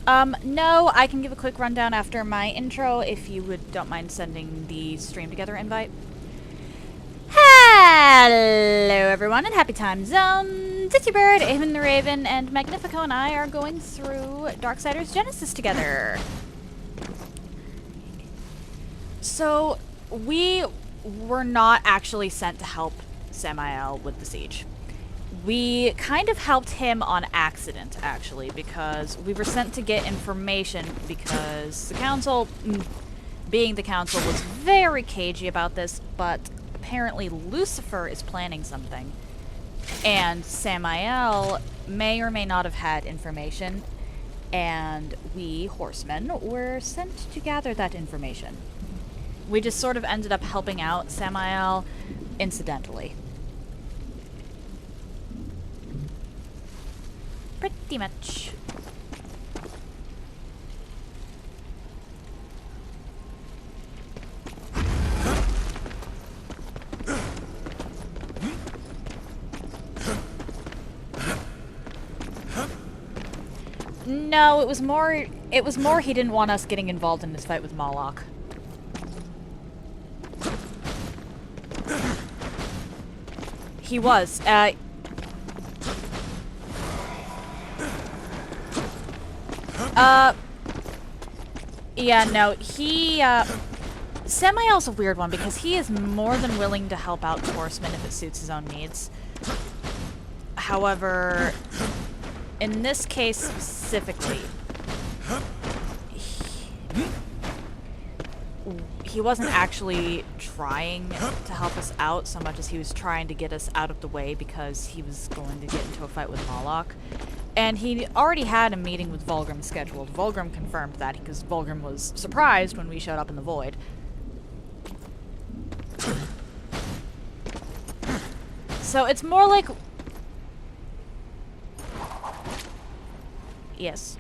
No, I can give a quick rundown after my intro if you don't mind sending the stream together invite. Hello everyone and happy time zones! It's your bird, Avon the Raven, and Magnifico and I are going through Darksiders Genesis together. So, we were not actually sent to help Samael with the siege. We kind of helped him on accident, actually, because we were sent to get information because the council, being the council, was very cagey about this, but apparently Lucifer is planning something. And Samael may or may not have had information, and we, horsemen, were sent to gather that information. We just sort of ended up helping out Samael incidentally. Pretty much. No, it was more he didn't want us getting involved in this fight with Moloch. He was, yeah, no, Samael's a weird one because he is more than willing to help out the horsemen if it suits his own needs. However, in this case specifically, he wasn't actually trying to help us out so much as he was trying to get us out of the way because he was going to get into a fight with Moloch. And he already had a meeting with Vulgrim scheduled. Vulgrim confirmed that because Vulgrim was surprised when we showed up in the void. So it's more like... Yes.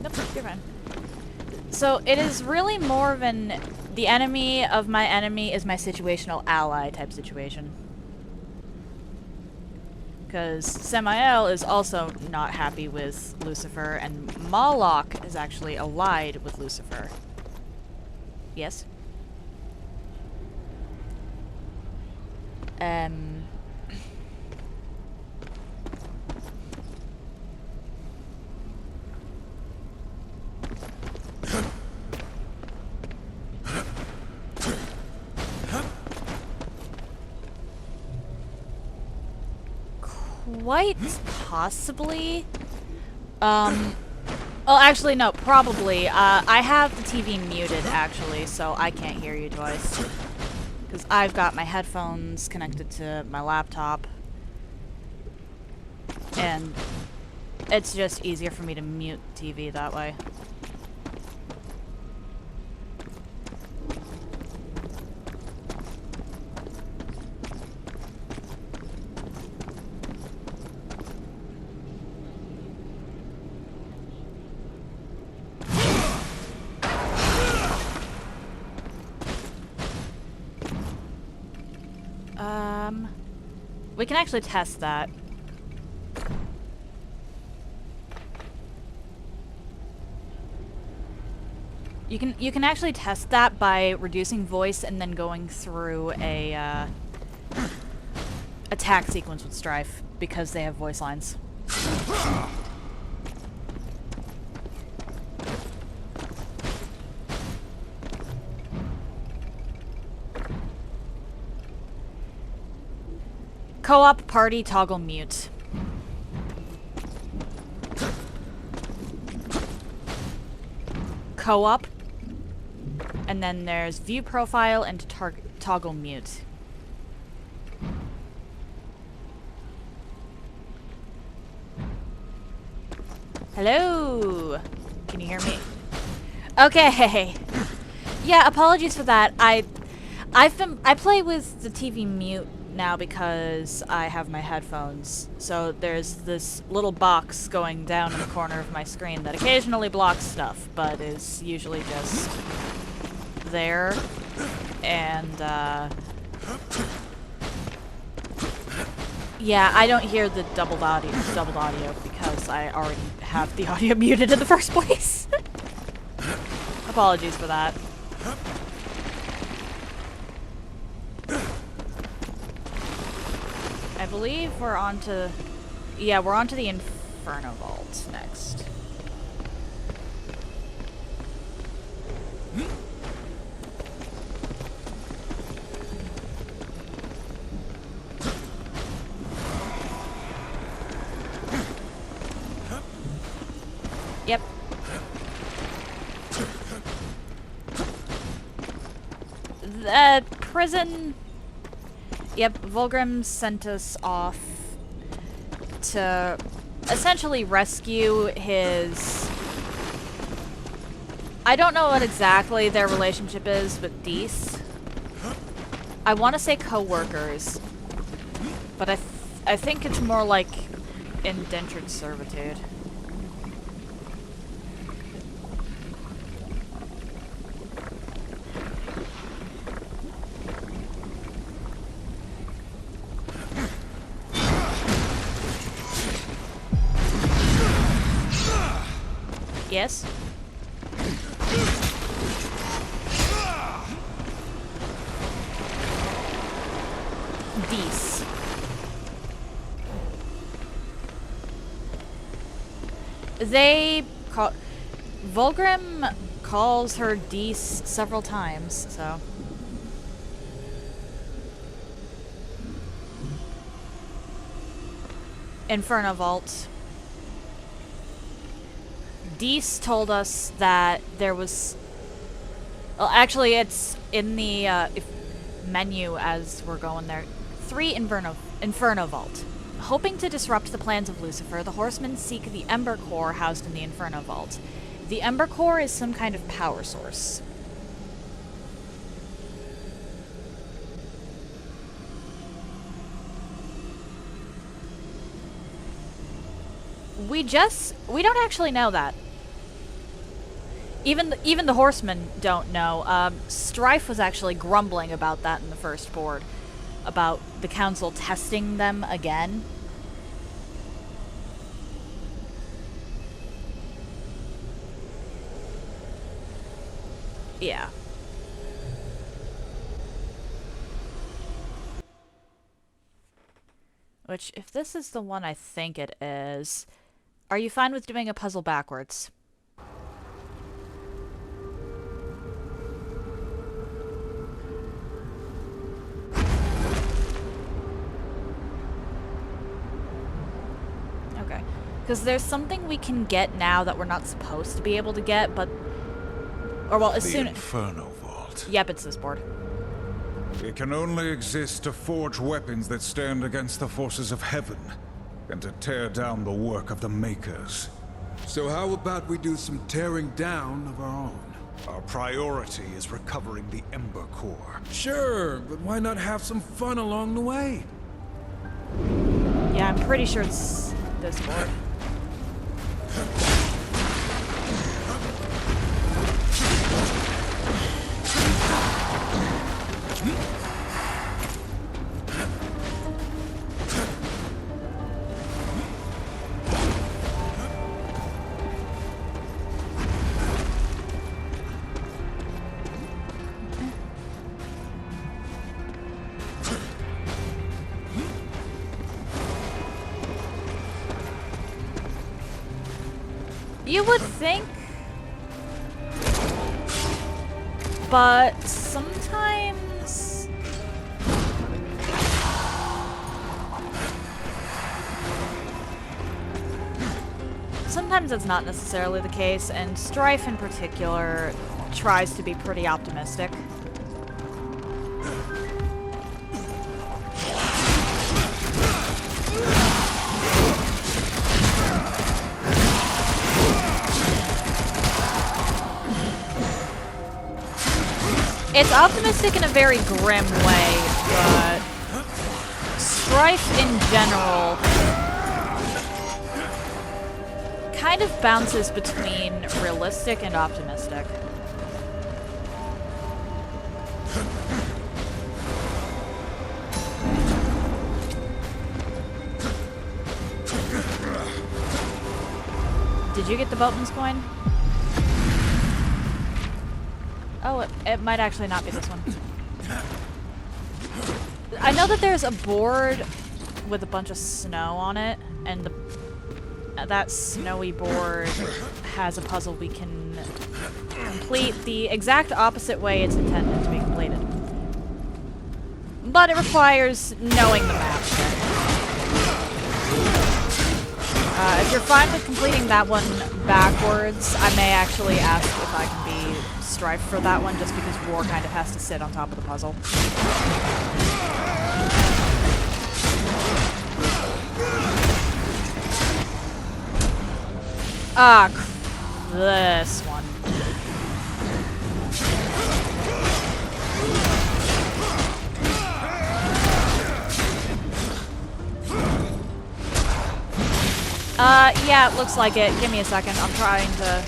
Nope, you're fine. So it is really more of an... The enemy of my enemy is my situational ally type situation. Because Samael is also not happy with Lucifer, and Moloch is actually allied with Lucifer. Yes? Quite possibly. Well, actually, no, probably. I have the TV muted, actually, so I can't hear you twice. Because I've got my headphones connected to my laptop. And it's just easier for me to mute TV that way. We can actually test that. You can actually test that by reducing voice and then going through a attack sequence with Strife because they have voice lines. Co-op party toggle mute. Co-op. And then there's view profile and toggle mute. Hello? Can you hear me? Okay. Yeah, apologies for that. I play with the TV mute now because I have my headphones. So there's this little box going down in the corner of my screen that occasionally blocks stuff, but is usually just there. And Yeah, I don't hear the doubled audio because I already have the audio muted in the first place. Apologies for that. I believe we're on to... Yeah, we're on to the Inferno Vault next. Yep. The prison... Yep, Vulgrim sent us off to essentially rescue his... I don't know what exactly their relationship is with Dees. I want to say co-workers, but I think it's more like indentured servitude. Yes? Dees. They call... Vulgrim calls her Dees several times, so... Inferno Vault. Dees told us that there was... Well, actually, it's in the menu as we're going there. 3 Inferno Vault. Hoping to disrupt the plans of Lucifer, the Horsemen seek the Ember Core housed in the Inferno Vault. The Ember Core is some kind of power source. We don't actually know that. Even the Horsemen don't know. Strife was actually grumbling about that in the first board. About the Council testing them again. Yeah. Which, if this is the one I think it is... Are you fine with doing a puzzle backwards? Okay. Because there's something we can get now that we're not supposed to be able to get, but... Or, well, as soon... The Inferno Vault. Yep, it's this board. It can only exist to forge weapons that stand against the forces of heaven, and to tear down the work of the Makers. So how about we do some tearing down of our own? Our priority is recovering the Ember Core. Sure, but why not have some fun along the way? Yeah, I'm pretty sure it's this board. You would think, but sometimes that's not necessarily the case, and Strife in particular tries to be pretty optimistic. It's optimistic in a very grim way, but Strife in general kind of bounces between realistic and optimistic. Did you get the boatman's coin? Oh, it might actually not be this one. I know that there's a board with a bunch of snow on it, and that snowy board has a puzzle we can complete the exact opposite way it's intended to be completed. But it requires knowing the map. If you're fine with completing that one backwards, I may actually ask if I can be Strife for that one, just because War kind of has to sit on top of the puzzle. Ah, this one. Yeah, it looks like it. Give me a second. I'm trying to...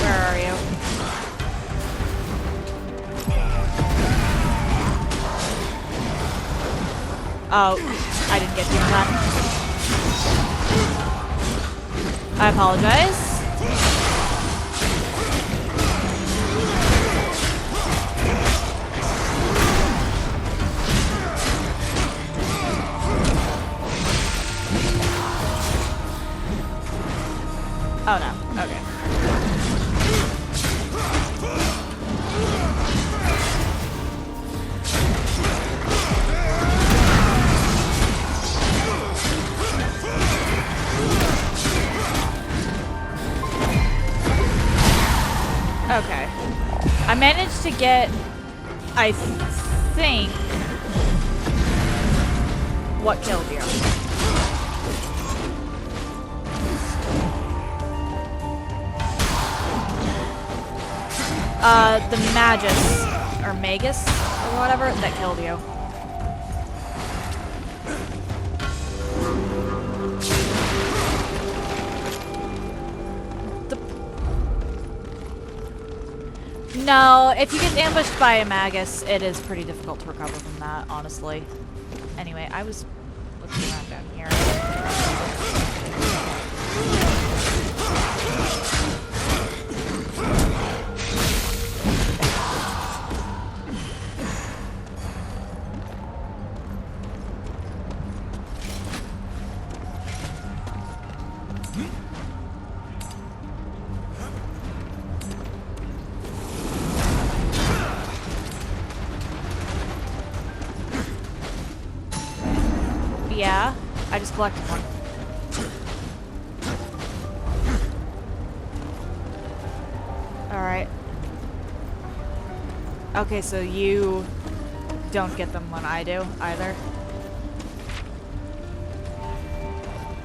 Where are you? Oh, I didn't get you on that. I apologize. Oh no, okay. Okay. I managed to get, I think, what killed you. The Magus, or Magus, or whatever, that killed you. No, if you get ambushed by a Magus, it is pretty difficult to recover from that, honestly. Anyway, I was looking around down here. Yeah, I just collected one. Alright. Okay, so you don't get them when I do, either.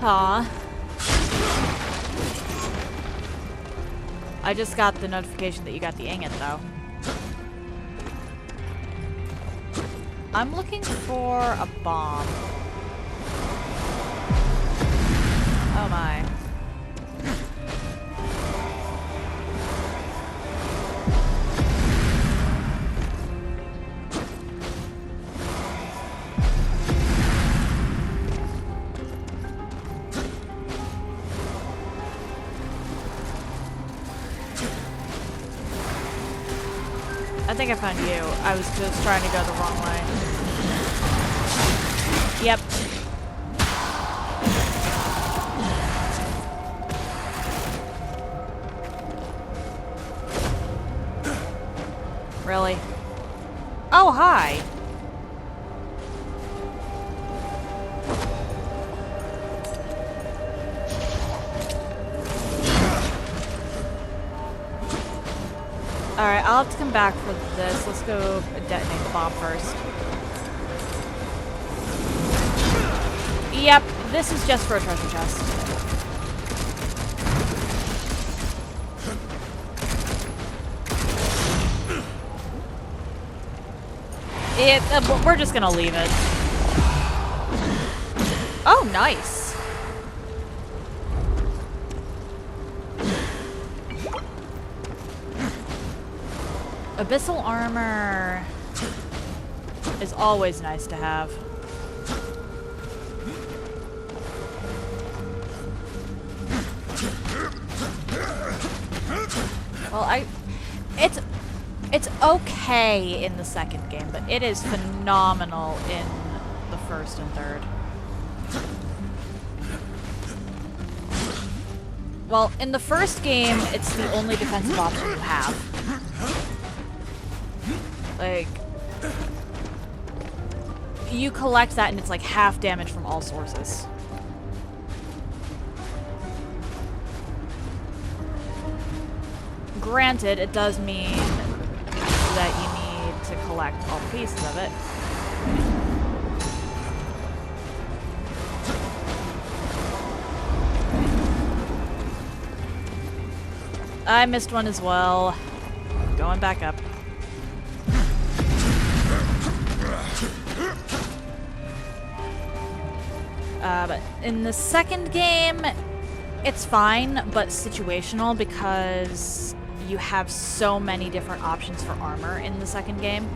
Aw. I just got the notification that you got the ingot, though. I'm looking for a bomb. Oh my. I think I found you. I was just trying to go the wrong way. Yep. Really? Oh, hi! Alright, I'll have to come back for this. Let's go detonate the bomb first. Yep, this is just for a treasure chest. We're just gonna leave it. Oh, nice. Abyssal armor is always nice to have. Well, it's okay in the second game, but it is phenomenal in the first and third. Well, in the first game, it's the only defensive option you have. Like, you collect that and it's like half damage from all sources. Granted, it does mean that you need to collect all pieces of it. I missed one as well. Going back up. But in the second game, it's fine, but situational because you have so many different options for armor in the second game.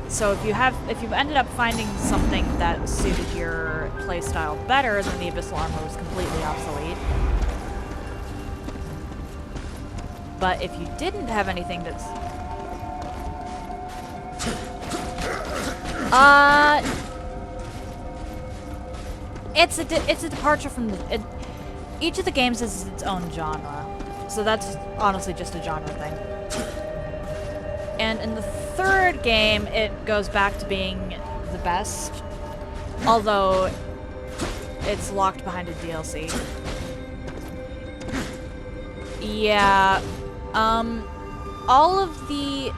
So if you've ended up finding something that suited your playstyle better, then the abyssal armor was completely obsolete. But if you didn't have anything that's it's a departure from each of the games is its own genre, so that's honestly just a genre thing. And in the third game, it goes back to being the best, although it's locked behind a DLC. Yeah, all of the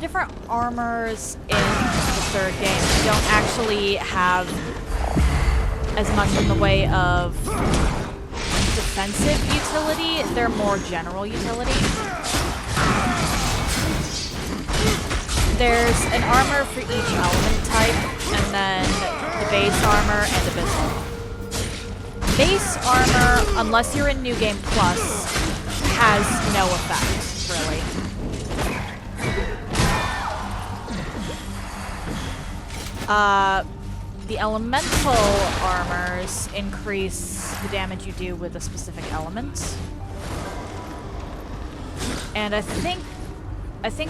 different armors in the third game don't actually have as much in the way of defensive utility. They're more general utility. There's an armor for each element type, and then the base armor and abyssal. Base armor, unless you're in New Game Plus, has no effect, really. The elemental armors increase the damage you do with a specific element. And I think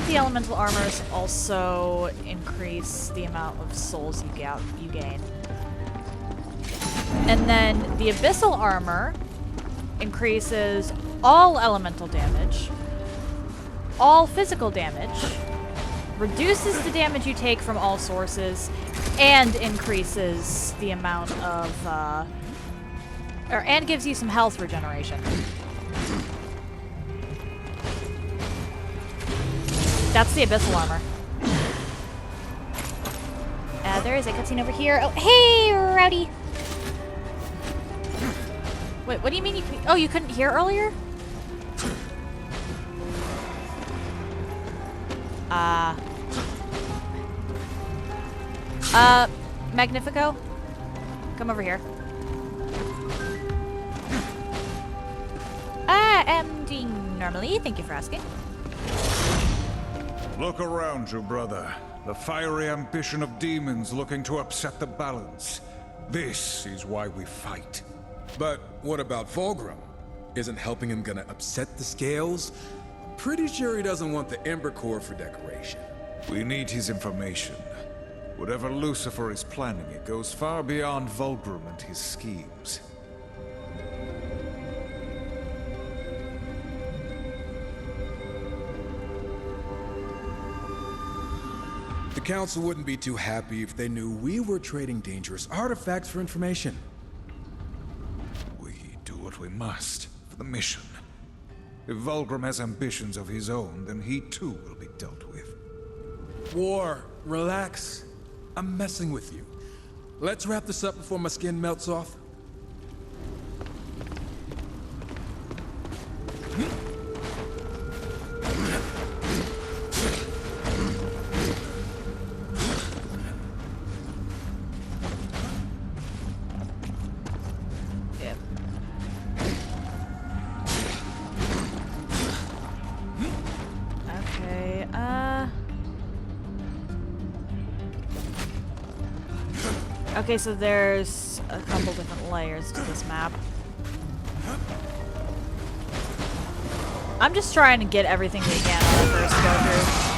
the elemental armors also increase the amount of souls you gain. And then the abyssal armor increases all elemental damage, all physical damage, reduces the damage you take from all sources, and increases the amount of, and gives you some health regeneration. That's the abyssal armor. There is a cutscene over here. Oh, hey, Rowdy! Wait, what do you mean you couldn't hear earlier? Magnifico? Come over here. I am doing normally, thank you for asking. Look around you, brother. The fiery ambition of demons looking to upset the balance. This is why we fight. But what about Fulgrim? Isn't helping him gonna upset the scales? Pretty sure he doesn't want the Ember Core for decoration. We need his information. Whatever Lucifer is planning, it goes far beyond Fulgrim and his schemes. The Council wouldn't be too happy if they knew we were trading dangerous artifacts for information. We do what we must for the mission. If Fulgrim has ambitions of his own, then he too will be dealt with. War, relax. I'm messing with you. Let's wrap this up before my skin melts off. Yep. Okay, Okay, so there's a couple different layers to this map. I'm just trying to get everything we can on the first go through.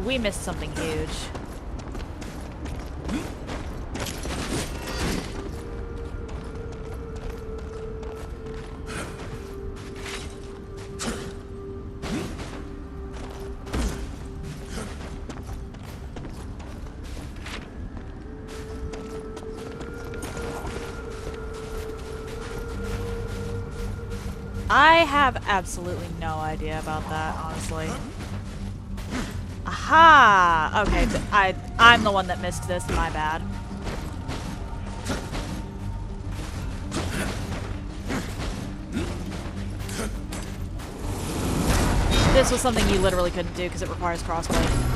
We missed something huge. I have absolutely no idea about that, honestly. Aha! Okay, I'm the one that missed this, my bad. This was something you literally couldn't do because it requires crossplay.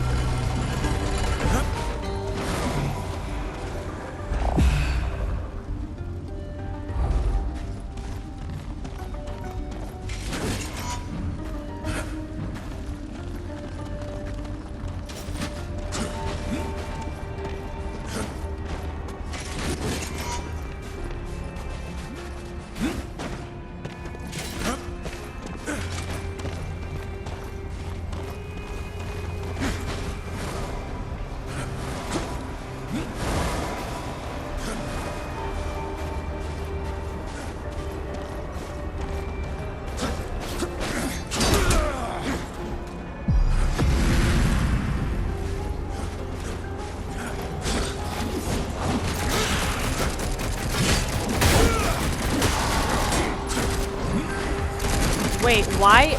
Wait, why?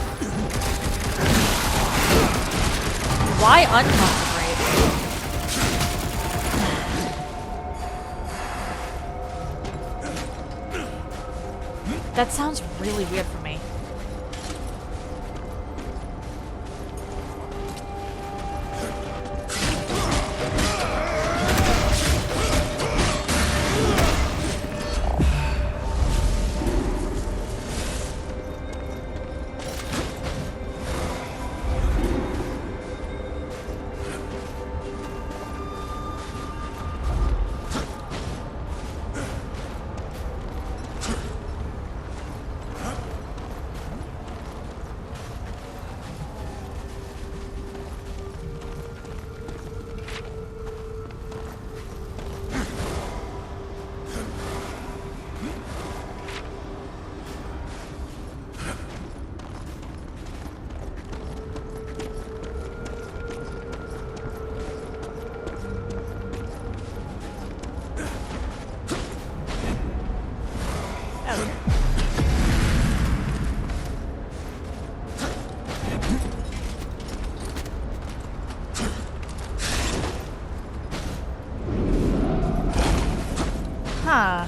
Why unconcentrate? That sounds really weird for me. Huh.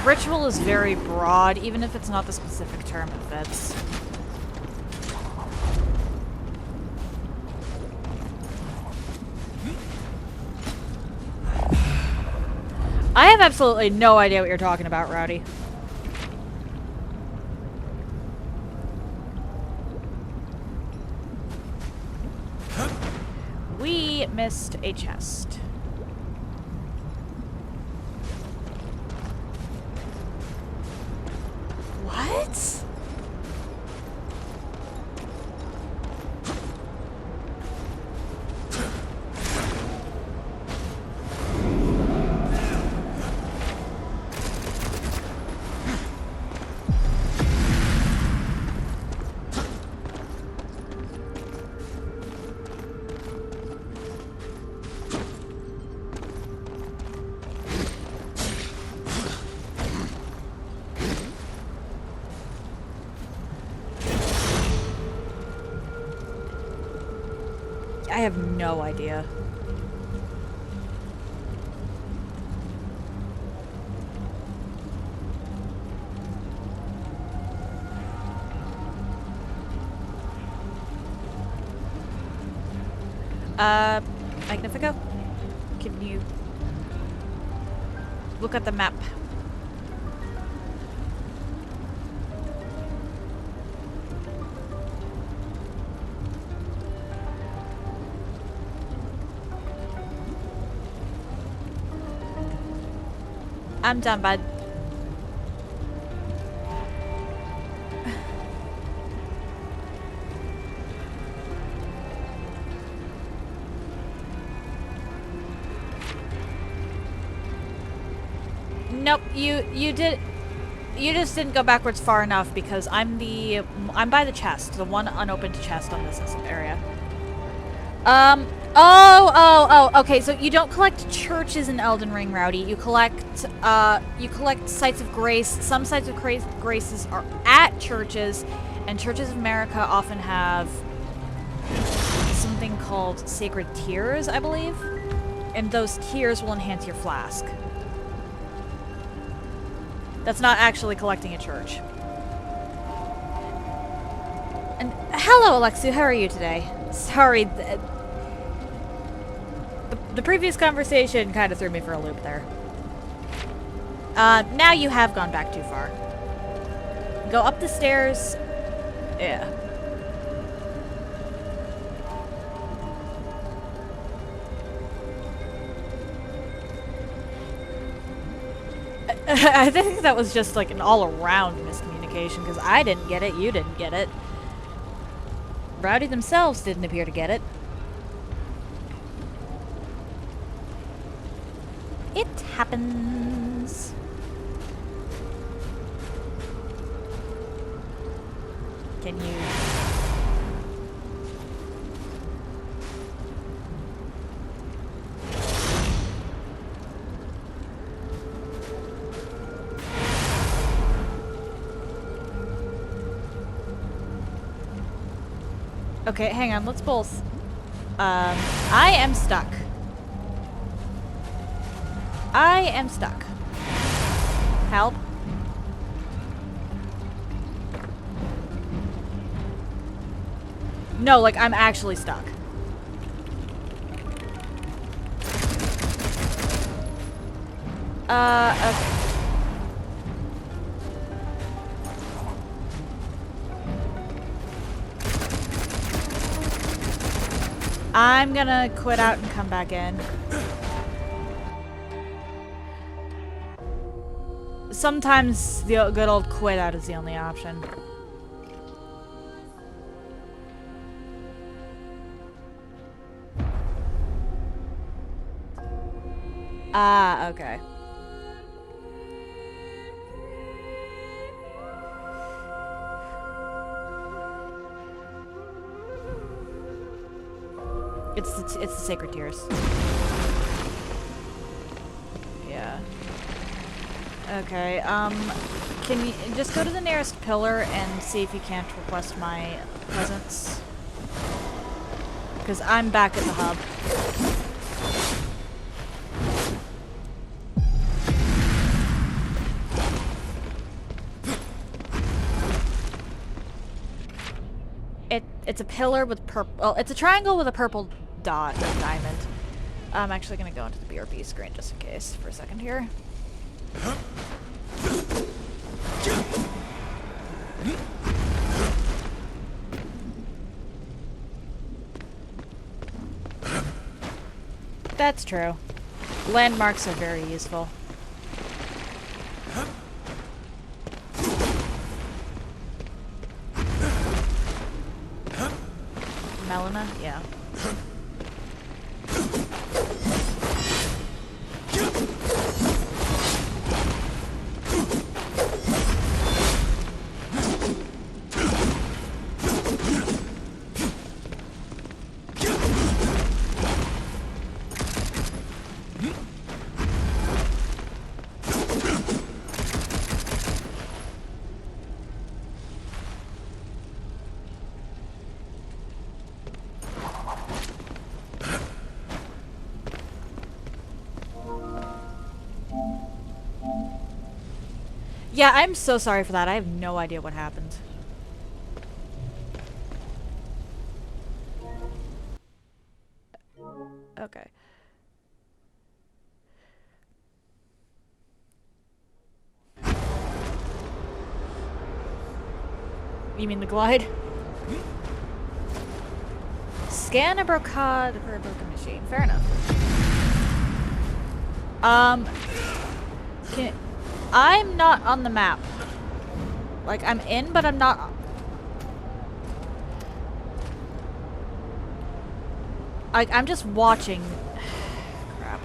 Ritual is very broad, even if it's not the specific term it fits. I have absolutely no idea what you're talking about, Rowdy. We missed a chest. What? I have no idea. Magnifico? Can you look at the map? I'm done, bud. Nope, you just didn't go backwards far enough because I'm by the chest, the one unopened chest on this area. Okay, so you don't collect churches in Elden Ring, Rowdy. You collect sites of grace. Some sites of graces are at churches, and churches of America often have something called sacred tears, I believe. And those tears will enhance your flask. That's not actually collecting a church. And hello, Alexu, how are you today? Sorry, the previous conversation kind of threw me for a loop there. Now you have gone back too far. Go up the stairs. Yeah. I think that was just like an all-around miscommunication, because I didn't get it, you didn't get it. Rowdy themselves didn't appear to get it. It happens. Can you... Okay, hang on, let's both. I am stuck. I am stuck. Help. No, like, I'm actually stuck. Okay. I'm gonna quit out and come back in. Sometimes the good old quit out is the only option. Ah, okay. It's the sacred tears. Yeah. Okay, can you just go to the nearest pillar and see if you can't request my presence? Because I'm back at the hub. It's a pillar with purple. Well, it's a triangle with a purple dot or diamond. I'm actually gonna go into the BRB screen just in case for a second here. That's true. Landmarks are very useful. Melina? Yeah. Yeah, I'm so sorry for that. I have no idea what happened. Okay. You mean the glide? Scan a brocade for a broken machine. Fair enough. I'm not on the map. Like, I'm in, but I'm not. Like, I'm just watching. Crap.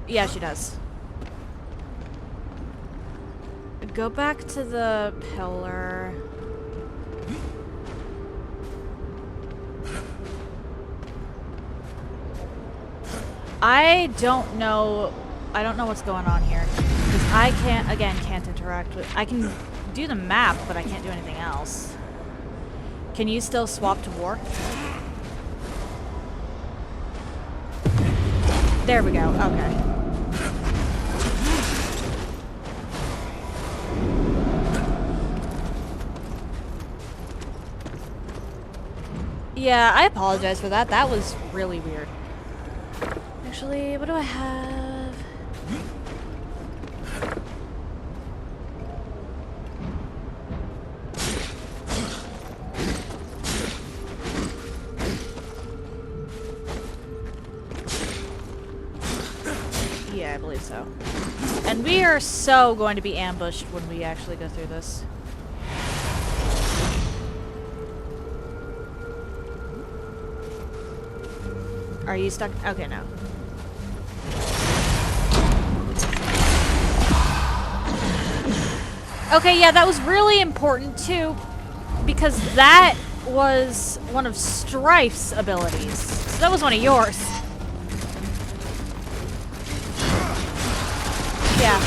Yeah, she does. Go back to the pillar. I don't know what's going on here. Because I can't interact with... I can do the map, but I can't do anything else. Can you still swap to war? There we go, okay. Yeah, I apologize for that. That was really weird. Actually, what do I have? Yeah, I believe so. And we are so going to be ambushed when we actually go through this. Are you stuck? Okay, no. Okay, yeah, that was really important too, because that was one of Strife's abilities. So that was one of yours. Yeah.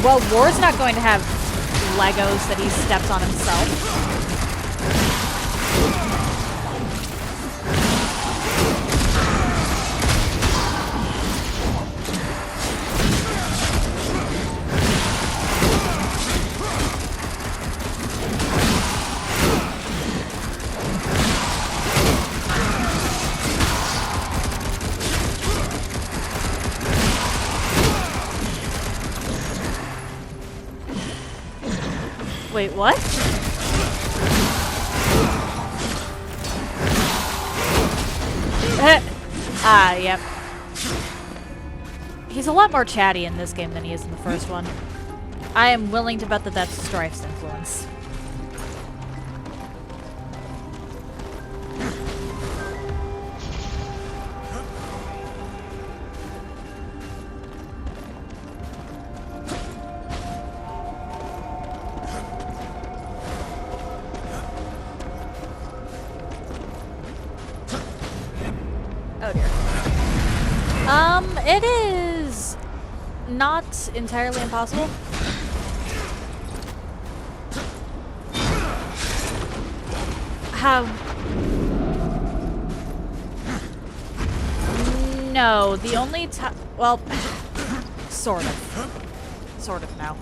Well, War's not going to have Legos that he steps on himself. Wait, what? Yep. He's a lot more chatty in this game than he is in the first one. I am willing to bet that that's Strife's influence. It is not entirely impossible. No, the only time, well, sort of no.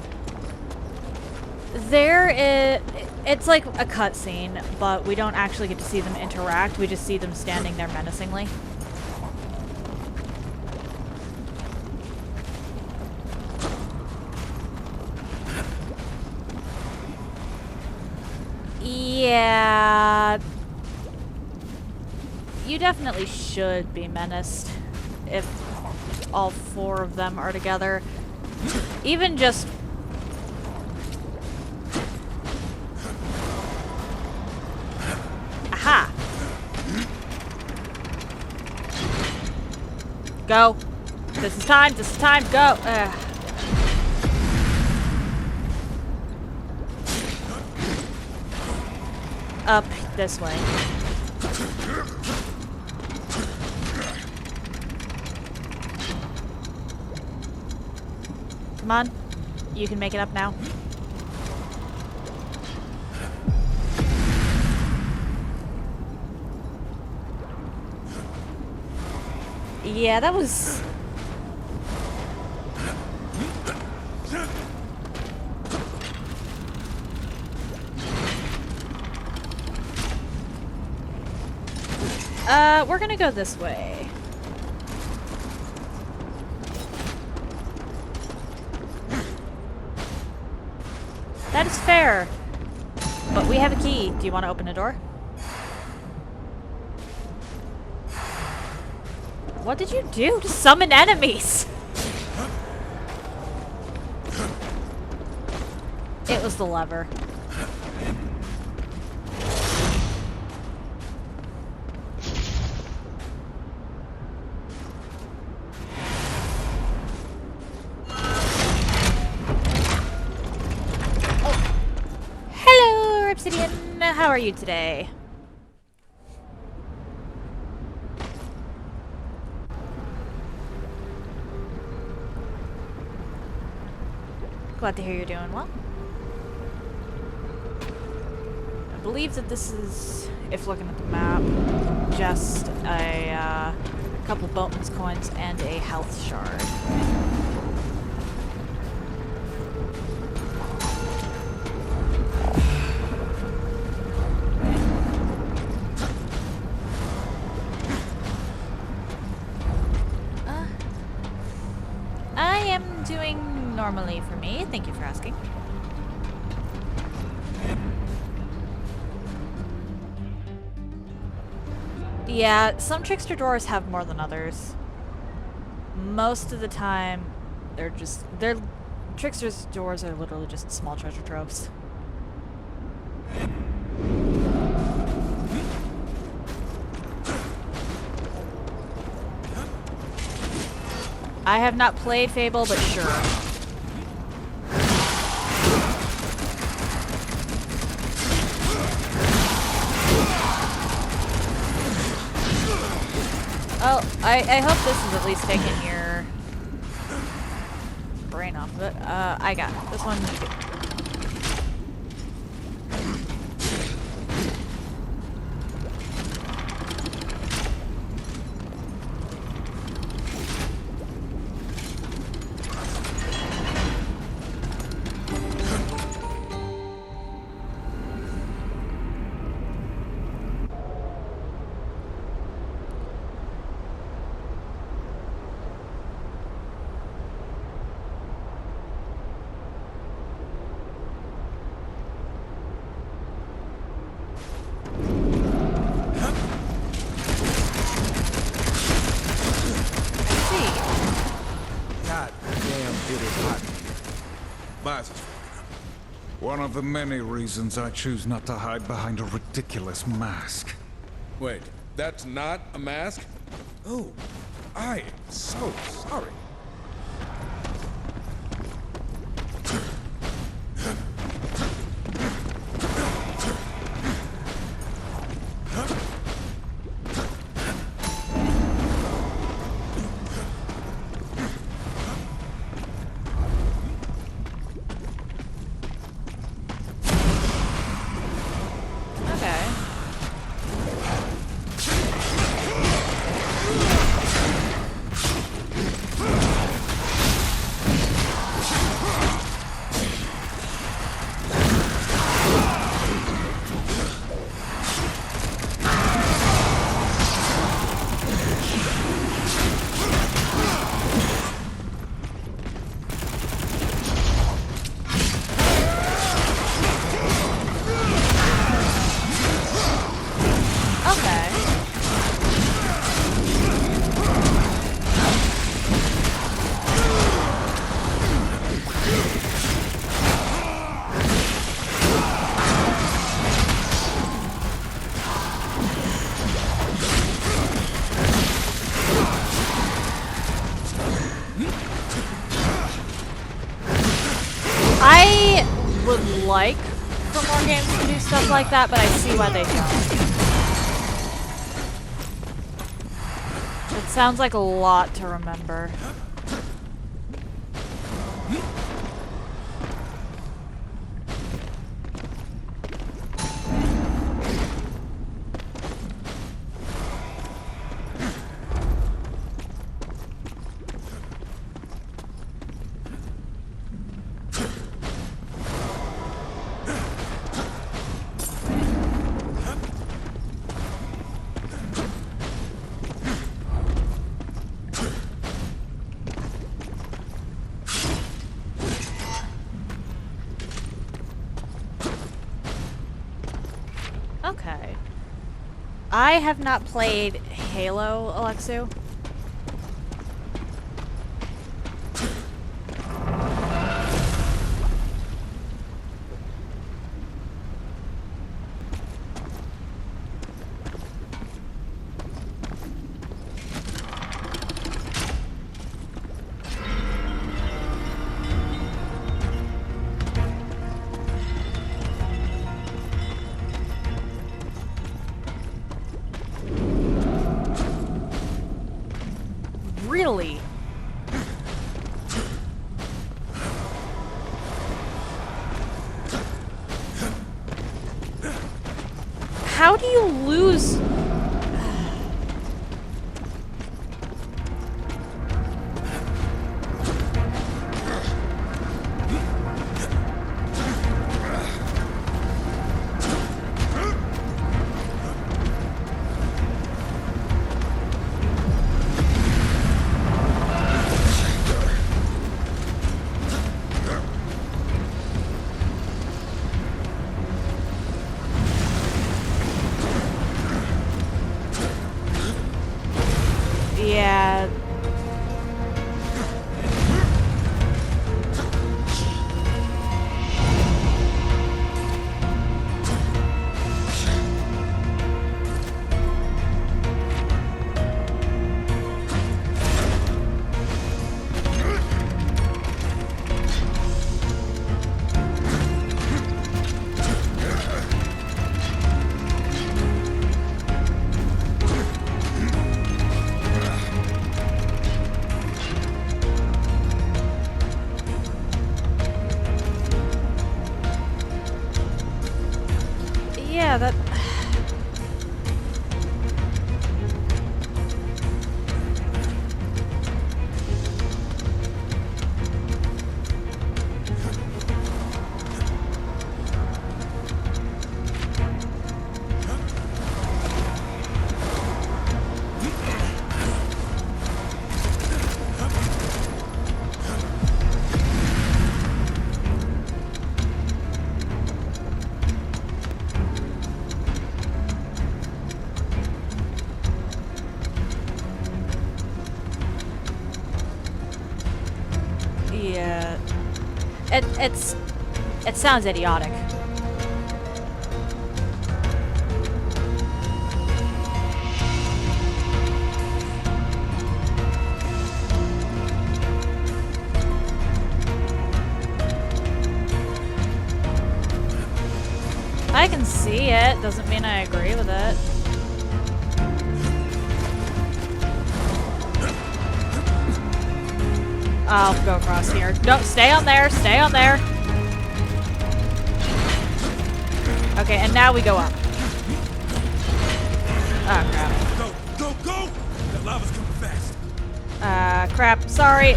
There is... It's like a cutscene, but we don't actually get to see them interact. We just see them standing there menacingly. Yeah... You definitely should be menaced if all 4 of them are together. Even just... Aha! Go! This is time, go! Up this way. Come on. You can make it up now. Yeah, that was... we're gonna go this way. That is fair. But we have a key. Do you want to open a door? What did you do to summon enemies? It was the lever. How are you today? Glad to hear you're doing well. I believe that this is, if looking at the map, just a couple boatman's coins and a health shard. Doing normally for me. Thank you for asking. Yeah, some trickster doors have more than others. Most of the time, trickster's doors are literally just small treasure troves. I have not played Fable, but sure. Oh, I hope this is at least taking your brain off of it. I got it. This one you do. One of the many reasons I choose not to hide behind a ridiculous mask. Wait, that's not a mask? Oh, I am so sorry. Okay. would like for more games to do stuff like that, but I see why they don't. It sounds like a lot to remember. Okay. I have not played Halo, Alexu. Really? How do you lose? Yeah. Yeah, that... Yeah. It sounds idiotic. I can see it, doesn't mean I agree with it. I'll go across here. No, stay on there, stay on there. Okay, and now we go up. Oh, crap. Go, go, go! The lava's coming fast. Crap, sorry.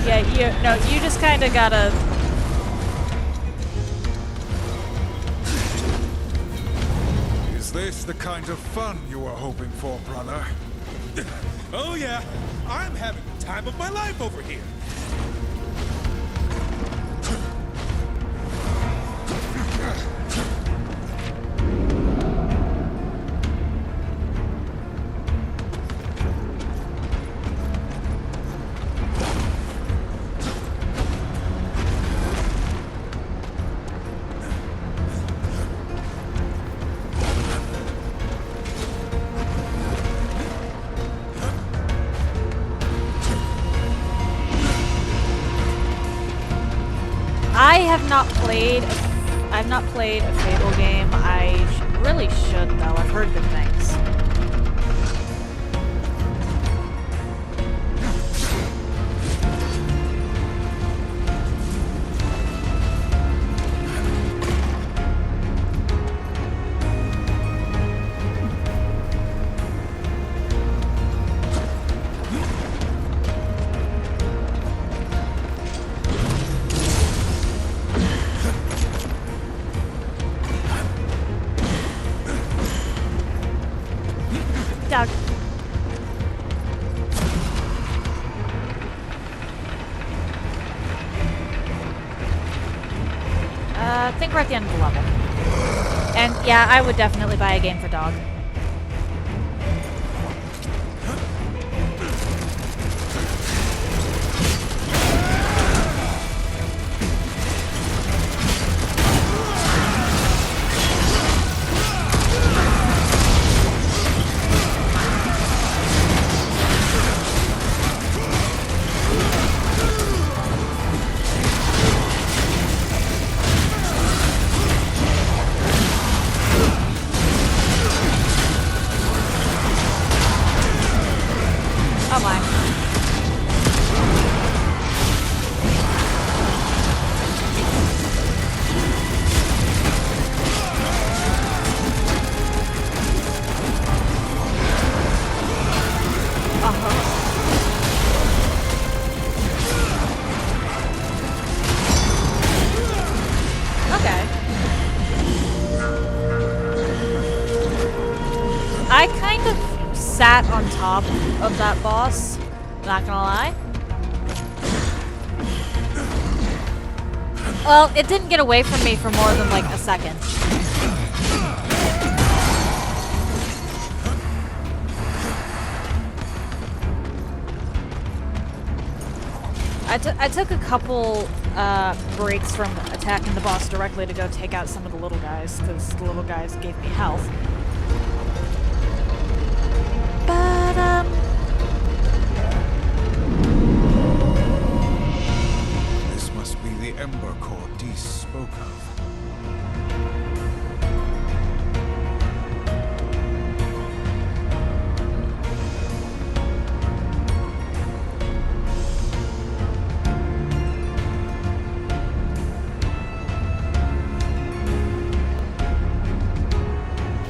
Yeah, you just kinda gotta... Is this the kind of fun you were hoping for, brother? Oh yeah, I'm having the time of my life over here. I have not played. I've not played a Fable game. I really should though. I've heard good things. Doug. I think we're at the end of the level. And yeah, I would definitely buy a game for Dog. Oh my. Okay. I kind of sat on top of that boss, not gonna lie. Well, it didn't get away from me for more than like a second. I took a couple breaks from attacking the boss directly to go take out some of the little guys, because the little guys gave me health. But, This must be the Ember Core Dees spoke of.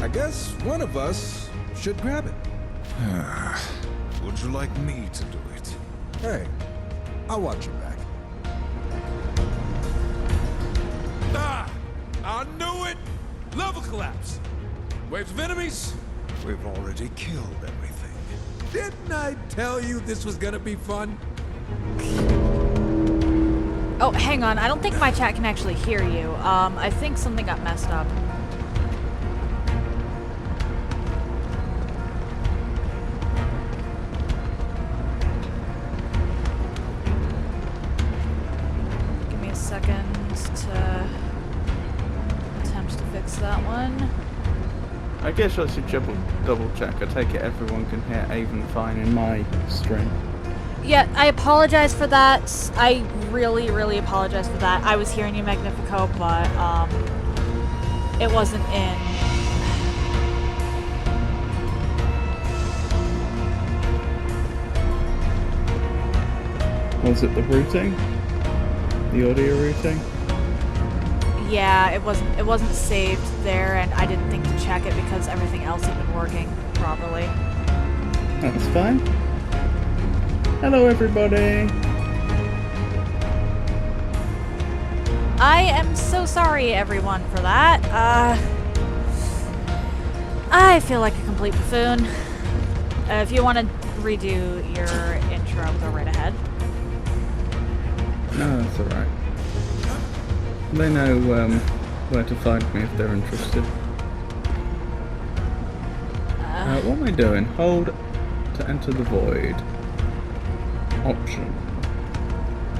I guess one of us should grab it. Would you like me to do it? Hey, I'll watch your back. Ah! I knew it! Level collapse! Waves of enemies? We've already killed everything. Didn't I tell you this was gonna be fun? oh, hang on. I don't think my chat can actually hear you. I think something got messed up. Give me a second to attempt to fix that one. I guess I should double check. I take it everyone can hear Avon fine in my stream. Yeah, I apologize for that. I really, really apologize for that. I was hearing you, Magnifico, but it wasn't in. Was it the routing? The audio routing? Yeah, it wasn't saved there, and I didn't think to check it because everything else had been working properly. That's fine. Hello everybody! I am so sorry, everyone, for that. I feel like a complete buffoon. If you want to redo your intro, go right ahead. No, that's alright. They know where to find me if they're interested. What am I doing? Hold to enter the void.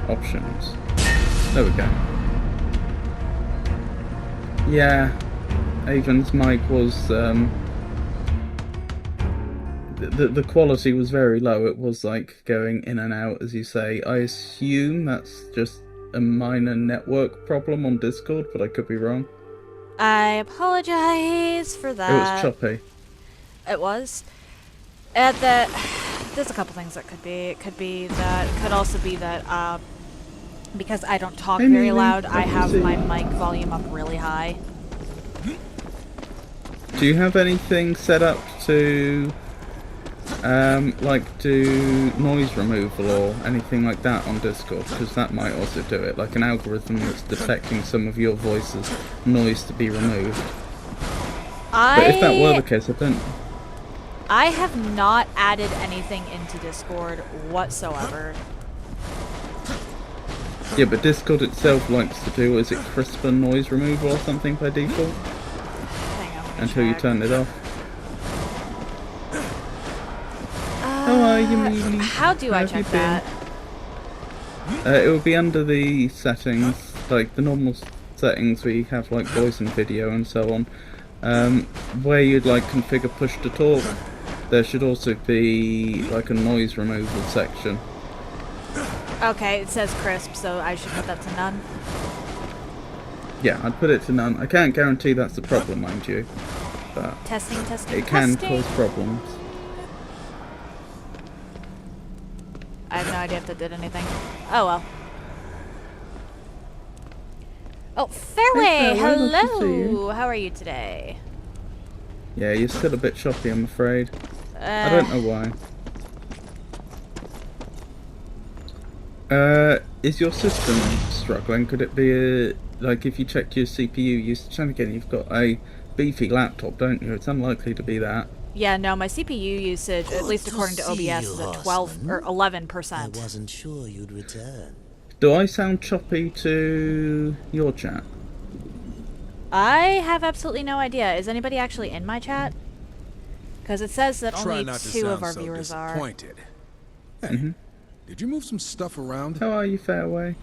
Options. There we go. Yeah, Avon's mic was the quality was very low. It was like going in and out, as you say. I assume that's just a minor network problem on Discord, but I could be wrong. I apologize for that. It was choppy. It was. There's a couple things that could be. It could be that. It could also be that. Because I don't talk very loud, I have my mic volume up really high. Do you have anything set up to, like, do noise removal or anything like that on Discord? Because that might also do it, like an algorithm that's detecting some of your voice's noise to be removed. But if that were the case, I have not added anything into Discord whatsoever. Yeah, but Discord itself likes to do, is it CRISPR noise removal or something by default? Hang on, Until you check. turn it off. How are you, Mealy? How do I Have you check that? It will be under the settings, like the normal settings where you have like voice and video and so on. Where you'd like configure push to talk, there should also be like a noise removal section. Okay, it says crisp, so I should put that to none. Yeah, I'd put it to none. I can't guarantee that's the problem, mind you, but Testing, it can testing. cause problems. I have no idea if that did anything. Oh well. Oh, Fairway! Hey, Fairway, nice to see Hello! you. How are you today? Yeah, you're still a bit choppy, I'm afraid. I don't know why. Is your system struggling? Could it be like if you check your CPU usage? And again, you've got a beefy laptop, don't you? It's unlikely to be that. Yeah, no, my CPU usage, at least according to OBS, is at 12 or 11%. I wasn't sure you'd return. Do I sound choppy to your chat? I have absolutely no idea. Is anybody actually in my chat? Because it says that Try only not to 2 of sound our so viewers are. disappointed. Hey, Mm-hmm. did you move some stuff around? How are you, Fairway?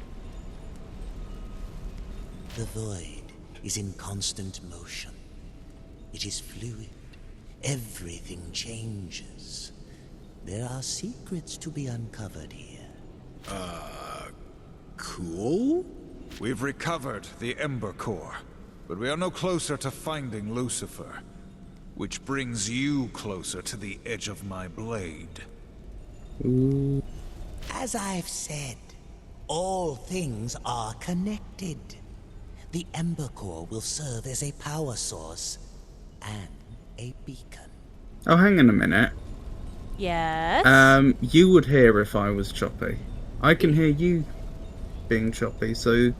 The void is in constant motion. It is fluid. Everything changes. There are secrets to be uncovered here. Cool? We've recovered the Ember Core, but we are no closer to finding Lucifer, which brings you closer to the edge of my blade. Ooh. As I've said, all things are connected. The Ember Core will serve as a power source and a beacon. Oh, hang on a minute. Yes? You would hear if I was choppy. I can hear you being choppy, so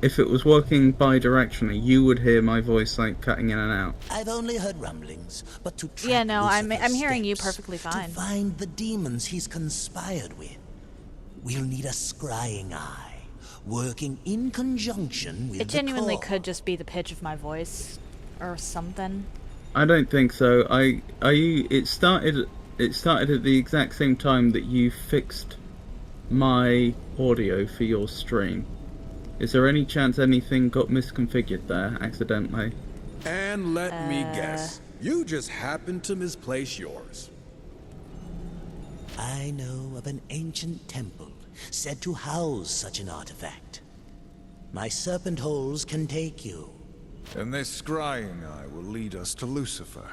if it was working bi-directionally, you would hear my voice like cutting in and out. I've only heard rumblings, but to track Yeah, no, I'm Lucifer's hearing you steps, perfectly fine. To find the demons he's conspired with, we'll need a scrying eye, working in conjunction with It genuinely the core. could just be the pitch of my voice. Or something. I don't think so. It started at the exact same time that you fixed my audio for your stream. Is there any chance anything got misconfigured there accidentally? And let me guess, you just happened to misplace yours. I know of an ancient temple said to house such an artifact. My serpent holes can take you. And this scrying eye will lead us to Lucifer.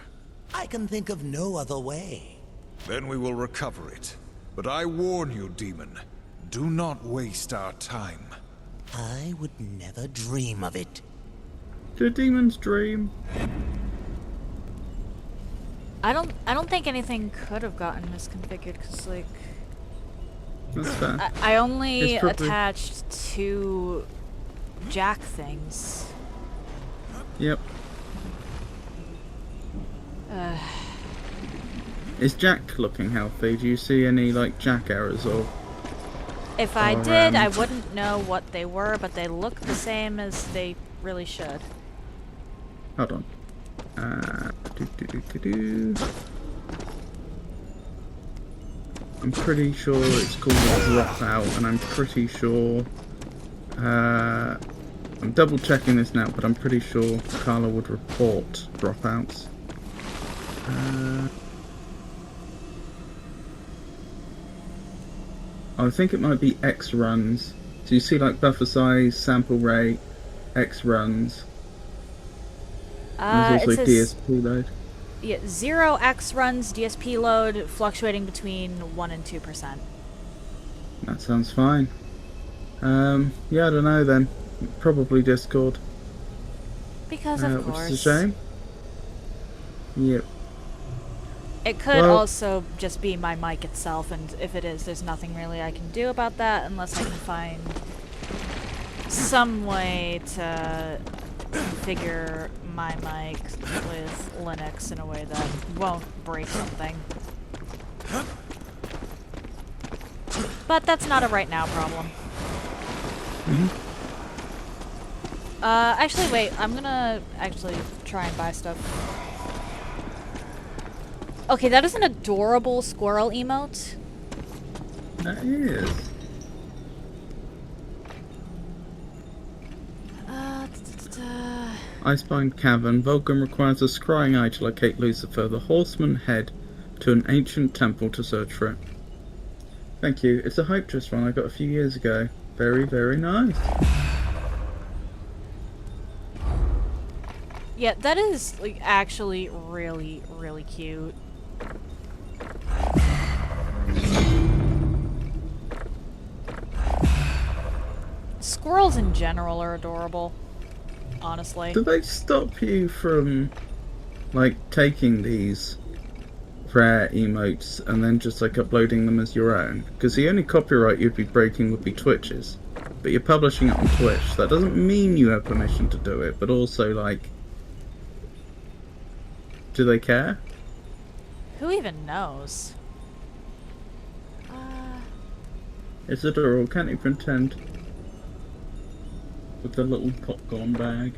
I can think of no other way. Then we will recover it. But I warn you, demon, do not waste our time. I would never dream of it. Do demons dream? I don't think anything could have gotten misconfigured, because, like... That's fair. I only It's probably- attached 2 jack things. Yep. Is Jack looking healthy? Do you see any like Jack errors or? If I Or, did, I wouldn't know what they were, but they look the same as they really should. Hold on. I'm pretty sure it's called a dropout, and I'm pretty sure. I'm double checking this now, but I'm pretty sure Carla would report dropouts. I think it might be X runs. So you see like buffer size, sample rate, X runs. And It there's also says DSP load. yeah, 0 X runs, DSP load fluctuating between 1 and 2%. That sounds fine. Yeah, I don't know then. Probably Discord. Because of Which course. is a shame. Yep. It could Well- also just be my mic itself, and if it is, there's nothing really I can do about that unless I can find some way to configure my mic with Linux in a way that won't break something. But that's not a right now problem. Actually, wait. I'm gonna actually try and buy stuff. Okay, that is an adorable squirrel emote. That is. Icebind Cavern. Vulcan requires a scrying eye to locate Lucifer. The horsemen head to an ancient temple to search for it. Thank you. It's a hype dress one I got a few years ago. Very, very nice. Yeah, that is like actually really, really cute. Squirrels in general are adorable, honestly. Do they stop you from, like, taking these rare emotes and then just, like, uploading them as your own? Because the only copyright you'd be breaking would be Twitch's. But you're publishing it on Twitch. That doesn't mean you have permission to do it, but also, like... Do they care? Who even knows? It's adorable. Can't you pretend? With the little popcorn bag.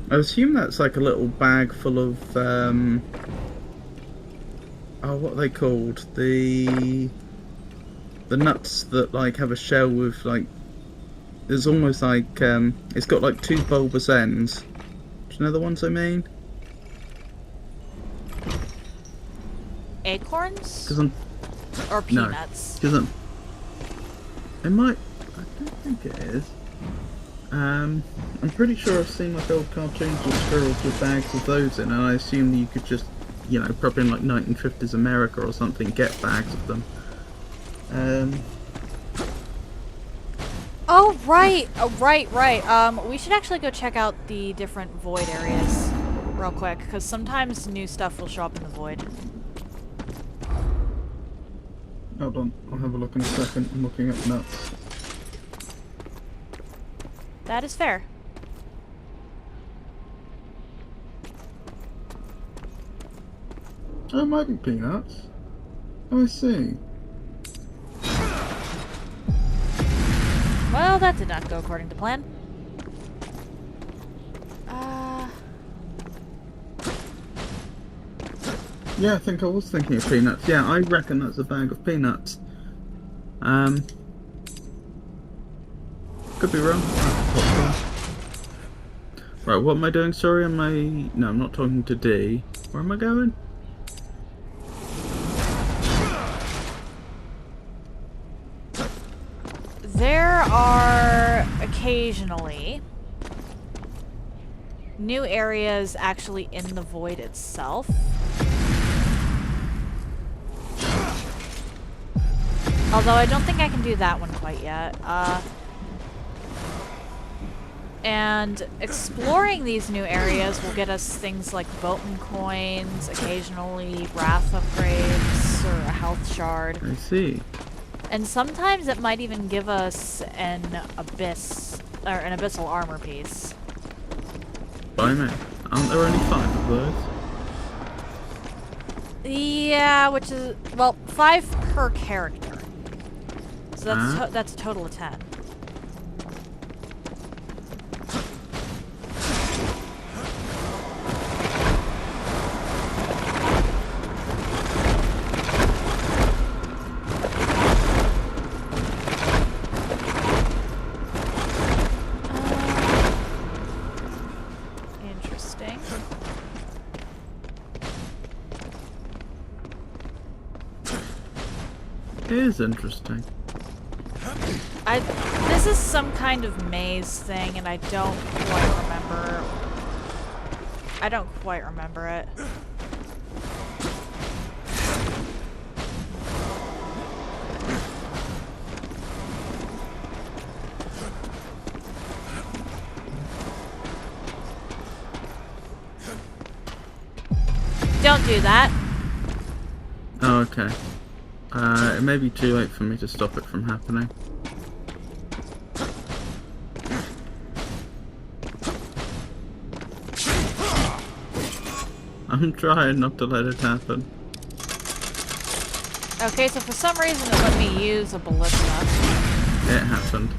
I assume that's like a little bag full of, oh, what are they called? The nuts that, like, have a shell with, like... There's almost like, it's got, like, two bulbous ends. Do you know the ones I mean? Acorns? Because I'm... Or peanuts? Because I'm... It might... I don't think it is. I'm pretty sure I've seen like old cartoons with squirrels with bags of those in, and I assume you could just, you know, probably in like 1950s America or something, get bags of them. Oh, right! Oh, right. We should actually go check out the different void areas real quick, because sometimes new stuff will show up in the void. Hold on, I'll have a look in a second. I'm looking at nuts. That is fair. Oh, it might be peanuts. Oh, I see. Well, that did not go according to plan. Yeah, I think I was thinking of peanuts. Yeah, I reckon that's a bag of peanuts. Could be wrong. Right, what am I doing? Sorry, am I... No, I'm not talking to D. Where am I going? There are occasionally new areas actually in the void itself. Although I don't think I can do that one quite yet. And exploring these new areas will get us things like Boatman coins, occasionally wrath upgrades, or a health shard. I see. And sometimes it might even give us an abyss, or an abyssal armor piece. By me. Aren't there only 5 of those? Yeah, which is, well, 5 per character. So that's a total of 10. Interesting. It is interesting. This is some kind of maze thing, and I don't quite remember. I don't quite remember it. Don't do that. Oh, okay. It may be too late for me to stop it from happening. I'm trying not to let it happen. Okay, so for some reason it let me use a ballista. It happened.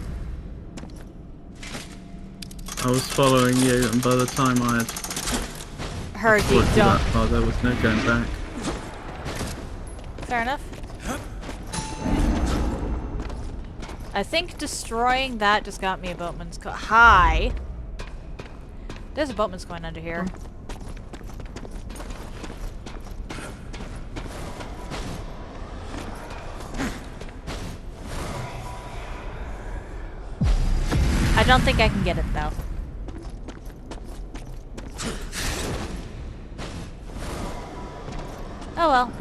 I was following you, and by the time I had Heard you, exploited don't. that far, there was no going back. Fair enough. I think destroying that just got me a boatman's Hi! There's a boatman's coin under here. I don't think I can get it though. Oh well.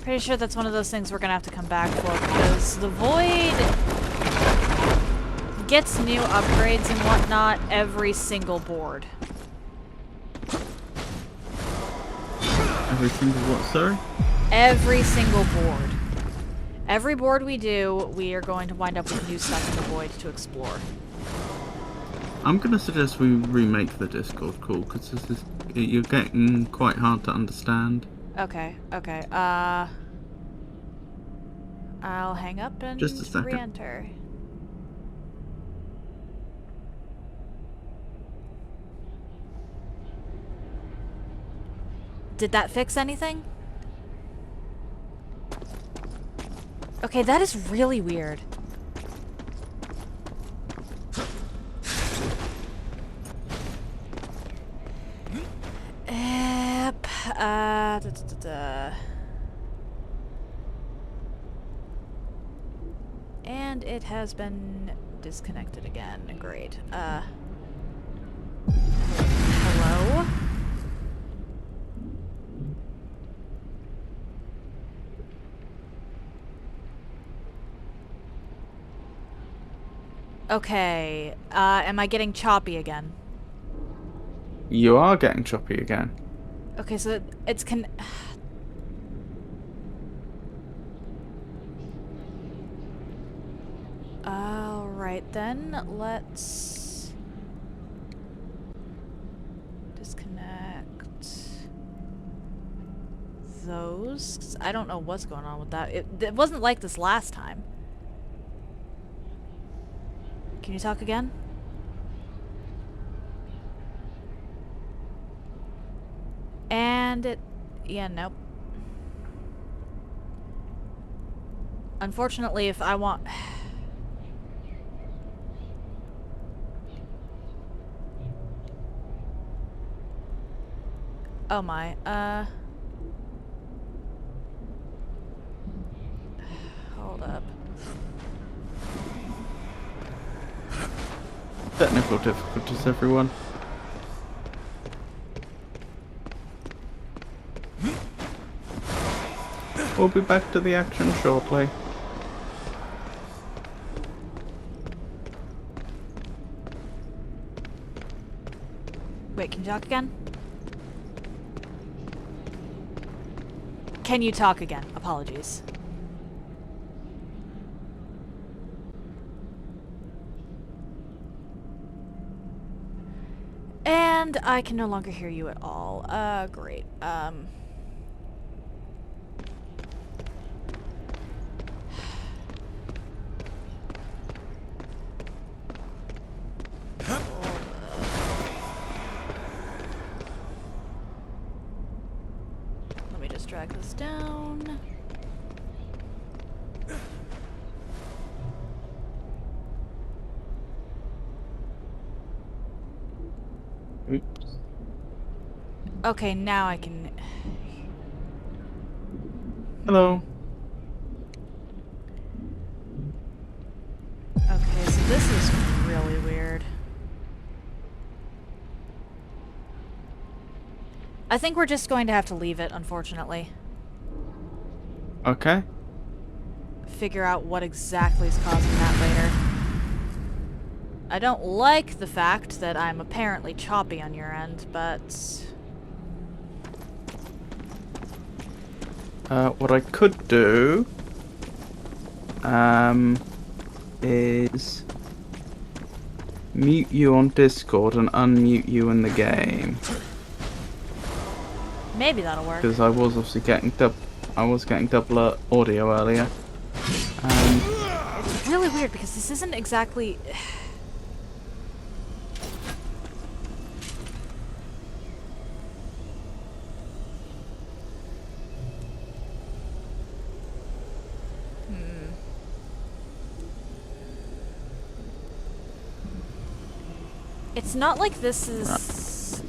Pretty sure that's one of those things we're gonna have to come back for, because the Void gets new upgrades and whatnot every single board. Every single what, sorry? Every single board. Every board we do, we are going to wind up with new stuff in the Void to explore. I'm gonna suggest we remake the Discord call, because this is, you're getting quite hard to understand. Okay, okay, I'll hang up and Just a second. re-enter. Did that fix anything? Okay, that is really weird. And it has been disconnected again. Great. Hello? Okay. Am I getting choppy again? You are getting choppy again. Okay, so it's Alright then, let's disconnect those. 'Cause I don't know what's going on with that. It wasn't like this last time. Can you talk again? And it... yeah, nope. Unfortunately, if I want... oh my, hold up. Technical difficulties, everyone. We'll be back to the action shortly. Wait, can you talk again? Can you talk again? Apologies. And I can no longer hear you at all. Great. Let me just drag this down. Oops. Okay, now I can... Hello. okay. This is really weird. I think we're just going to have to leave it, unfortunately. Okay. Figure out what exactly is causing that later. I don't like the fact that I'm apparently choppy on your end, but... What I could do... is... mute you on Discord and unmute you in the game. Maybe that'll work. Because I was obviously getting double audio earlier. It's really weird because this isn't exactly... It's not like this is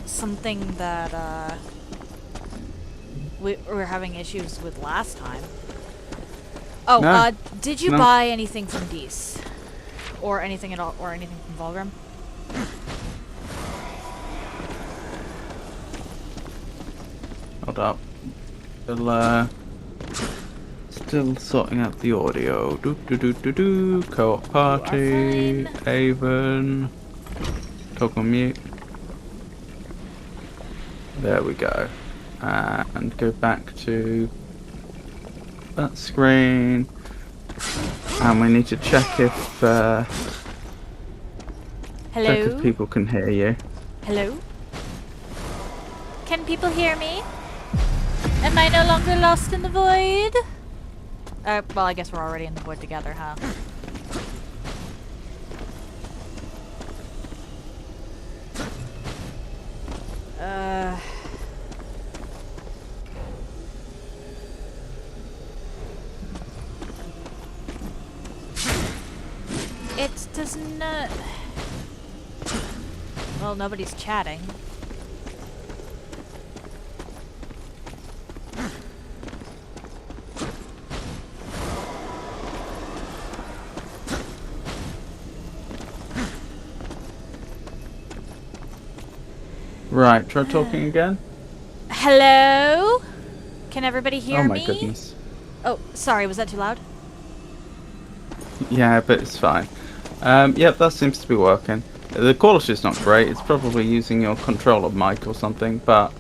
something that we were having issues with last time. Oh, No. Did you No. buy anything from Dees? Or anything at all, or anything from Volgrim? Hold up. Still sorting out the audio. Co-op party. fine. Haven. Talk on mute. There we go. And go back to that screen. And we need to check if Hello? people can hear you. Hello? Can people hear me? Am I no longer lost in the void? Well, I guess we're already in the void together, huh? It does not... Well, nobody's chatting. Right, try talking again. Hello? Can everybody hear Oh my me? goodness. Oh, sorry, was that too loud? Yeah, but it's fine. Yep, that seems to be working. The quality's not great. It's probably using your controller mic or something, but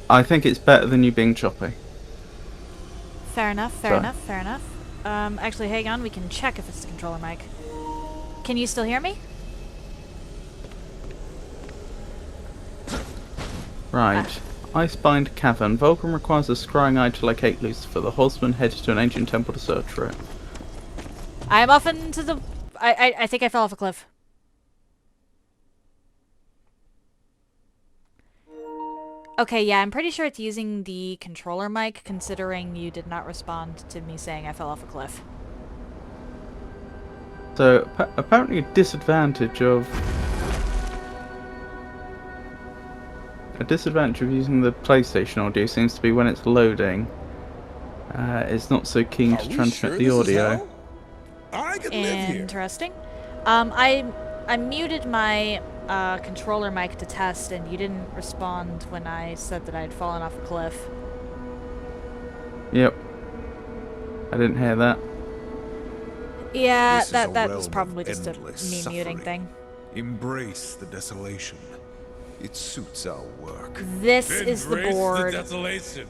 I think it's better than you being choppy. Fair enough, fair Sorry. enough, fair enough. Actually, hang on, we can check if it's the controller mic. Can you still hear me? Right. Icebind Cavern. Vulcan requires a scrying eye to locate Lucifer. The horseman headed to an ancient temple to search for it. I'm off into the... I think I fell off a cliff. Okay, yeah, I'm pretty sure it's using the controller mic, considering you did not respond to me saying I fell off a cliff. So, apparently a disadvantage of... A disadvantage of using the PlayStation audio seems to be when it's loading. It's not so keen to transmit the audio. I could live here. Interesting. I muted my controller mic to test, and you didn't respond when I said that I had fallen off a cliff. Yep. I didn't hear that. Yeah, This is a that was realm of probably just a endless me muting suffering. thing. Embrace the desolation. It suits our work. This is the Embrace board desolation.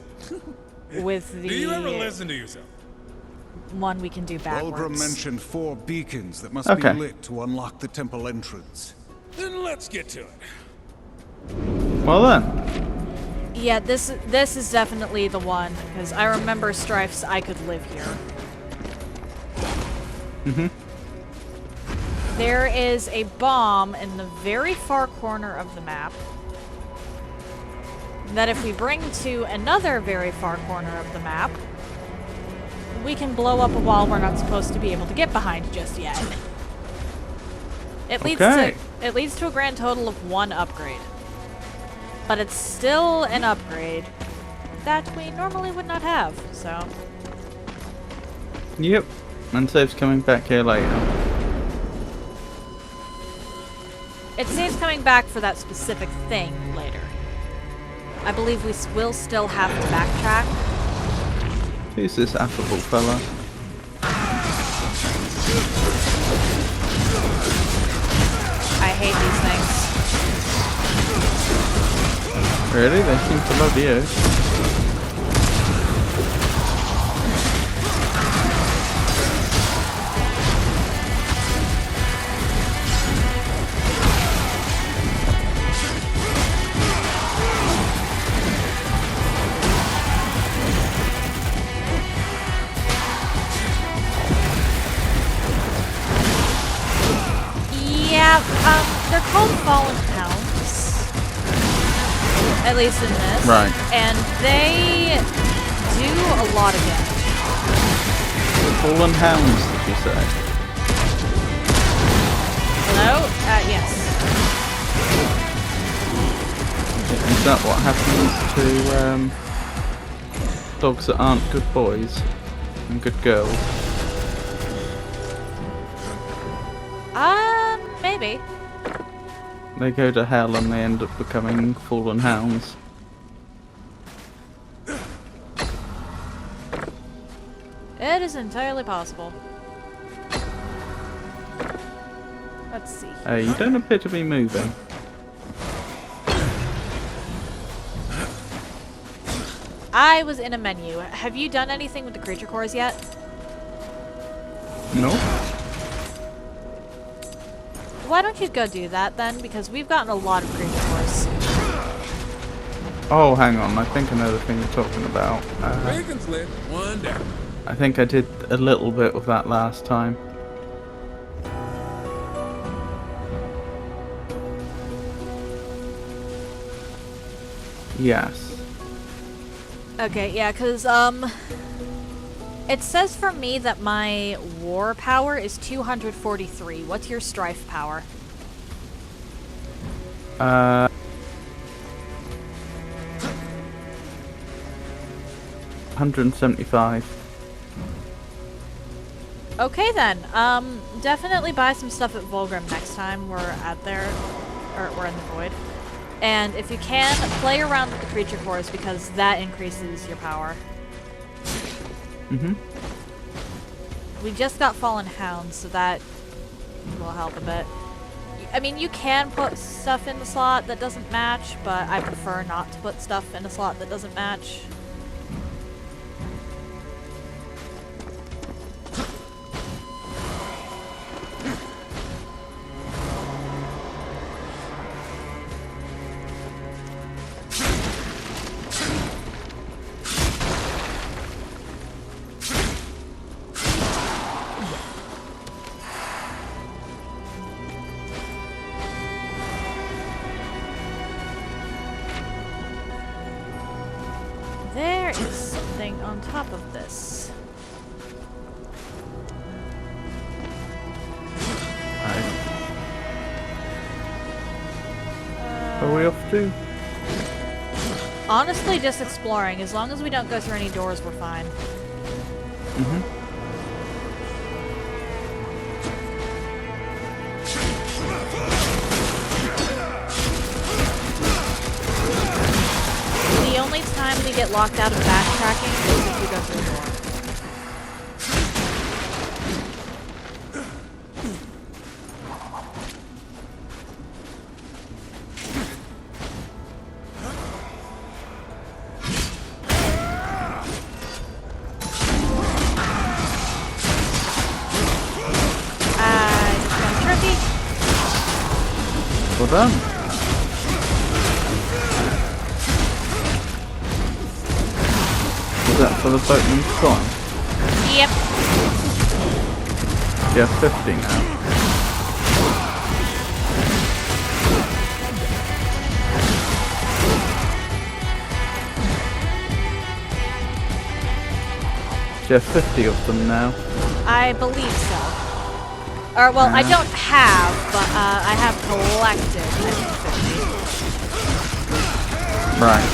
with the Do you ever listen to yourself? one we can do Volgrim backwards. mentioned 4 beacons that must Okay. be lit to unlock the temple entrance. Then let's get to it. Well then. Yeah, this is definitely the one, because I remember Strife's I could live here. There is a bomb in the very far corner of the map that if we bring to another very far corner of the map, we can blow up a wall we're not supposed to be able to get behind just yet. It leads to a grand total of 1 upgrade. But it's still an upgrade that we normally would not have, so... Yep. And Save's coming back here later. It seems coming back for that specific thing later. I believe we will still have to backtrack. Who's this affable fella? I hate these things. Really? They seem to love you. Yeah, they're called Fallen Hounds. At least in this. Right. And they do a lot of damage. Fallen Hounds, did you say? Hello? Yes. Is that what happens to dogs that aren't good boys and good girls? Maybe. They go to hell and they end up becoming fallen hounds. It is entirely possible. Let's see. You don't appear to be moving. I was in a menu. Have you done anything with the creature cores yet? No? Why don't you go do that then? Because we've gotten a lot of creature cores. Oh, hang on. I think I know the thing you're talking about. Bacon's lit. One down. I think I did a little bit of that last time. Yes. Okay, yeah, because, it says for me that my war power is 243. What's your strife power? 175. Okay then, definitely buy some stuff at Volgrim next time we're out there, or we're in the Void. And if you can, play around with the creature cores because that increases your power. Mm-hmm. We just got Fallen Hounds, so that will help a bit. I mean, you can put stuff in the slot that doesn't match, but I prefer not to put stuff in a slot that doesn't match. There is something on top of this. Right. Are we off to? Honestly, just exploring. As long as we don't go through any doors, we're fine. Mm-hmm. The only time we get locked out of backtracking is if we go through a door. Well done. Was that for the boatman's coin? Yep. You have 50 now. Do you have 50 of them now? I believe so. Or, well, I don't have, but I have collected, I think, 50. Right.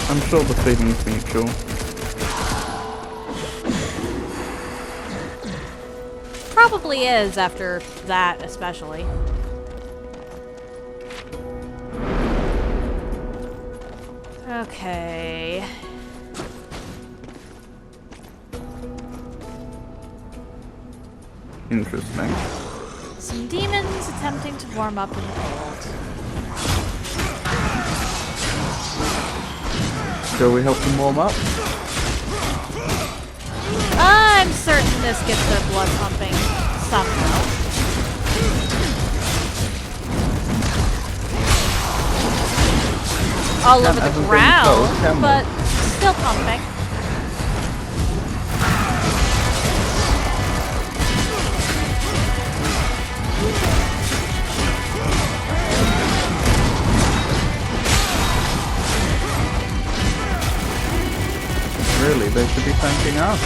I'm sure the feeling's mutual. Probably is after that, especially. Okay. Interesting. Some demons attempting to warm up in the cold. Shall we help them warm up? I'm certain this gets their blood pumping somehow. All over the Haven't been ground, told, can we? but still pumping. Really, they should be thanking us.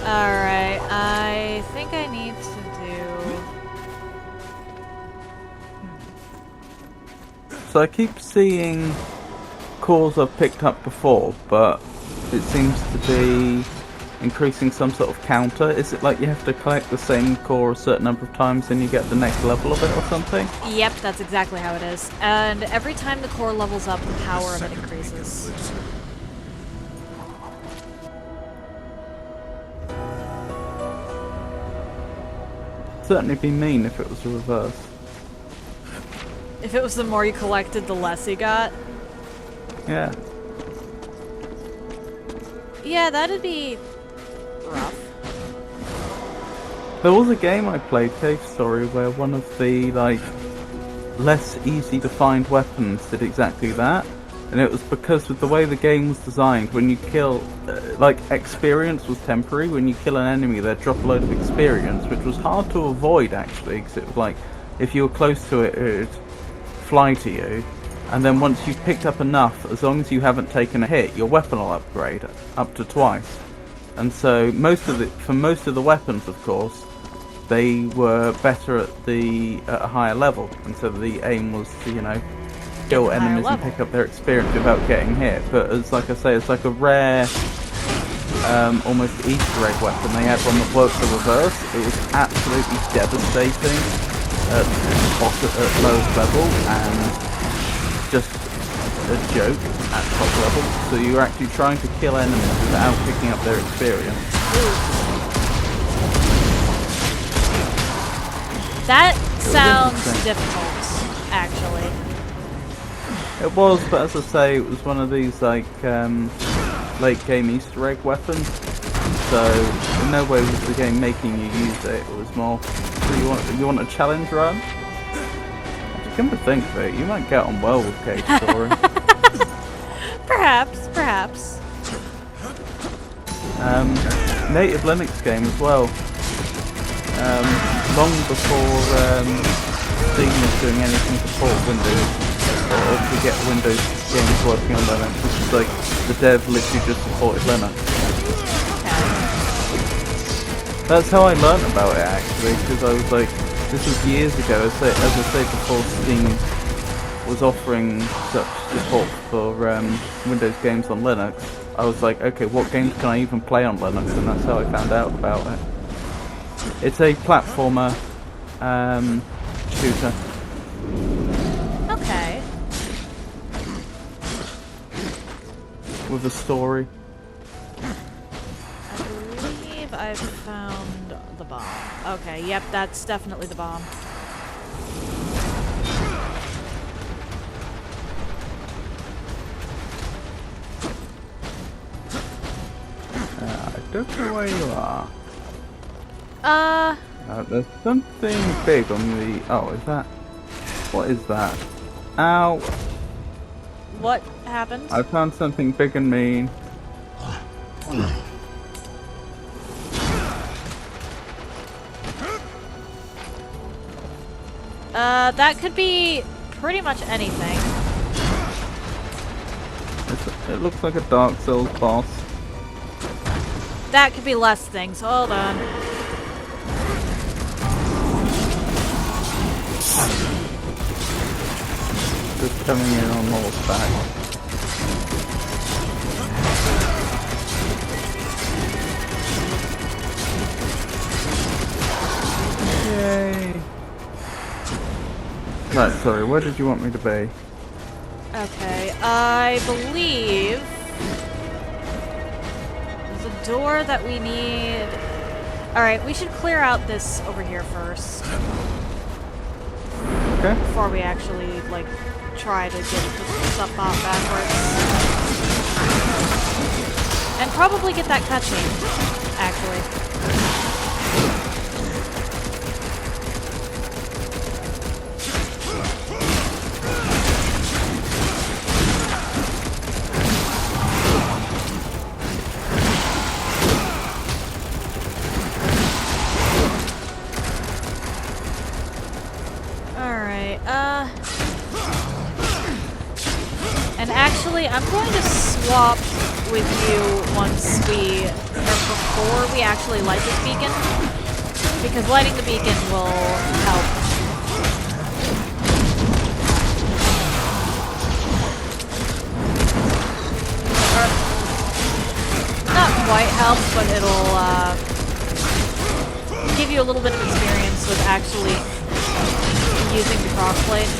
Alright, I think I need to do... So I keep seeing cores I've picked up before, but it seems to be increasing some sort of counter. Is it like you have to collect the same core a certain number of times and you get the next level of it or something? Yep, that's exactly how it is. And every time the core levels up, the power of it increases. Certainly be mean if it was the reverse. If it was the more you collected, the less you got. Yeah. Yeah, that'd be rough. There was a game I played, Cave Story, where one of the, like, less easy to find weapons did exactly that. And it was because of the way the game was designed, when you kill, like, experience was temporary. When you kill an enemy, they'd drop a load of experience, which was hard to avoid, actually, because it was like, if you were close to it, it would fly to you. And then once you've picked up enough, as long as you haven't taken a hit, your weapon will upgrade up to twice. And so for most of the weapons, of course, they were better at a higher level. And so the aim was to, you know, kill enemies and pick up their experience without getting hit. But it's like I say, it's like a rare, almost Easter egg weapon. They had one that worked the reverse. It was absolutely devastating at lowest level and just a joke at top level. So you're actually trying to kill enemies without picking up their experience. That sounds difficult, actually. It was, but as I say, it was one of these like late game Easter egg weapons. So in no way was the game making you use it. It was more, so you want a challenge run? Come to think of it, you might get on well with Cave Story. Perhaps. Native Linux game as well. Long before Steam was doing anything to port Windows or to get Windows games working on Linux. This is like the dev literally just supported Linux. That's how I learnt about it actually, because I was like, this was years ago, as I say, before Steam was offering such support for Windows games on Linux. I was like, okay, what games can I even play on Linux? And that's how I found out about it. It's a platformer shooter. Okay. With a story. I believe I've found the bomb. Okay, yep, that's definitely the bomb. I don't know where you are. There's something big on the... Oh, is that... What is that? Ow! What happened? I found something big and mean. That could be pretty much anything. It looks like a Dark Souls boss. that could be less things. Hold on. Just coming in on horseback. Yay! Right, sorry, where did you want me to be? Okay, I believe there's a door that we need. Alright, we should clear out this over here first. Okay. Before we actually, like, try to get the stuff out backwards. And probably get that cutscene, actually. And actually, I'm going to swap with you once we, or before we actually light this beacon, because lighting the beacon will help. Or, not quite help, but it'll give you a little bit of experience with actually using the crossblade.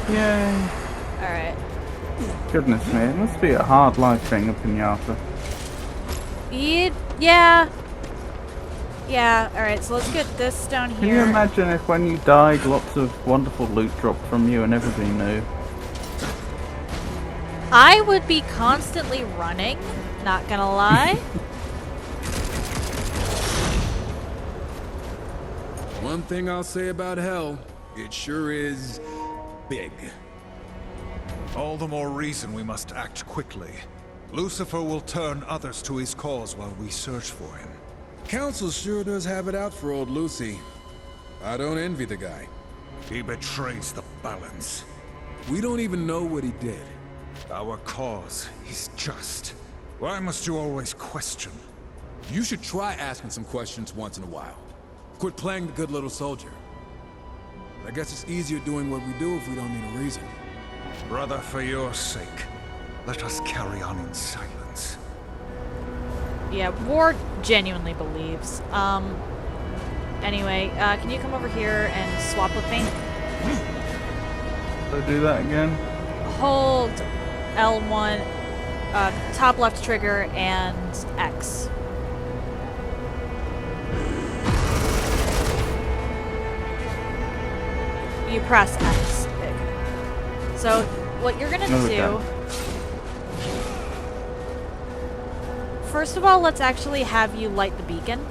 Yay! Alright. Goodness me, it must be a hard life being a pinata. Yeah. Yeah, alright, so let's get this down here. Can you imagine if when you died lots of wonderful loot dropped from you and everybody knew? I would be constantly running, not gonna lie. One thing I'll say about hell, it sure is big. All the more reason we must act quickly. Lucifer will turn others to his cause while we search for him. Council sure does have it out for old Lucy. I don't envy the guy. He betrays the balance. We don't even know what he did. Our cause is just. Why must you always question? You should try asking some questions once in a while. Quit playing the good little soldier. I guess it's easier doing what we do if we don't need a reason. Brother, for your sake, let us carry on in silence. Yeah, Ward genuinely believes. Anyway, can you come over here and swap with me? So do that again? Hold L1, top left trigger, and X. You press X. So, what you're gonna do... First of all, let's actually have you light the beacon.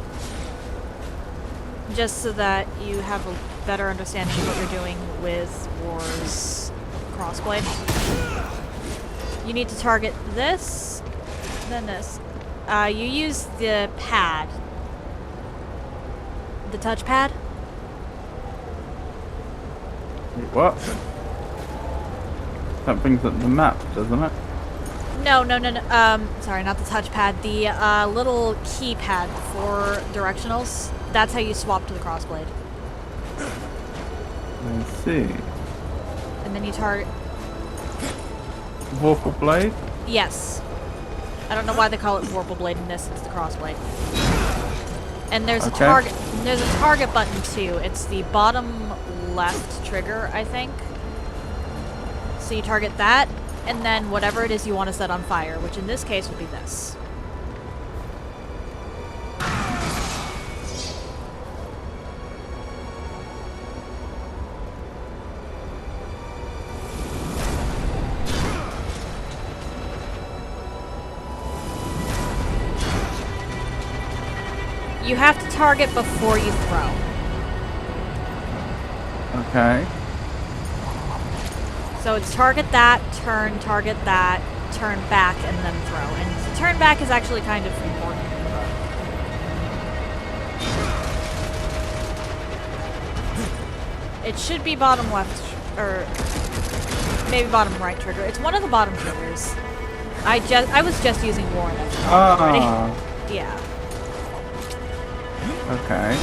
Just so that you have a better understanding of what you're doing with War's crossblade. You need to target this, then this. You use the pad. The touchpad. What? That brings up the map, doesn't it? No. Sorry, not the touchpad. The little keypad for directionals. That's how you swap to the crossblade. I see. And then you target. Vorpal blade? Yes. I don't know why they call it Vorpal blade in this. It's the crossblade. And there's a target. There's a target button too. It's the bottom left trigger, I think. So you target that, and then whatever it is you want to set on fire, which in this case would be this. You have to target before you throw. Okay. So it's target that, turn back, and then throw. And turn back is actually kind of important. It should be bottom left, or maybe bottom right trigger. It's one of the bottom triggers. I was just using Warren already. Yeah. Okay.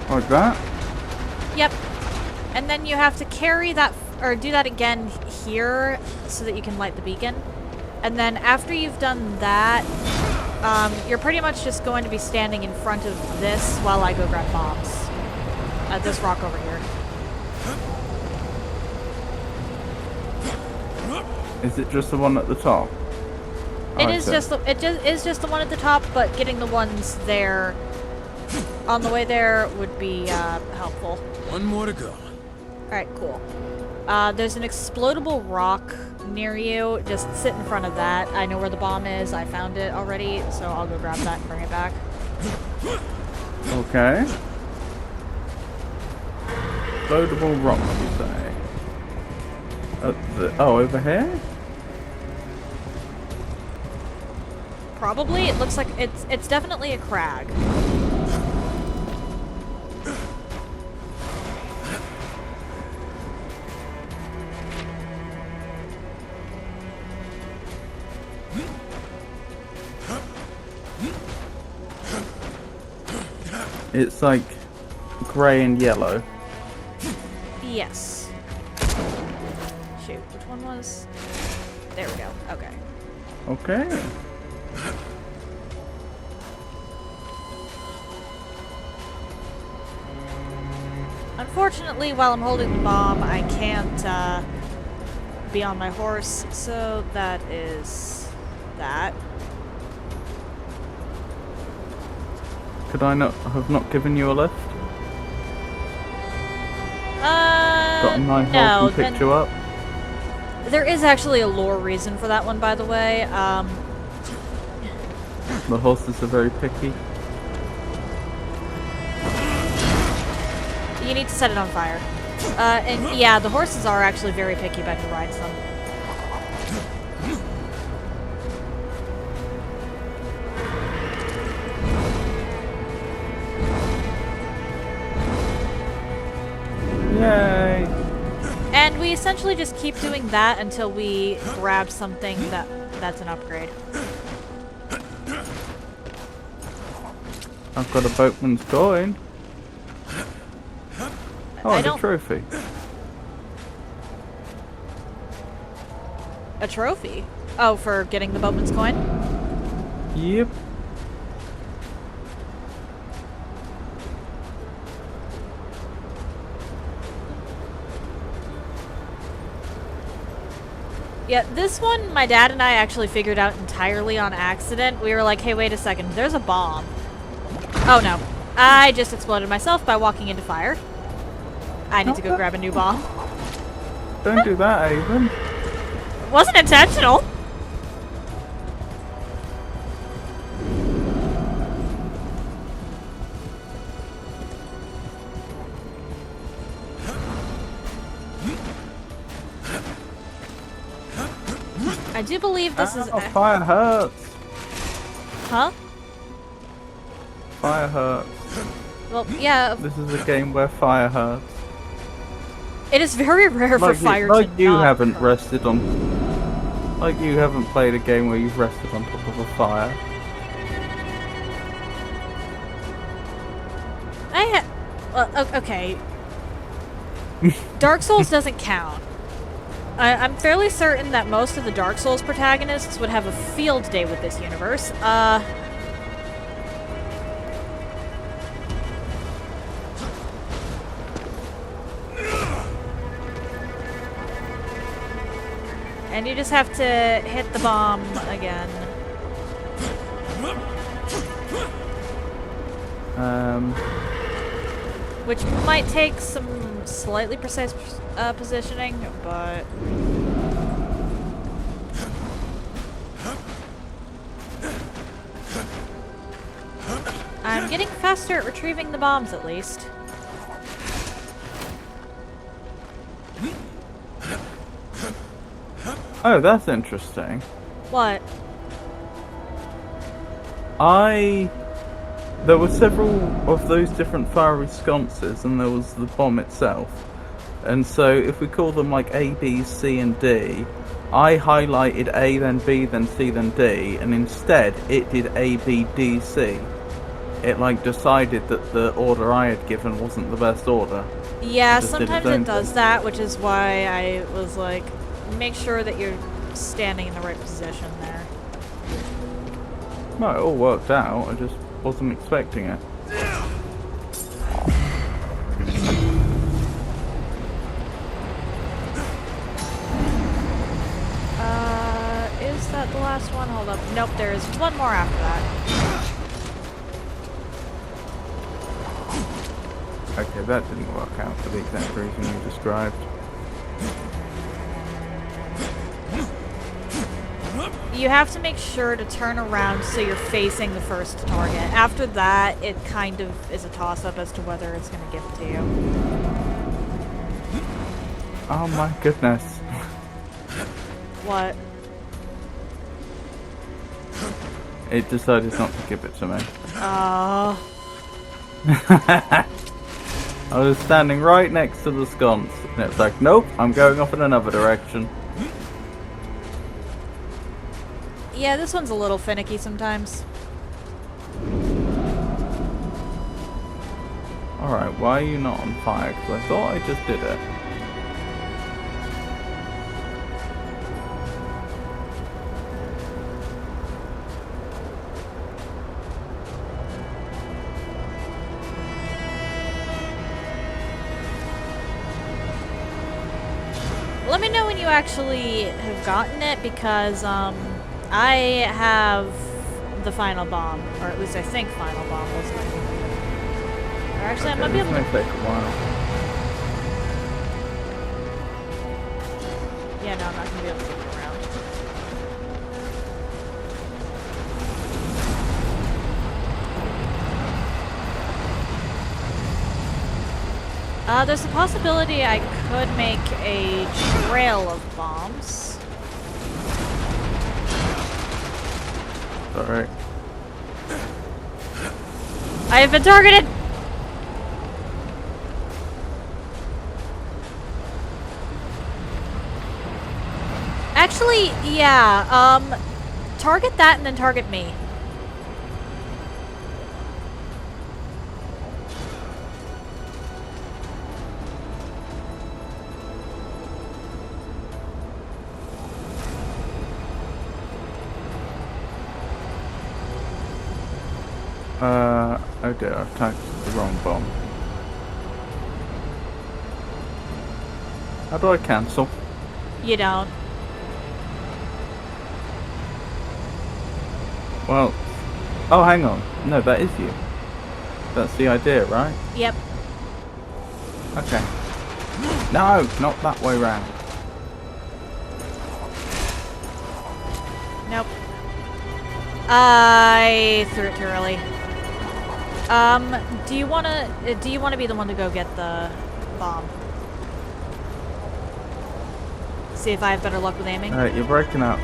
Like that? Yep. And then you have to carry that, or do that again here, so that you can light the beacon. And then after you've done that, you're pretty much just going to be standing in front of this while I go grab bombs. At this rock over here. Is it just the one at the top? It is just the one at the top, but getting the ones there on the way there would be helpful. One more to go. Alright, cool. There's an explodable rock near you. Just sit in front of that. I know where the bomb is. I found it already, so I'll go grab that and bring it back. Okay. Loadable rock, you say? Oh, over here? Probably. It looks like it's definitely a crag. It's like grey and yellow. Yes. Shoot, which one was? There we go. Okay. Okay. Unfortunately, while I'm holding the bomb, I can't be on my horse, so that is that. Could I not have given you a lift? Got my horse no, and picked you up? There is actually a lore reason for that one, by the way. The horses are very picky. You need to set it on fire. And yeah, the horses are actually very picky about who rides them. Yay! And we essentially just keep doing that until we grab something that's an upgrade. I've got a boatman's coin. Oh, I and a don't- trophy. A trophy? Oh, for getting the boatman's coin? Yep. Yeah, this one my dad and I actually figured out entirely on accident. We were like, hey, wait a second, there's a bomb. Oh no, I just exploded myself by walking into fire. I need to go grab a new bomb. Don't do that, Avon. It wasn't intentional. I do believe this is... Fire hurts. Huh? Fire hurts. Well, yeah, This is a game where fire hurts. it is very rare for fire to you not haven't hurt. rested on... Like you haven't played a game where you've rested on top of a fire. Well, okay. Dark Souls doesn't count. I'm fairly certain that most of the Dark Souls protagonists would have a field day with this universe. And you just have to hit the bomb again. Which might take some slightly precise positioning, but... I'm I'm getting faster at retrieving the bombs, at least. Oh, that's interesting. What? There were several of those different fiery sconces, and there was the bomb itself. And so, if we call them like A, B, C, and D, I highlighted A, then B, then C, then D, and instead it did A, B, D, C. It like decided that the order I had given wasn't the best order. Yeah, Just did its sometimes own it does thing. that, which is why I was like, make sure that you're standing in the right position there. No, it all worked out. I just wasn't expecting it. Is that the last one? Hold up. Nope, there is one more after that. Okay, that didn't work out for the exact reason you described. You have to make sure to turn around so you're facing the first target. After that, it kind of is a toss-up as to whether it's going to give it to you. Oh my goodness. What? It decided not to give it to me. Oh. I was standing right next to the sconce, and it's like, nope, I'm going off in another direction. Yeah, this one's a little finicky sometimes. Alright, why are you not on fire? Because I thought I just did it. Let me know when you actually have gotten it, because I have the final bomb, or at least I think final bomb was it. Or actually, I might be able This to. may take a while. Yeah, no, I'm not gonna be able to move around. There's a possibility I could make a trail of bombs. Alright. I have been targeted! Actually, yeah, target that and then target me. Oh dear, I've typed the wrong bomb. How do I cancel? You don't. Well, oh hang on, no, that is you. That's the idea, right? Yep. Okay. No, not that way round. Nope. I threw it too early. Do you wanna be the one to go get the bomb? See if I have better luck with aiming. You're breaking up.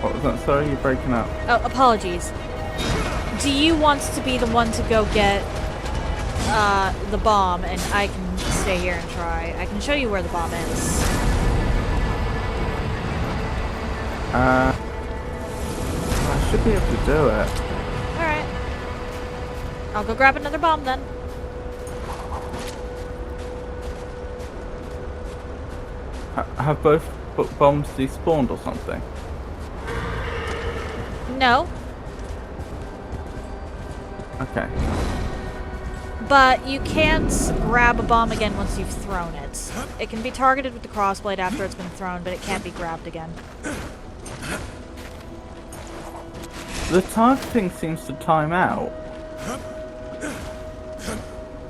What was that? Sorry, you're breaking up. Oh, apologies. Do you want to be the one to go get the bomb, and I can stay here and try? I can show you where the bomb is. I should be able to do it. Alright. I'll go grab another bomb then. Have both bombs despawned or something? No. Okay. But you can't grab a bomb again once you've thrown it. It can be targeted with the crossblade after it's been thrown, but it can't be grabbed again. The targeting seems to time out.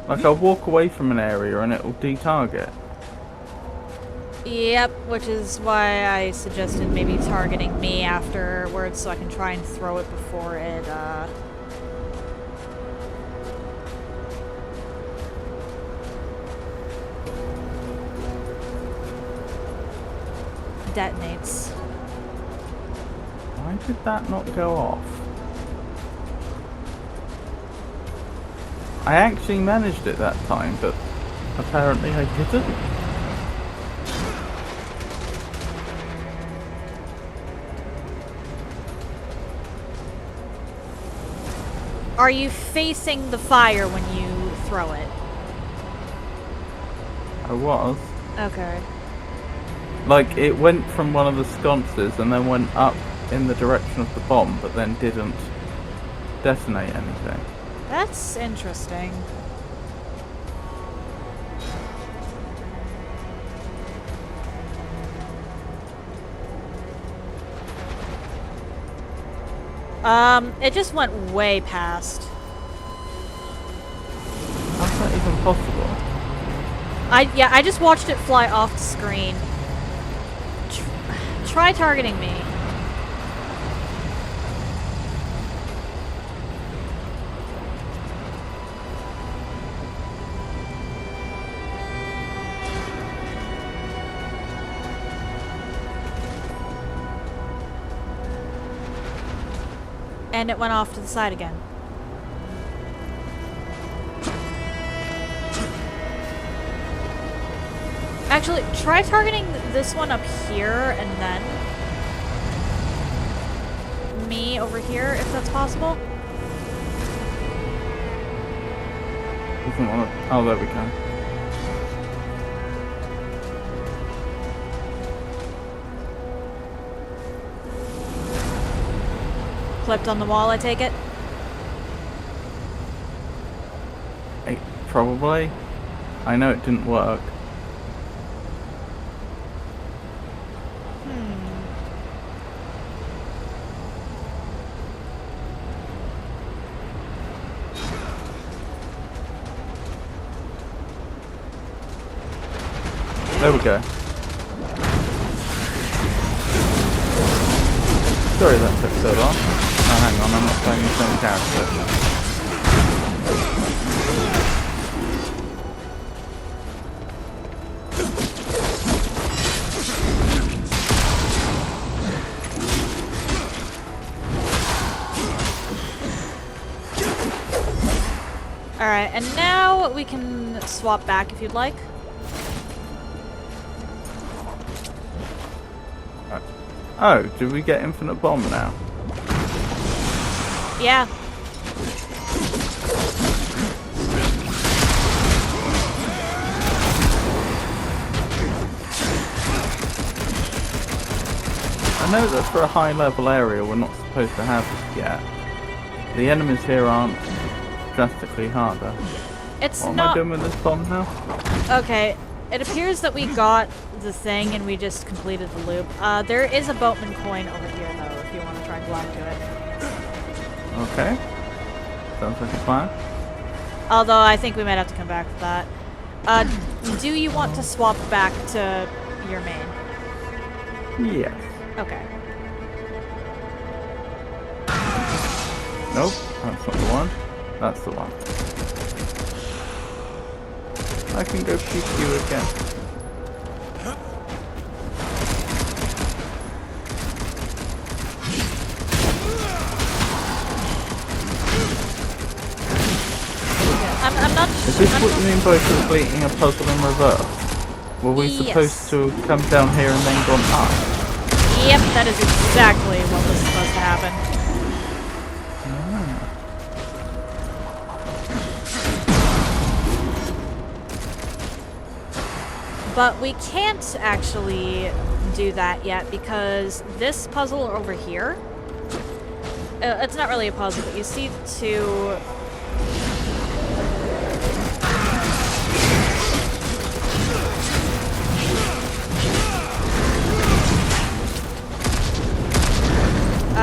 Like I'll walk away from an area and it'll de-target. Yep, which is why I suggested maybe targeting me afterwards so I can try and throw it before it detonates. Why did that not go off? I actually managed it that time, but apparently I didn't. Are you facing the fire when you throw it? I was. Okay. Like, it went from one of the sconces and then went up in the direction of the bomb, but then didn't detonate anything. That's interesting. It just went way past. How's that even possible? I just watched it fly off the screen. Try targeting me. And it went off to the side again. Actually, try targeting this one up here and then me over here, if that's possible. Doesn't want to. Oh, there we go. Clipped on the wall, I take it. Probably. I know it didn't work. There we go. Sorry that took so long. Oh, hang on, I'm not playing the same character. Alright, and now we can swap back if you'd like. Oh, do we get infinite bomb now? Yeah. I know that for a high level area we're not supposed to have this yet. The enemies here aren't drastically harder. It's What am not... I doing with this bomb now? Okay, it appears that we got the thing and we just completed the loop. There is a boatman coin over here though, if you want to try and go up to it. Okay. Sounds like a plan. Although I think we might have to come back for that. Do you want to swap back to your main? Yes. Okay. Nope, that's not the one. That's the one. I can go peek you again. I'm not... Is this what you mean by completing a puzzle in reverse? Were we Yes. supposed to come down here and then gone up? Yep, that is exactly what was supposed to happen. But we can't actually do that yet because this puzzle over here, it's not really a puzzle, but you see the two...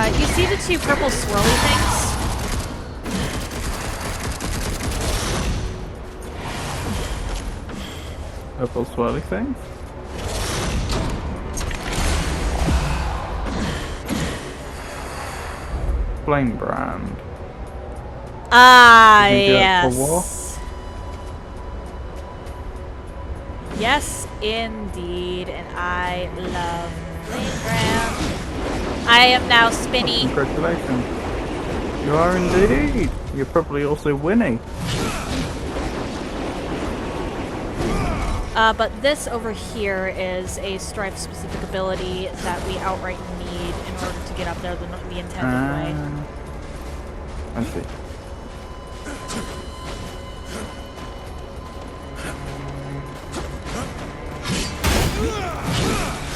you see the two purple swirly things? Purple swirly things? Flame brand. Ah, Did you do it for yes. war? Yes, indeed, and I love I am now spinny. Congratulations. You are indeed. You're probably also winning. But this over here is a strife-specific ability that we outright need in order to get up there the intended way. I see.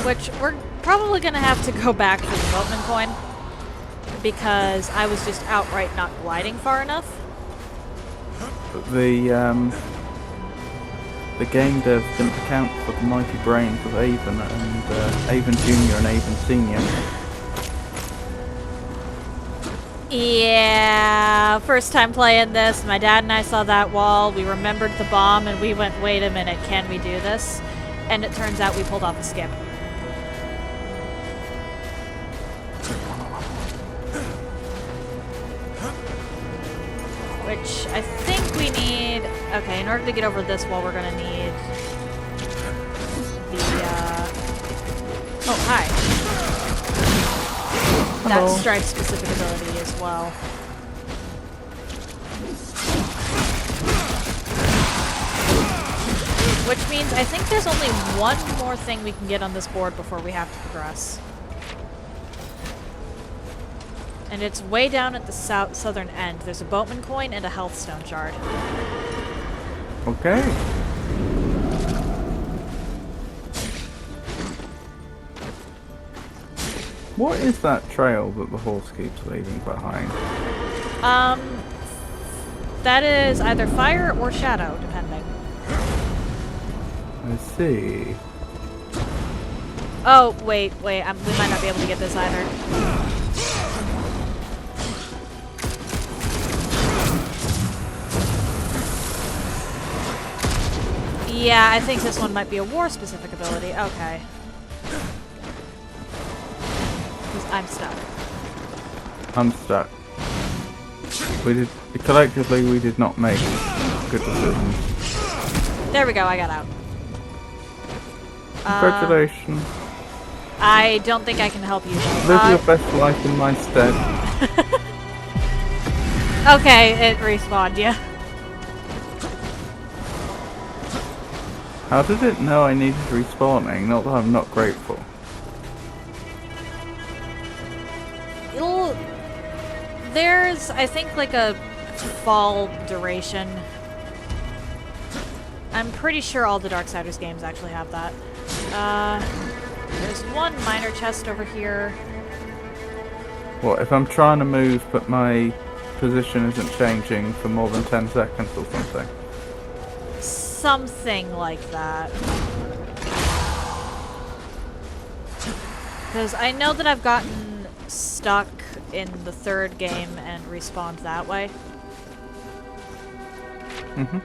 Which we're probably going to have to go back for the boatman coin, because I was just outright not gliding far enough. The game dev didn't account for the mighty brains of Avon and Avon Jr. and Avon Sr. Yeah, first time playing this, my dad and I saw that wall, we remembered the bomb, and we went, wait a minute, can we do this? And it turns out we pulled off a skip. Which I think we need... Okay, in order to get over this wall, we're gonna need the, Oh, hi. That Hello. strife-specific ability as well. Which means I think there's only one more thing we can get on this board before we have to progress. And it's way down at the southern end. There's a boatman coin and a health stone shard. Okay. What is that trail that the horse keeps leaving behind? That is either fire or shadow, depending. I see. Oh, wait, we might not be able to get this either. Yeah, I think this one might be a war-specific ability. Okay. 'Cause I'm stuck. I'm stuck. Collectively, we did not make good decisions. There we go, I got out. Congratulations. I don't think I can help you, though. Live your best life in my stead. Okay, it respawned you. How did it know I needed respawning? Not that I'm not grateful. There's, I think, like a fall duration. I'm pretty sure all the Darksiders games actually have that. There's one minor chest over here. What, if I'm trying to move but my position isn't changing for more than 10 seconds or something? Something like that. Because I know that I've gotten stuck in the third game and respawned that way. Mm-hmm.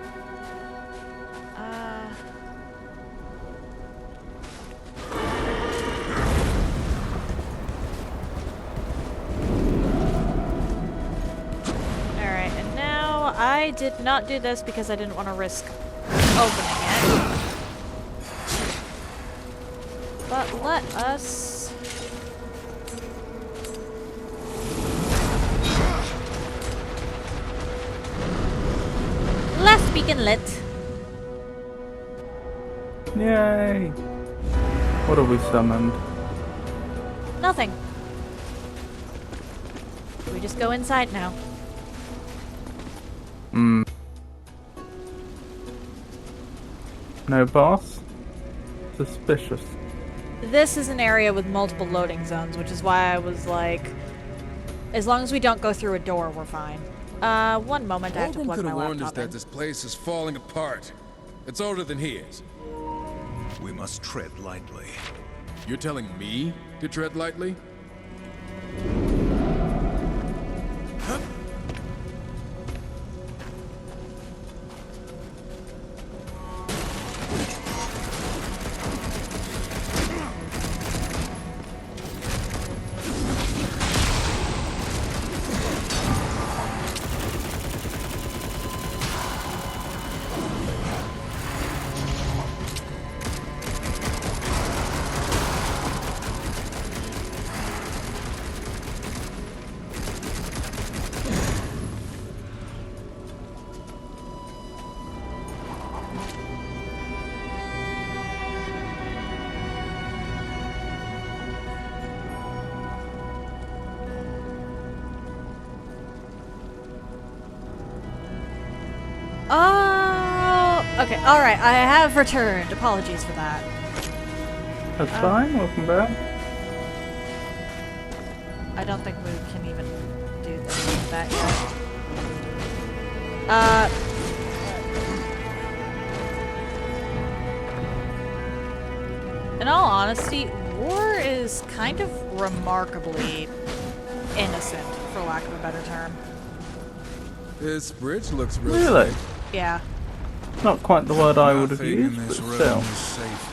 Alright, and now I did not do this because I didn't want to risk opening it. But let us... Let's begin lit. Yay! What have we summoned? Nothing. We just go inside now. No boss? Suspicious. This is an area with multiple loading zones, which is why I was like, as long as we don't go through a door, we're fine. One moment, I have to Oldham plug could my have warned us laptop in. that this place is falling apart. It's older than he is. We must tread lightly. You're telling me to tread lightly? Oh, okay, alright, I have returned. Apologies for that. That's fine, welcome back. I don't think we can even do that yet. In all honesty, War is kind of remarkably innocent, for lack of a better term. This bridge looks real. Really? Yeah. Not quite the word I would have Nothing in used, but this realm still. is safe.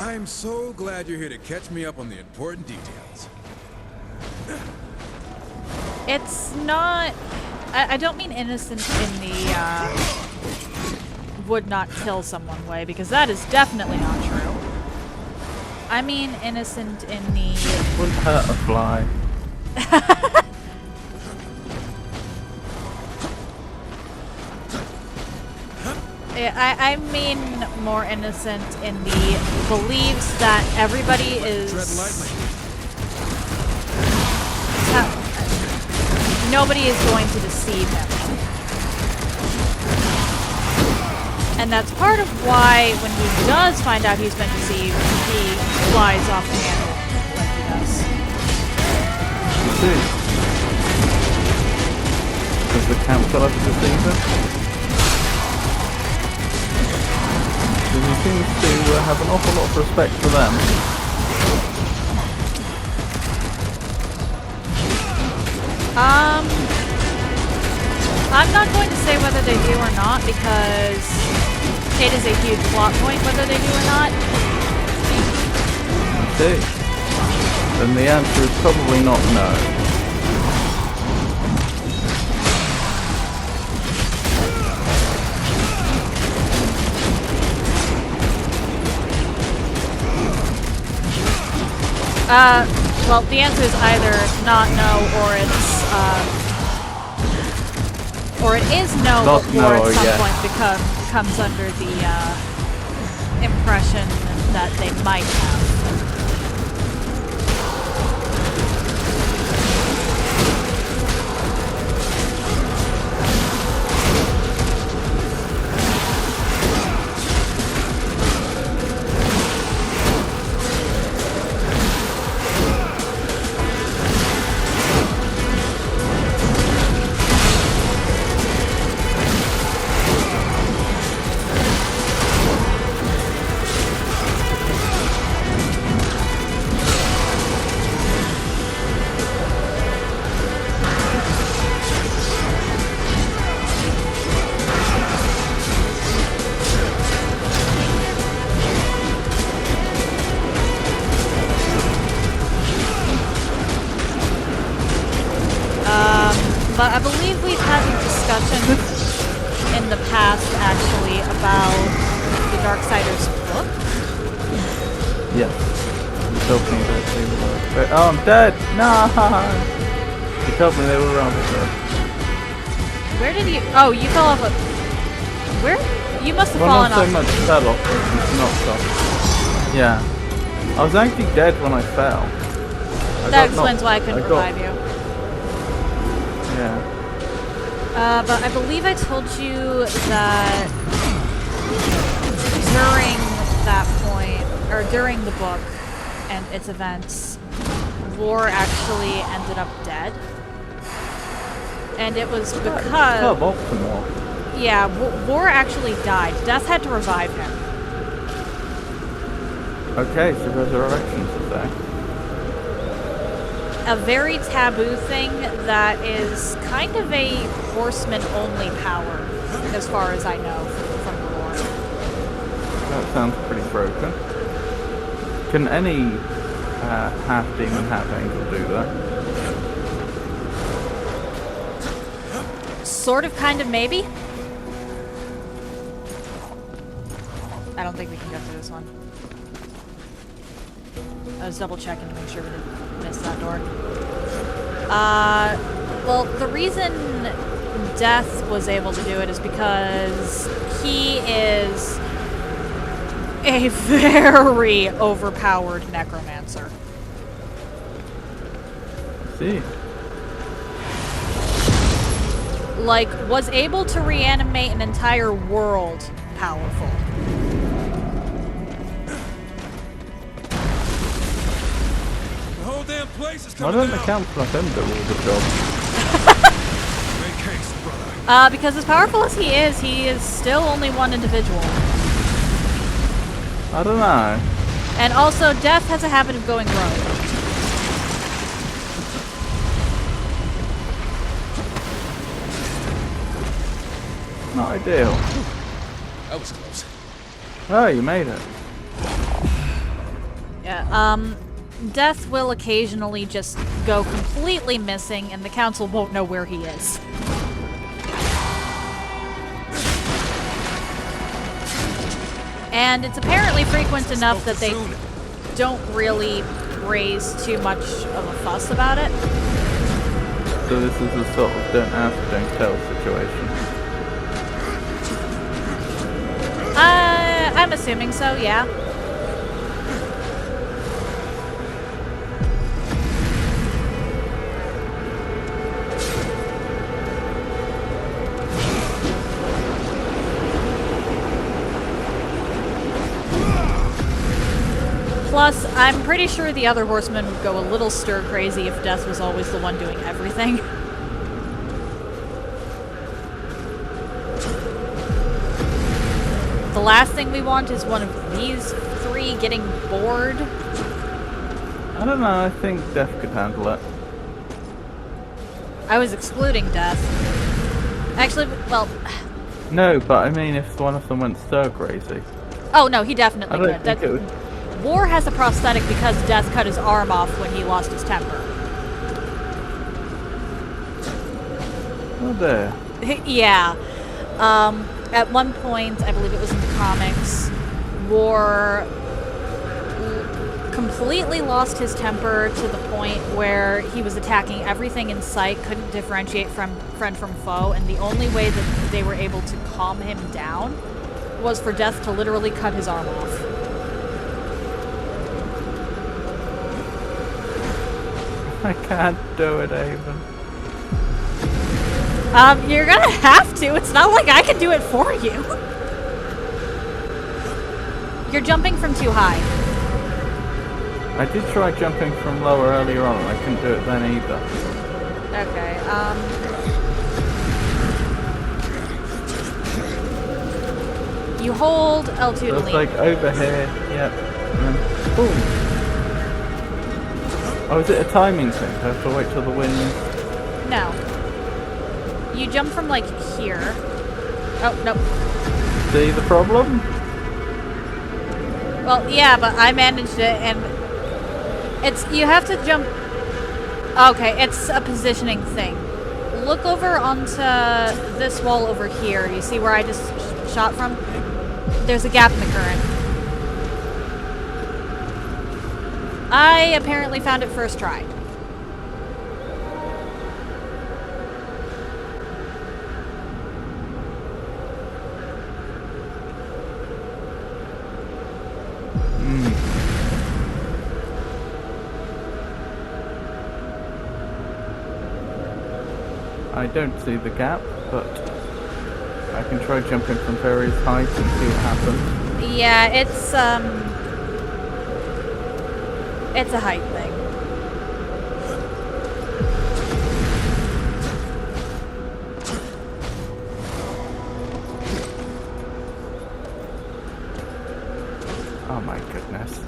I'm so glad you're here to catch me up on the important details. It's not... I don't mean innocent in the, would not kill someone way, because that is definitely not true. I mean innocent in the... Wouldn't hurt a fly. I mean more innocent in the beliefs that everybody is... Tread lightly. Nobody is going to deceive him. And that's part of why when he does find out he's been deceived, he flies off the handle like he does. See? Does the council have to deceive him? He seems to have an awful lot of respect for them. I'm not going to say whether they do or not because it is a huge plot point whether they do or not. I see. Then the answer is probably not no. Well, the answer is either not no, or it is no, Not but no, war or at some yes. point comes under the impression that they might have. But I believe we've had a discussion in the past, actually, about the Darksiders book. Yeah. You told me that they were... Oh, I'm dead! No! You told me they were around before. Where did you... Oh, you fell off a... Where? You must have Well, fallen not so off... much fell off, but it's knocked off. Yeah. I was actually dead when I fell. That explains why I couldn't revive you. Yeah. But I believe I told you that during that point, or during the book and its events, War actually ended up dead. And it was because... Suboptimal. Yeah, War actually died. Death had to revive him. Okay, so resurrection's a thing. A very taboo thing that is kind of a horseman-only power, as far as I know from the lore. That sounds pretty broken. Can any half-demon, half-angel do that? Sort of, kind of, maybe? I don't think we can go through this one. I was double checking to make sure we didn't miss that door. Well, the reason Death was able to do it is because he is a very overpowered necromancer. See. like, was able to reanimate an entire world powerful. The whole damn place is Why coming don't the down. council of him do all the job? Make haste, brother. Because as powerful as he is still only one individual. I don't know. And also, Death has a habit of going rogue. Not ideal. That was close. Oh, you made it. Yeah, Death will occasionally just go completely missing, and the council won't know where he is. And it's apparently frequent enough that they don't really raise too much of a fuss about it. So this is a sort of don't ask, don't tell situation. I'm assuming so, yeah. Plus, I'm pretty sure the other horsemen would go a little stir-crazy if Death was always the one doing everything. The last thing we want is one of these three getting bored. I don't know, I think Death could handle it. I was excluding Death. Actually, well... No, but I mean if one of them went stir crazy. Oh no, he definitely I don't could. think it would. War has a prosthetic because Death cut his arm off when he lost his temper. Oh there. Yeah. At one point, I believe it was in the comics, War completely lost his temper to the point where he was attacking everything in sight, couldn't differentiate from friend from foe, and the only way that they were able to calm him down was for Death to literally cut his arm off. I can't do it, Avon. You're gonna have to. It's not like I can do it for you. You're jumping from too high. I did try jumping from lower earlier on and I couldn't do it then either. Okay, you hold L2 So to it's lean. like over here, yep, and then boom. Oh, is it a timing thing? Do I have to wait till the wind? No. You jump from, like, here. Oh, nope. See the problem? Well, yeah, but I managed it, and it's, you have to jump, okay, it's a positioning thing. Look over onto this wall over here. You see where I just shot from? There's a gap in the current. I apparently found it first try. I don't see the gap, but I can try jumping from various heights and see what happens. Yeah, it's a height thing. Oh my goodness.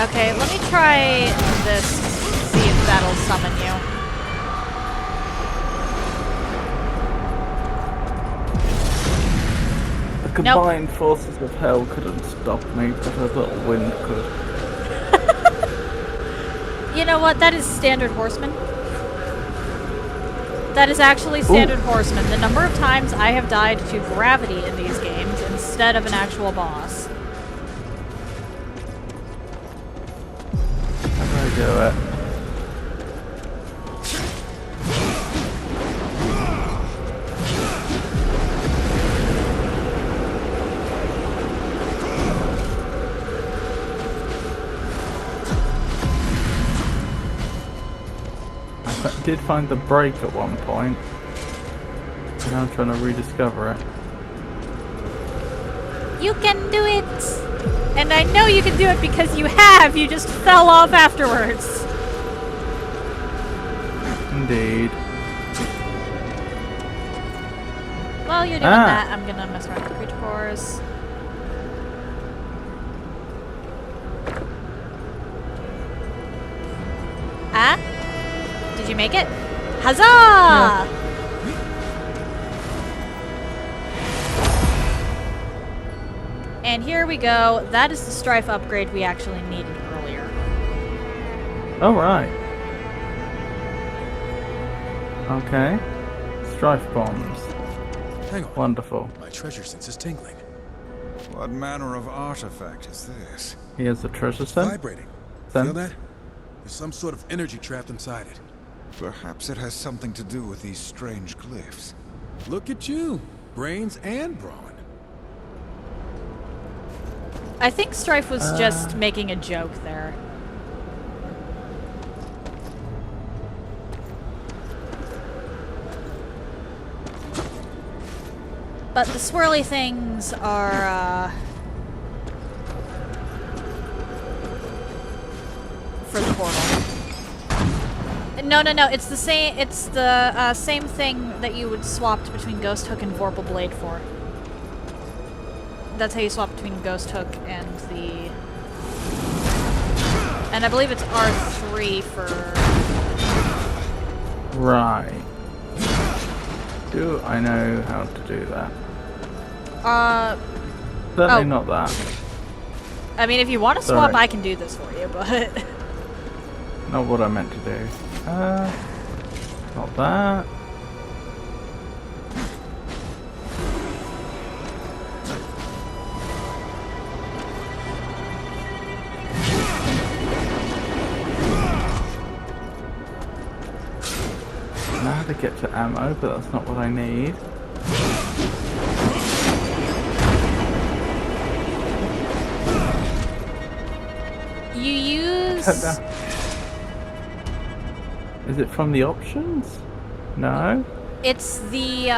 Okay, let me try this, see if that'll summon you. The combined forces of hell couldn't stop me, but a little wind could. You know what? That is standard horseman. That is actually standard horseman. The number of times I have died to gravity in these games instead of an actual boss. How do I do it? did find the break at one point. Now I'm trying to rediscover it. You can do it! And I know you can do it because you have! You just fell off afterwards! Indeed. While you're doing that, I'm gonna mess around with creature cores. Ah? Did you make it? Huzzah! Yeah. And here we go. That is the strife upgrade we actually needed earlier. Alright. Okay. Strife bombs. Hang on. Wonderful. My treasure sense is tingling. What manner of artifact is this? Here's the treasure sense. Vibrating. Sense. Feel that? There's some sort of energy trapped inside it. Perhaps it has something to do with these strange glyphs. Look at you. Brains and brawn. I think Strife was just making a joke there. But the swirly things are, for the portal. No, it's the same, it's the, same thing that you would swap between Ghost Hook and Vorpal Blade for. That's how you swap between Ghost Hook and the... And I believe it's R3 for... Right. Do I know how to do that? Certainly not that. I mean, if you want to swap, Sorry. I can do this for you, but... Not what I meant to do. Not that. I know how to get to ammo, but that's not what I need. You use... Is it from the options? No. It's the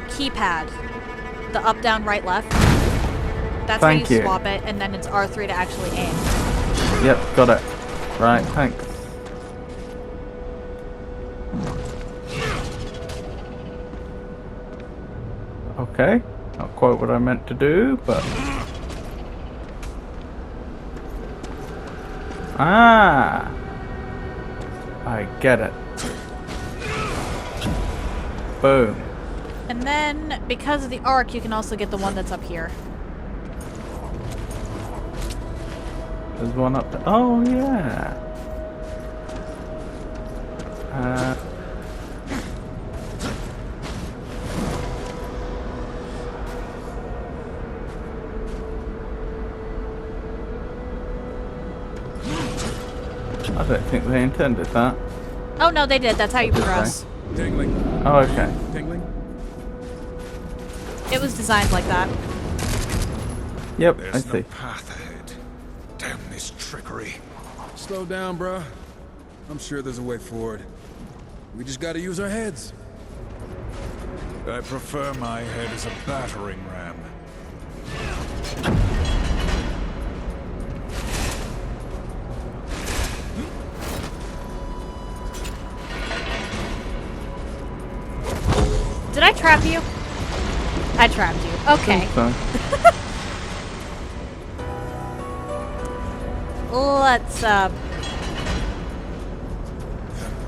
keypad. The up, down, right, left. That's Thank how you you. swap it, and then it's R3 to actually aim. Yep, got it. Right, thanks. Okay, not quite what I meant to do, but... Ah! I get it. Boom. And then, because of the arc, you can also get the one that's up here. There's one up there. Oh, yeah. I don't think they intended that. Oh no, they did. That's how you What did progress. Tingling. Oh, okay. Tingling. It was designed like that. Yep, There's I no see. path ahead. Damn this trickery. Slow down, bruh. I'm sure there's a way forward. We just gotta use our heads. I prefer my head as a battering ram. Did I trap you? I trapped you. Okay. So, Let's,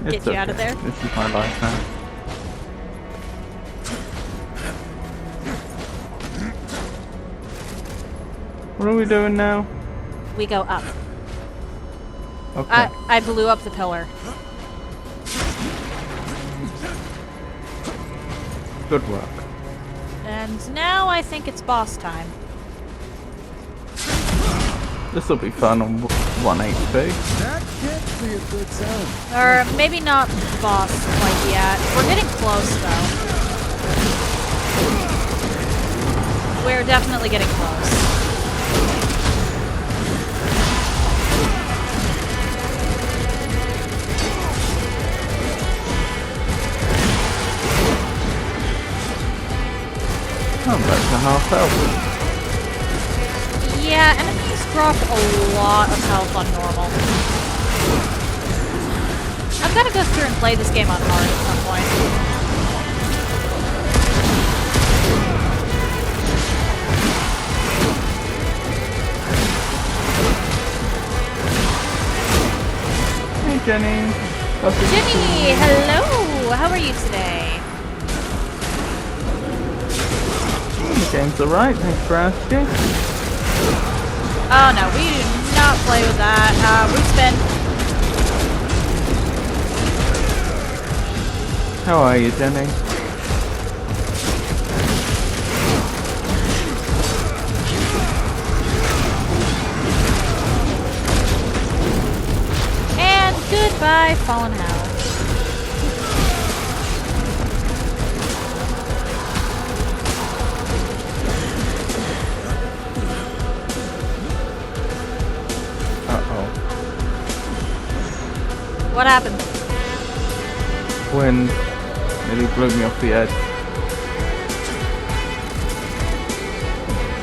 it's Get you out of okay. there? This is my life now. What are we doing now? we go up. Okay. I blew up the pillar. Good work. And now I think it's boss time. This will be fun on 1 HP. That can't be a good sound. Or maybe not boss quite yet. We're getting close though. We're definitely getting close. health. Yeah, enemies drop a lot of health on normal. I'm gonna go through and play this game on hard at some point. Hey Jenny. Jenny, hello! How are you today? The game's alright, thanks for asking. Oh no, we do not play with that. We spin. How are you, Jenny? And goodbye, Fallen Hell. Uh-oh. What happened? Wind nearly blew me off the edge.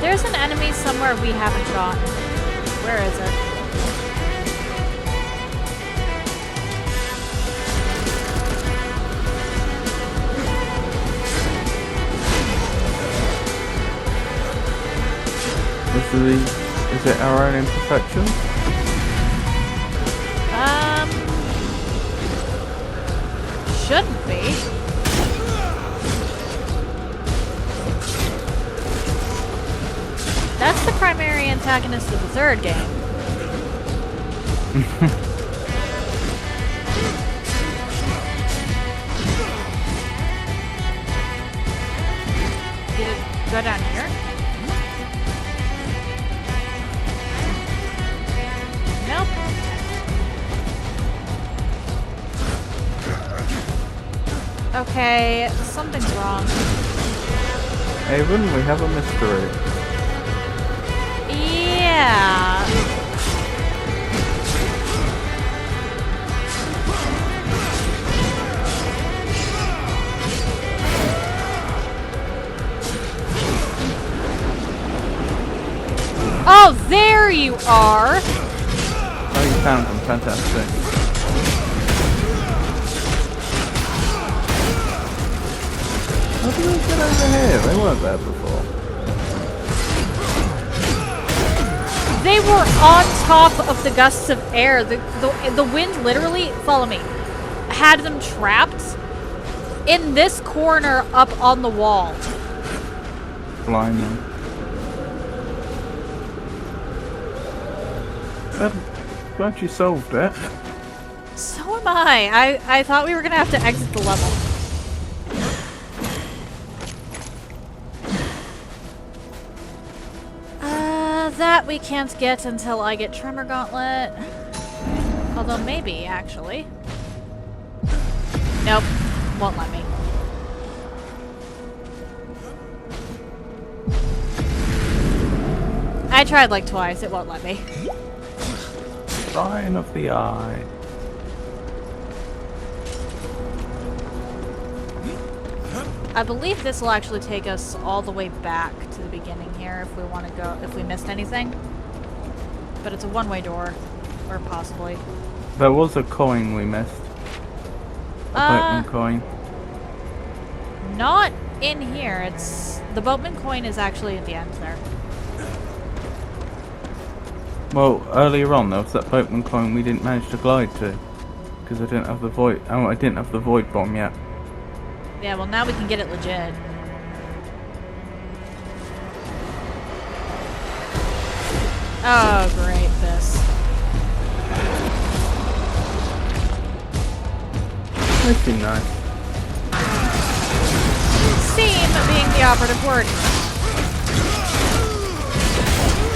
There's an enemy somewhere we haven't gotten. Where is it? Is it our own imperfections? Shouldn't be. That's the primary antagonist of the third game. Did it go down here? Nope. Okay, something's wrong. Avon, we have a mystery. Yeah. Oh, there you are! Oh, you found them. Fantastic. How did they get over here? They weren't there before. They were on top of the gusts of air. The wind literally, follow me, had them trapped in this corner up on the wall. Blimey. Glad you solved it. So am I. I thought we were gonna have to exit the level. That we can't get until I get Tremor Gauntlet. Although maybe, actually. Nope. Won't let me. I tried like twice. It won't let me. Sign of the eye. I believe this will actually take us all the way back to the beginning here if we want to go, if we missed anything. But it's a one-way door, or possibly. There was a coin we missed. A boatman coin. Not in here. It's the boatman coin is actually at the end there. Well, earlier on there was that boatman coin we didn't manage to glide to because I didn't have the void. Oh, I didn't have the void bomb yet. Yeah, well now we can get it legit. Oh, great, this. That'd be nice. Seem being the operative word.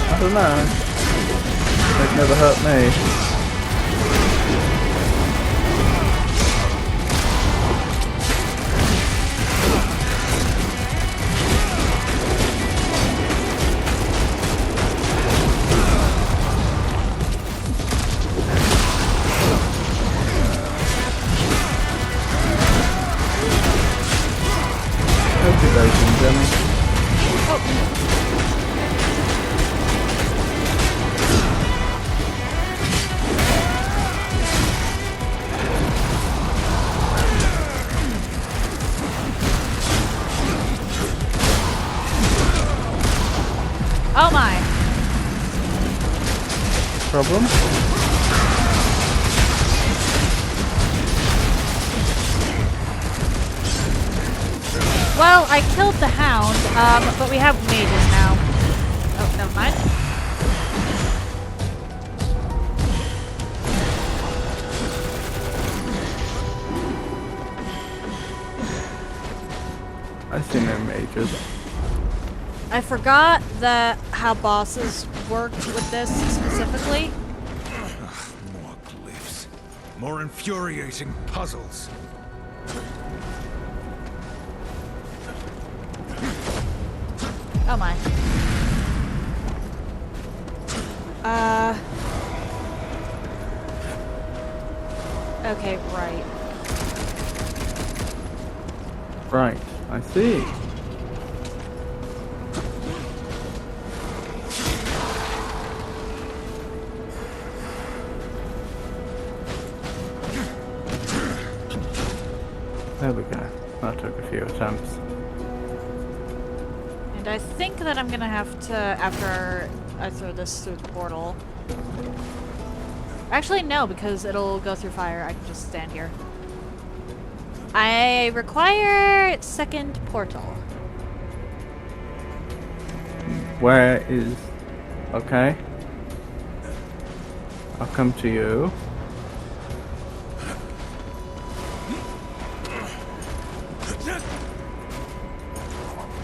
I don't know. They've never hurt me. problem. Well, I killed the hound, but we have mages now. Oh, never mind. I see no mages. I forgot how bosses worked with this specifically. More glyphs. More infuriating puzzles. Oh my. Okay, right. Right, I see. There we go. That took a few attempts. And I think that I'm gonna have to, after I throw this through the portal. Actually, no, because it'll go through fire. I can just stand here. I require second portal. Where is... Okay. I'll come to you.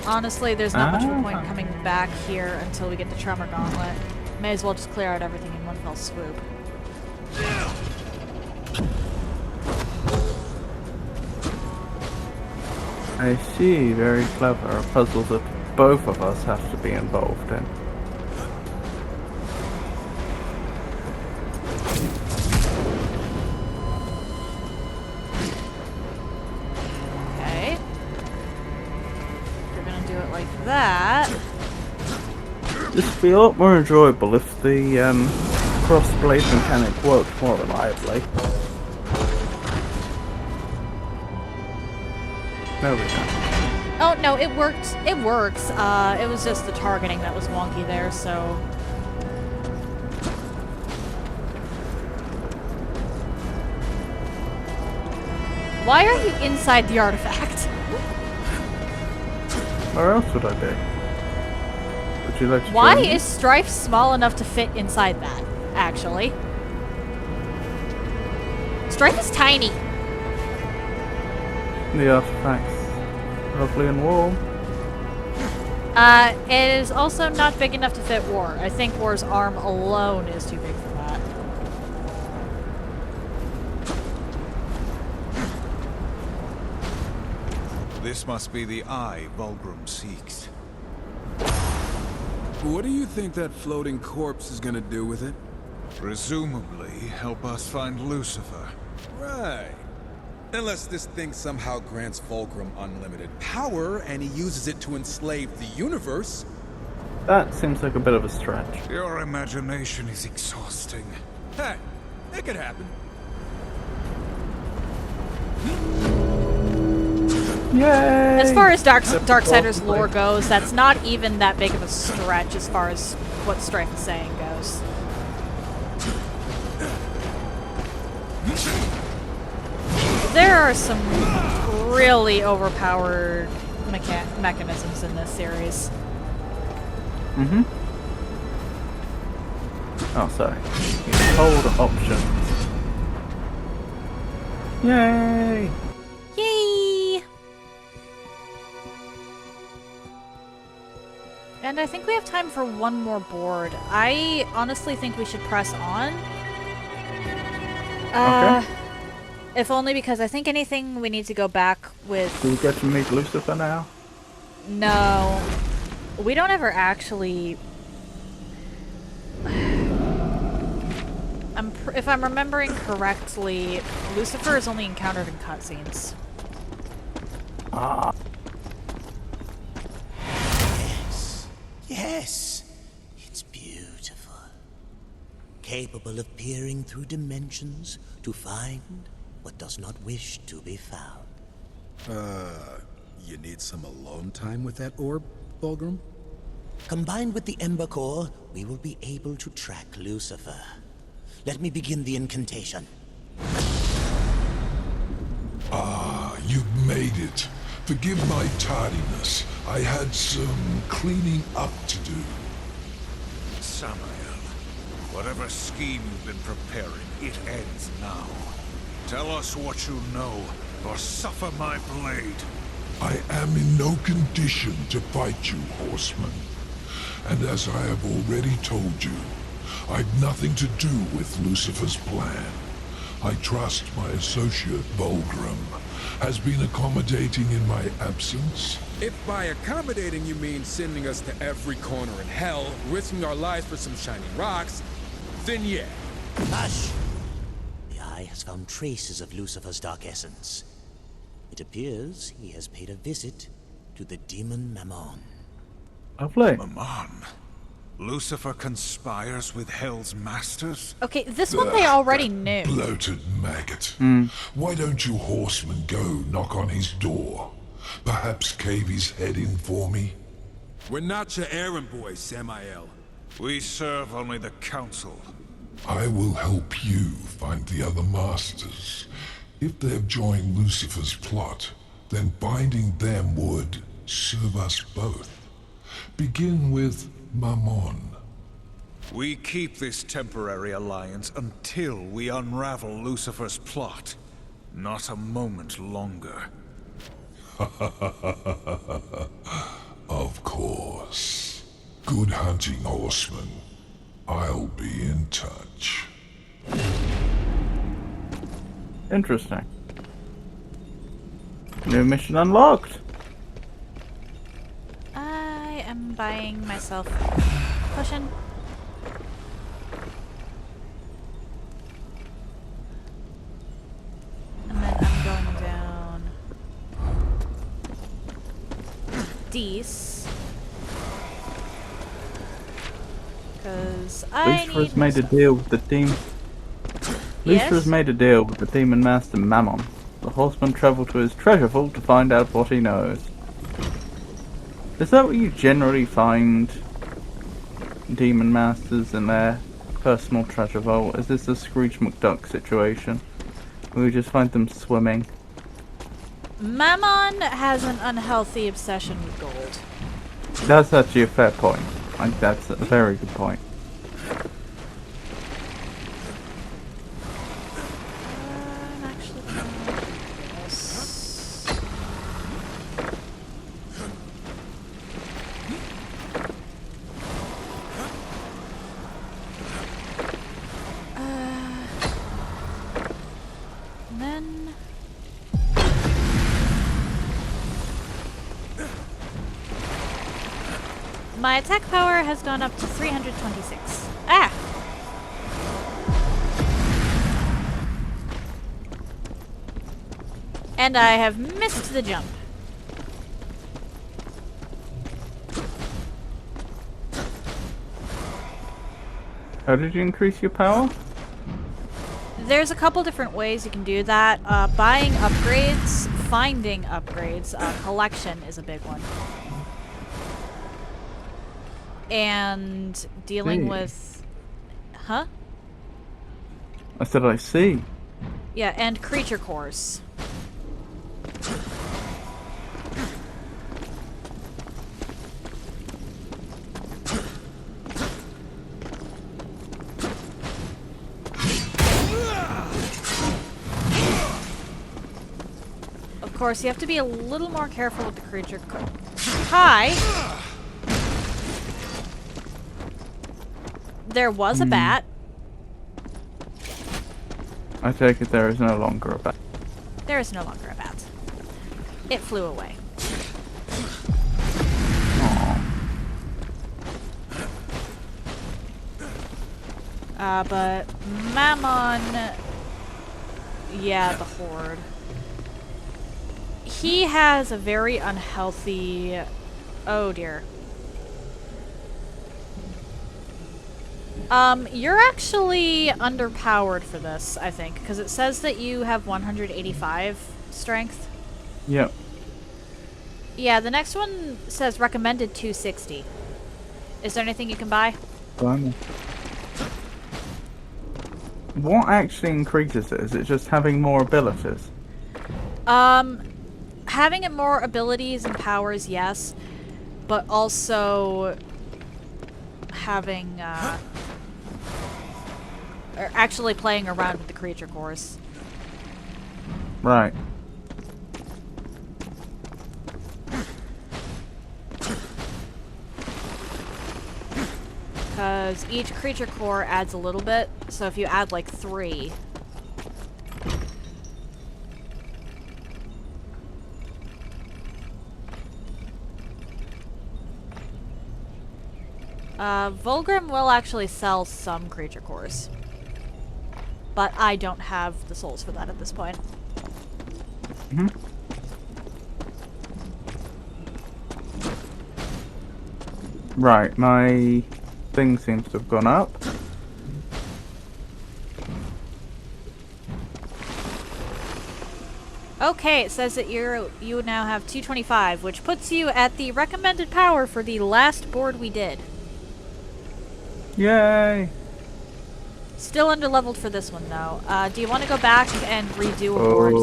Honestly, there's not much of a point coming back here until we get the Tremor Gauntlet. May as well just clear out everything in one fell swoop. I see, very clever. A puzzle that both of us have to be involved in. Okay. We're gonna do it like that. This would be a lot more enjoyable if the cross-blade mechanic worked more reliably. There we go. Oh, no, it worked. It works. It was just the targeting that was wonky there, so... Why are you inside the artifact? Where else would I be? Would you like to Why join me? is Strife small enough to fit inside that, actually? Strife is tiny. The artifact's lovely and warm. It is also not big enough to fit War. I think War's arm alone is too big for that. This must be the eye Vulgrim seeks. What do you think that floating corpse is gonna do with it? Presumably help us find Lucifer. Right. Unless this thing somehow grants Fulgrim unlimited power and he uses it to enslave the universe. That seems like a bit of a stretch. Your imagination is exhausting. Hey, it could happen. Yay! As far as Darksiders lore goes, that's not even that big of a stretch as far as what Strife is saying goes. There are some really overpowered mechanisms in this series. Mm-hmm. Oh, sorry. Hold options. Yay! Yay! And I think we have time for one more board. I honestly think we should press on. Okay. If only because I think anything we need to go back with... Do we get to meet Lucifer now? No. We don't ever actually... if I'm remembering correctly, Lucifer is only encountered in cutscenes. Ah. Yes. Yes. It's beautiful. Capable of peering through dimensions to find what does not wish to be found. You need some alone time with that orb, Fulgrim? Combined with the Ember Core, we will be able to track Lucifer. Let me begin the incantation. Ah, you've made it. Forgive my tardiness. I had some cleaning up to do. Samael, whatever scheme you've been preparing, it ends now. Tell us what you know, or suffer my blade. I am in no condition to fight you, horseman. And as I have already told you, I've nothing to do with Lucifer's plan. I trust my associate, Volgrim, has been accommodating in my absence. If by accommodating you mean sending us to every corner in hell, risking our lives for some shiny rocks, then yeah. Hush! The Eye has found traces of Lucifer's dark essence. It appears he has paid a visit to the demon Mammon. Lovely. Mammon? Lucifer conspires with Hell's masters? Okay, this one they already knew. Bloated maggot. Why don't you horsemen go knock on his door? Perhaps cave his head in for me? We're not your errand boys, Samael. We serve only the Council. I will help you find the other masters. If they've joined Lucifer's plot, then finding them would serve us both. Begin with Mammon. We keep this temporary alliance until we unravel Lucifer's plot. Not a moment longer. Of course. Good hunting, horseman. I'll be in touch. Interesting. New mission unlocked. I am buying myself potion. And then I'm going down these. Because I Lucifer has need made a deal with the demon. Lucifer has made a deal with the demon master Mammon. The horseman travel to his treasure vault to find out what he knows. Is that what you generally find demon masters in their personal treasure vault? Is this a Scrooge McDuck situation? Where we just find them swimming? Mammon has an unhealthy obsession with gold. That's actually a fair point. Like, that's a very good point. I'm actually gonna do this. And then my attack power has gone up to 326. Ah! And I have missed the jump. How did you increase your power? There's a couple different ways you can do that. Buying upgrades, finding upgrades, collection is a big one. And dealing Hey. with... Huh? I said I see. Yeah, and creature cores. Of course, you have to be a little more careful with the creature core. Hi! There was a bat. I take it there is no longer a bat. There is no longer a bat. It flew away. But Mammon... Yeah, the Horde. He has a very unhealthy... Oh dear. You're actually underpowered for this, I think, because it says that you have 185 strength. Yep. Yeah, the next one says recommended 260. Is there anything you can buy? Blimey. What actually increases it? Is it just having more abilities? Having it more abilities and powers, yes. But also having, or actually playing around with the creature cores. Right. Because each creature core adds a little bit, so if you add like 3... Volgrim will actually sell some creature cores. But I don't have the souls for that at this point. Mm-hmm. Right, my thing seems to have gone up. Okay, it says that you now have 225, which puts you at the recommended power for the last board we did. Yay! Still underleveled for this one, though. Do you want to go back and redo a board?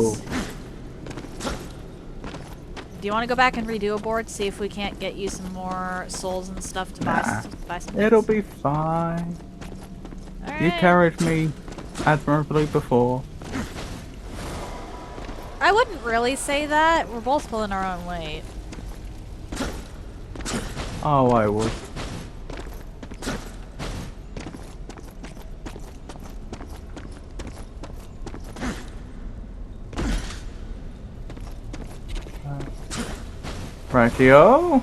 Do you want to go back and redo a board? See if we can't get you some more souls and stuff to buy some things? It'll be fine. All You right. carried me admirably before. I wouldn't really say that. We're both pulling our own weight. Oh, I would. Rightio.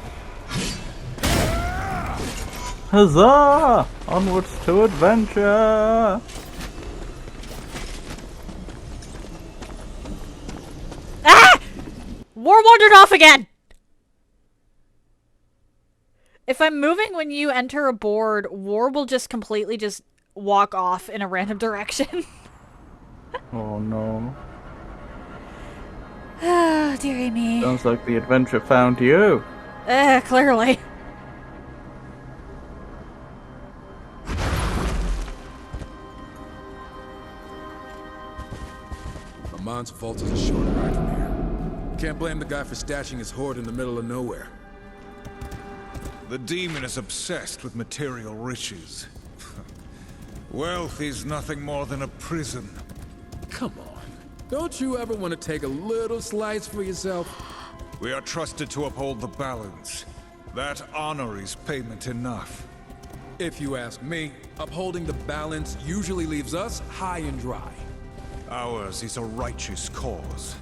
Huzzah! Onwards to adventure! Ah! War wandered off again! If I'm moving when you enter a board, War will just completely just walk off in a random direction. Oh no. Oh, dearie me. Sounds like the adventure found you. Clearly. Mammon's vault is a short ride from here. Can't blame the guy for stashing his hoard in the middle of nowhere. The demon is obsessed with material riches. Wealth is nothing more than a prison. Come on. Don't you ever want to take a little slice for yourself? We are trusted to uphold the balance. That honor is payment enough. If you ask me, upholding the balance usually leaves us high and dry. Ours is a righteous cause.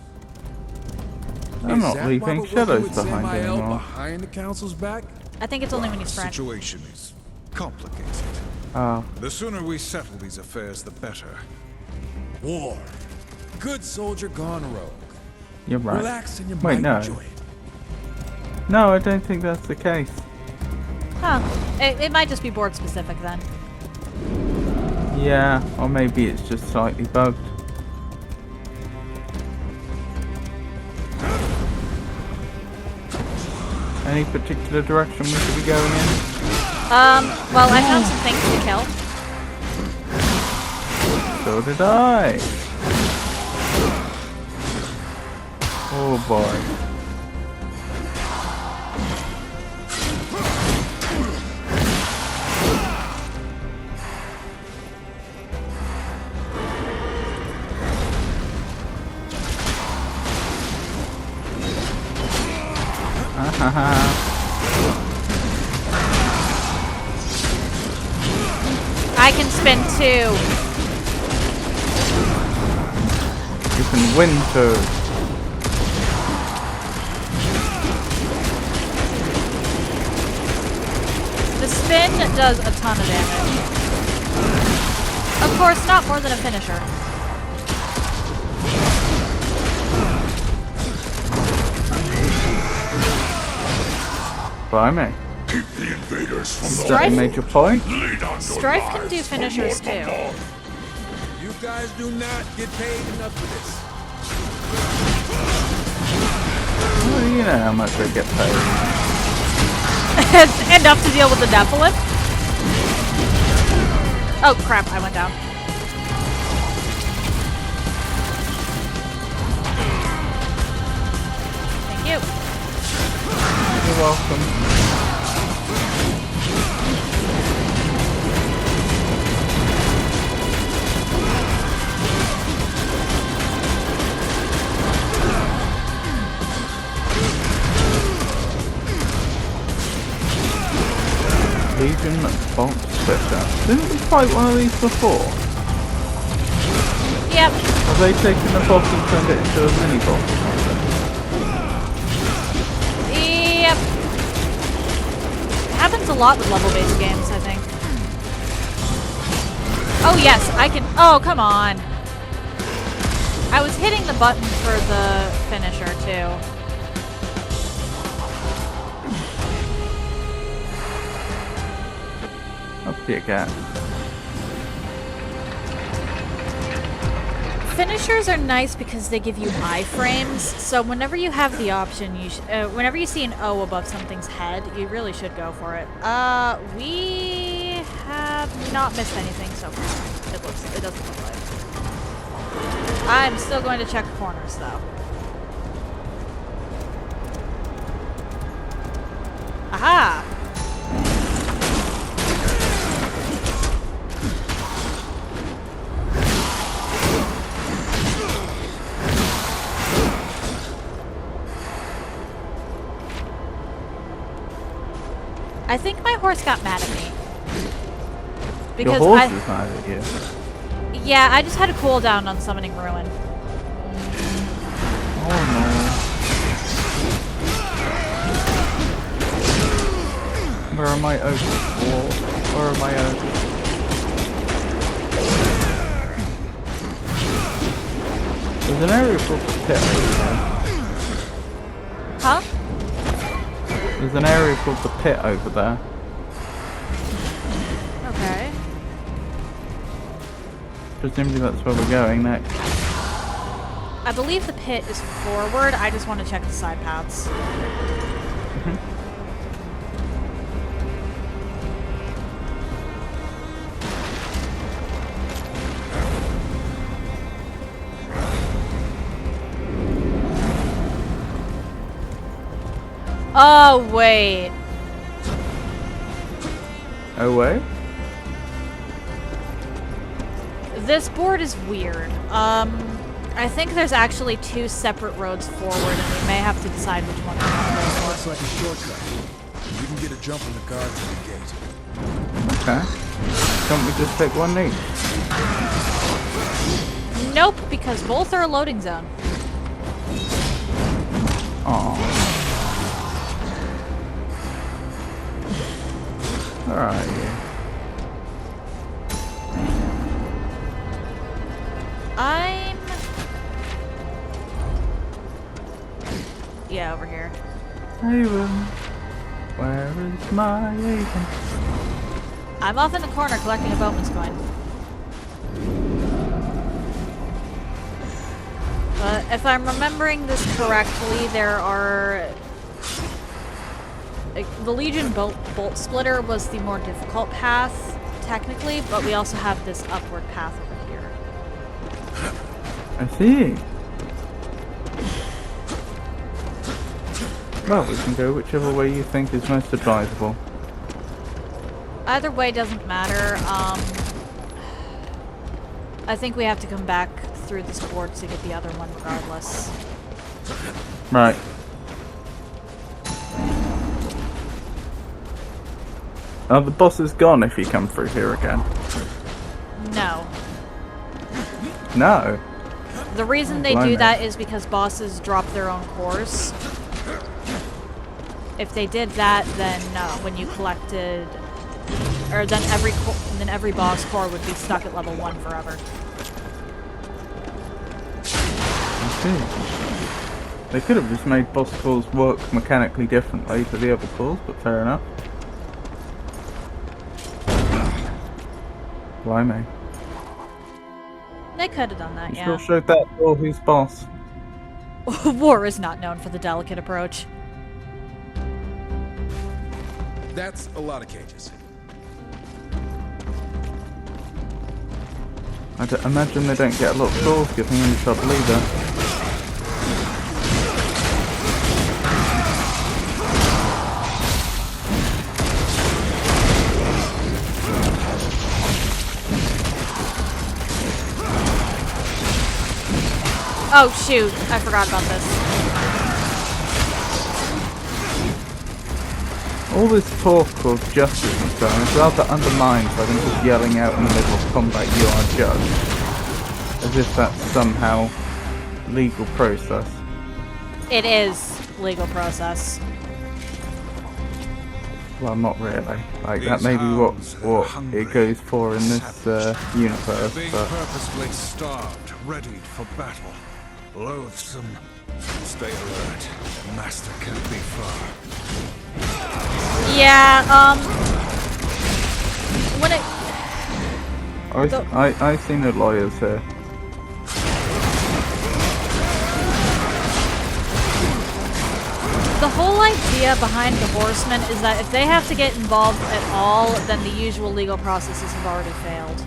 I'm not leaving shadows behind Samael anymore. behind the council's back? I think it's only when The he's French. situation is complicated. Oh, The sooner we settle these affairs, the better. War. Good soldier gone rogue. you're right. Relax and you Wait, might no. enjoy it. No, I don't think that's the case. Huh. It might just be board specific then. Yeah, or maybe it's just slightly bugged. Any particular direction we should be going in? Well, I found some things to kill. So did I. Oh boy. I can spin 2. You can win too. The spin does a ton of damage. Of course, not more than a finisher. By me. Keep the invaders from Is the that a major point? Lay down your Strife can lives do for finishers Lord too. Mammon. You guys do not get paid enough for this. Well, you know how much I get paid. enough to deal with the Nephilim. Oh crap, I went down. Thank you. You're welcome. Legion Bolt Splitter. Didn't we fight one of these before? Yep. Have they taken the boss and turned it into a mini boss or something? Yep. It happens a lot with level-based games, I think. Oh yes, I can. Oh, come on. I was hitting the button for the finisher too. Up you go. Finishers are nice because they give you iframes. So whenever you have the option, you whenever you see an O above something's head, you really should go for it. We have not missed anything so far. It doesn't look like. I'm still going to check corners though. Aha! I think my horse got mad at me. Because your horse is mad at you? Yeah, I just had a cooldown on summoning Ruin. Oh no. Where are my oaks? Where are my oaks? There's an area called the pit over there. Huh? There's an area called the pit over there. Okay. Presumably that's where we're going next. I believe the pit is forward. I just want to check the side paths. Oh, wait. Oh, wait? This board is weird. I think there's actually two separate roads forward, and we may have to decide which one we're going to go for. Looks like a shortcut. You can get a jump on the guards at the gate. Okay. Can't we just pick one each? Nope, because both are a loading zone. Aww. Where are you? I'm... Yeah, over here. Haven. Where is my Haven? I'm off in the corner collecting a Bowman's coin. But if I'm remembering this correctly, there are... the Legion Bolt Splitter was the more difficult path, technically, but we also have this upward path over here. I see. Well, we can go whichever way you think is most advisable. Either way doesn't matter. I think we have to come back through this board to get the other one regardless. Right. Oh, the boss is gone if you come through here again. No. No. The reason they do that is because bosses drop their own cores. If they did that, then when you collected, or then every boss core would be stuck at level 1 forever. I see. They could have just made boss cores work mechanically differently to the other cores, but fair enough. Blimey. They could have done that, You yeah. still showed that door who's boss. War is not known for the delicate approach. That's a lot of cages. I imagine they don't get a lot of scores giving them sub leader. Oh shoot, I forgot about this. All this talk of justice and so on is rather undermined by them just yelling out in the middle of combat, "You are judged," as if that's somehow legal process. It is legal process. Well, not really. Like, that may be what it goes for in this universe, Being but... purposefully starved, readied for battle. Loathsome. Stay alert. Master can't be far. Yeah, when it... I see no lawyers here. The whole idea behind the Horsemen is that if they have to get involved at all, then the usual legal processes have already failed.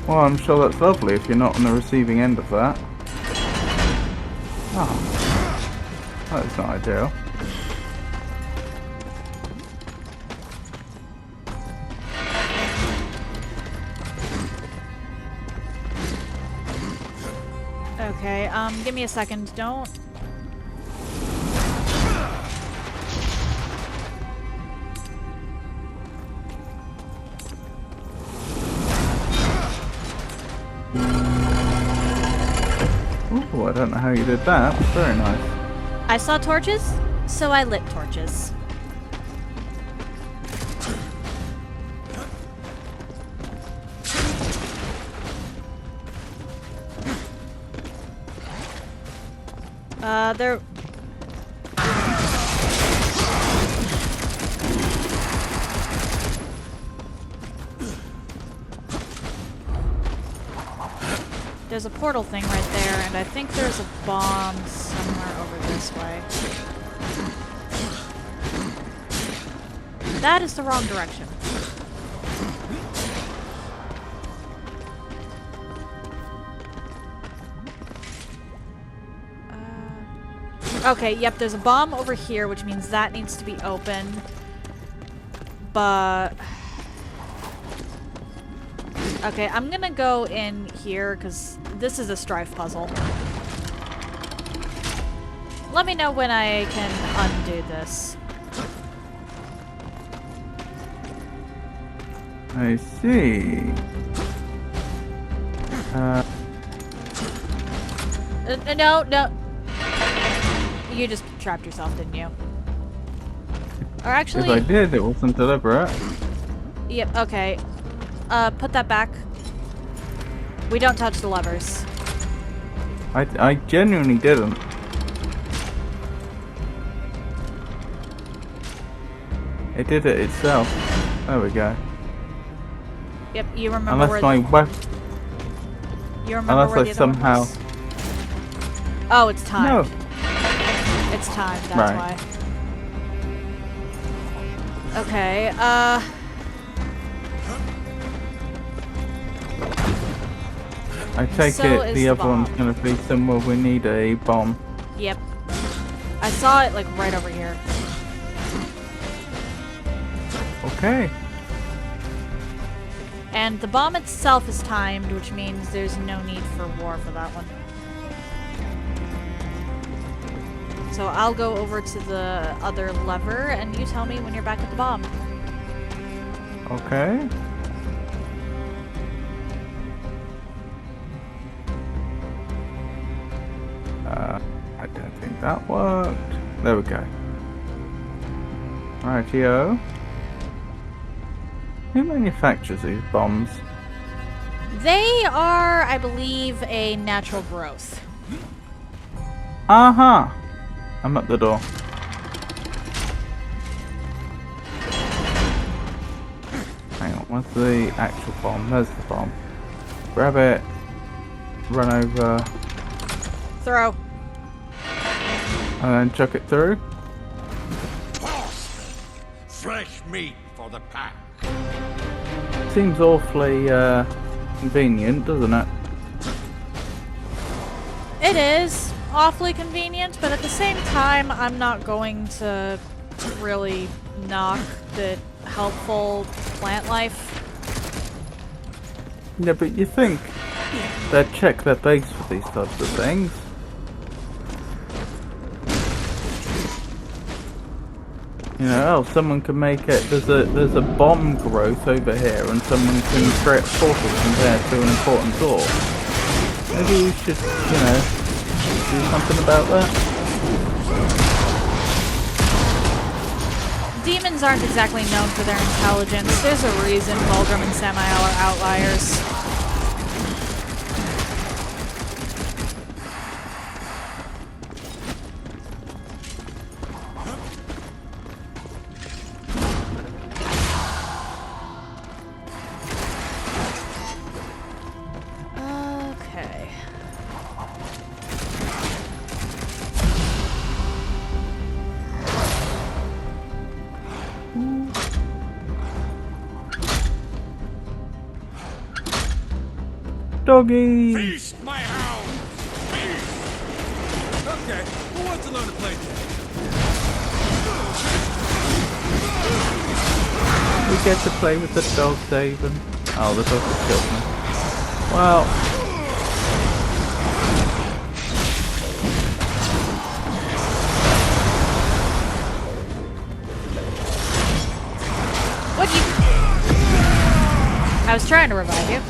Well, I'm sure that's lovely if you're not on the receiving end of that. Oh. That's not ideal. Okay, give me a second. Don't... Ooh, I don't know how you did that. Very nice. I saw torches, so I lit torches. There... There's a portal thing right there, and I think there's a bomb somewhere over this way. That is the wrong direction. Okay, yep, there's a bomb over here, which means that needs to be open. But... Okay, I'm gonna go in here, because this is a strife puzzle. Let me know when I can undo this. I see. No. You just trapped yourself, didn't you? Or actually... If I did, it wasn't deliberate. Yep, okay. Put that back. We don't touch the levers. I genuinely didn't. It did it itself. There we go. Yep, you remember Unless where my weapon... You remember Unless where I the other one somehow... was? Oh, it's timed. No. It's timed, that's Right. why. Okay, I take So it is the the other one's bomb. gonna be somewhere we need a bomb. Yep. I saw it, like, right over here. Okay. And the bomb itself is timed, which means there's no need for war for that one. So I'll go over to the other lever, and you tell me when you're back at the bomb. Okay. I don't think that worked. There we go. Rightio. Who manufactures these bombs? They are, I believe, a natural growth. Uh-huh. I'm at the door. Hang on, what's the actual bomb? There's the bomb. Grab it. Run over. Throw. And then chuck it through. meat for the pack. Seems awfully convenient, doesn't it? It is awfully convenient, but at the same time, I'm not going to really knock the helpful plant life. Yeah, but you think they'd check their base for these types of things. You know, oh, someone can make it. There's a bomb growth over here, and someone can create a portal from there to an important door. Maybe we should, you know, do something about that. Demons aren't exactly known for their intelligence. There's a reason Vulgrim and Samael are outliers. Okay. Doggy! Feast, my hound! Feast! Okay, who wants to learn to play dead? We get to play with the dog, David. Oh, the dog has killed me. Well, What'd you... I was trying to revive you.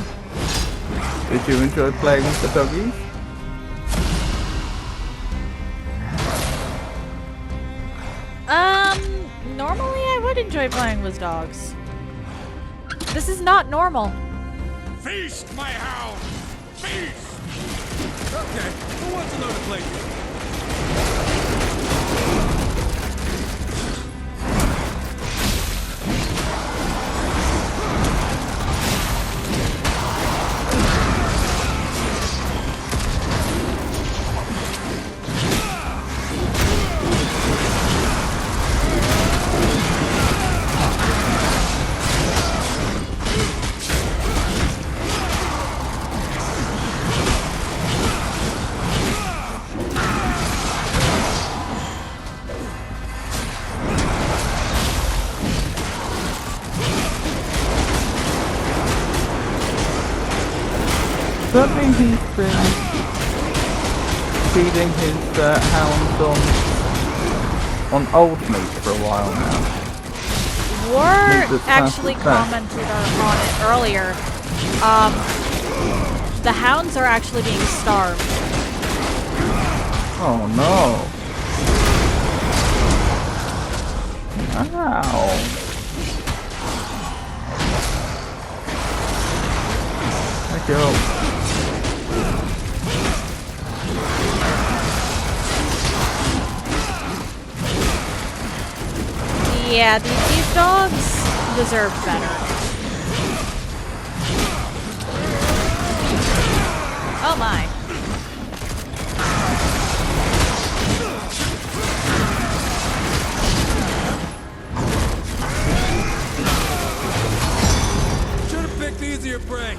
did you enjoy playing with the doggies? Normally I would enjoy playing with dogs. This is not normal. Feast, my hound! Feast! Okay, who wants to learn to play dead? Does that mean he's been feeding his hounds on old meat for a while now? Ward Meat that's actually fast. commented on it earlier. The hounds are actually being starved. Oh no! Ow! Thank you. Yeah, these dogs deserve better. Oh my. Should've picked easier prey.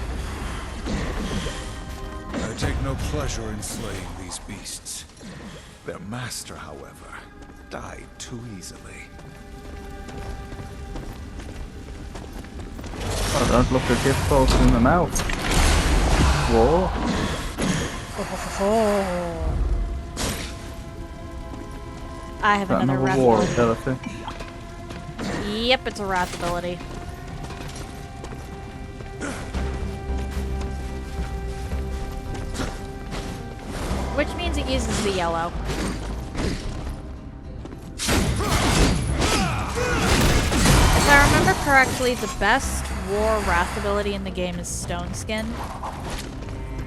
I take no pleasure in slaying these beasts. Their master, however, died too easily. Oh, don't look a gift horse in the mouth. Whoa. I have That another another war wrath ability. ability. Yep, it's a wrath ability. Which means it uses the yellow. If I remember correctly, the best war wrath ability in the game is Stone Skin.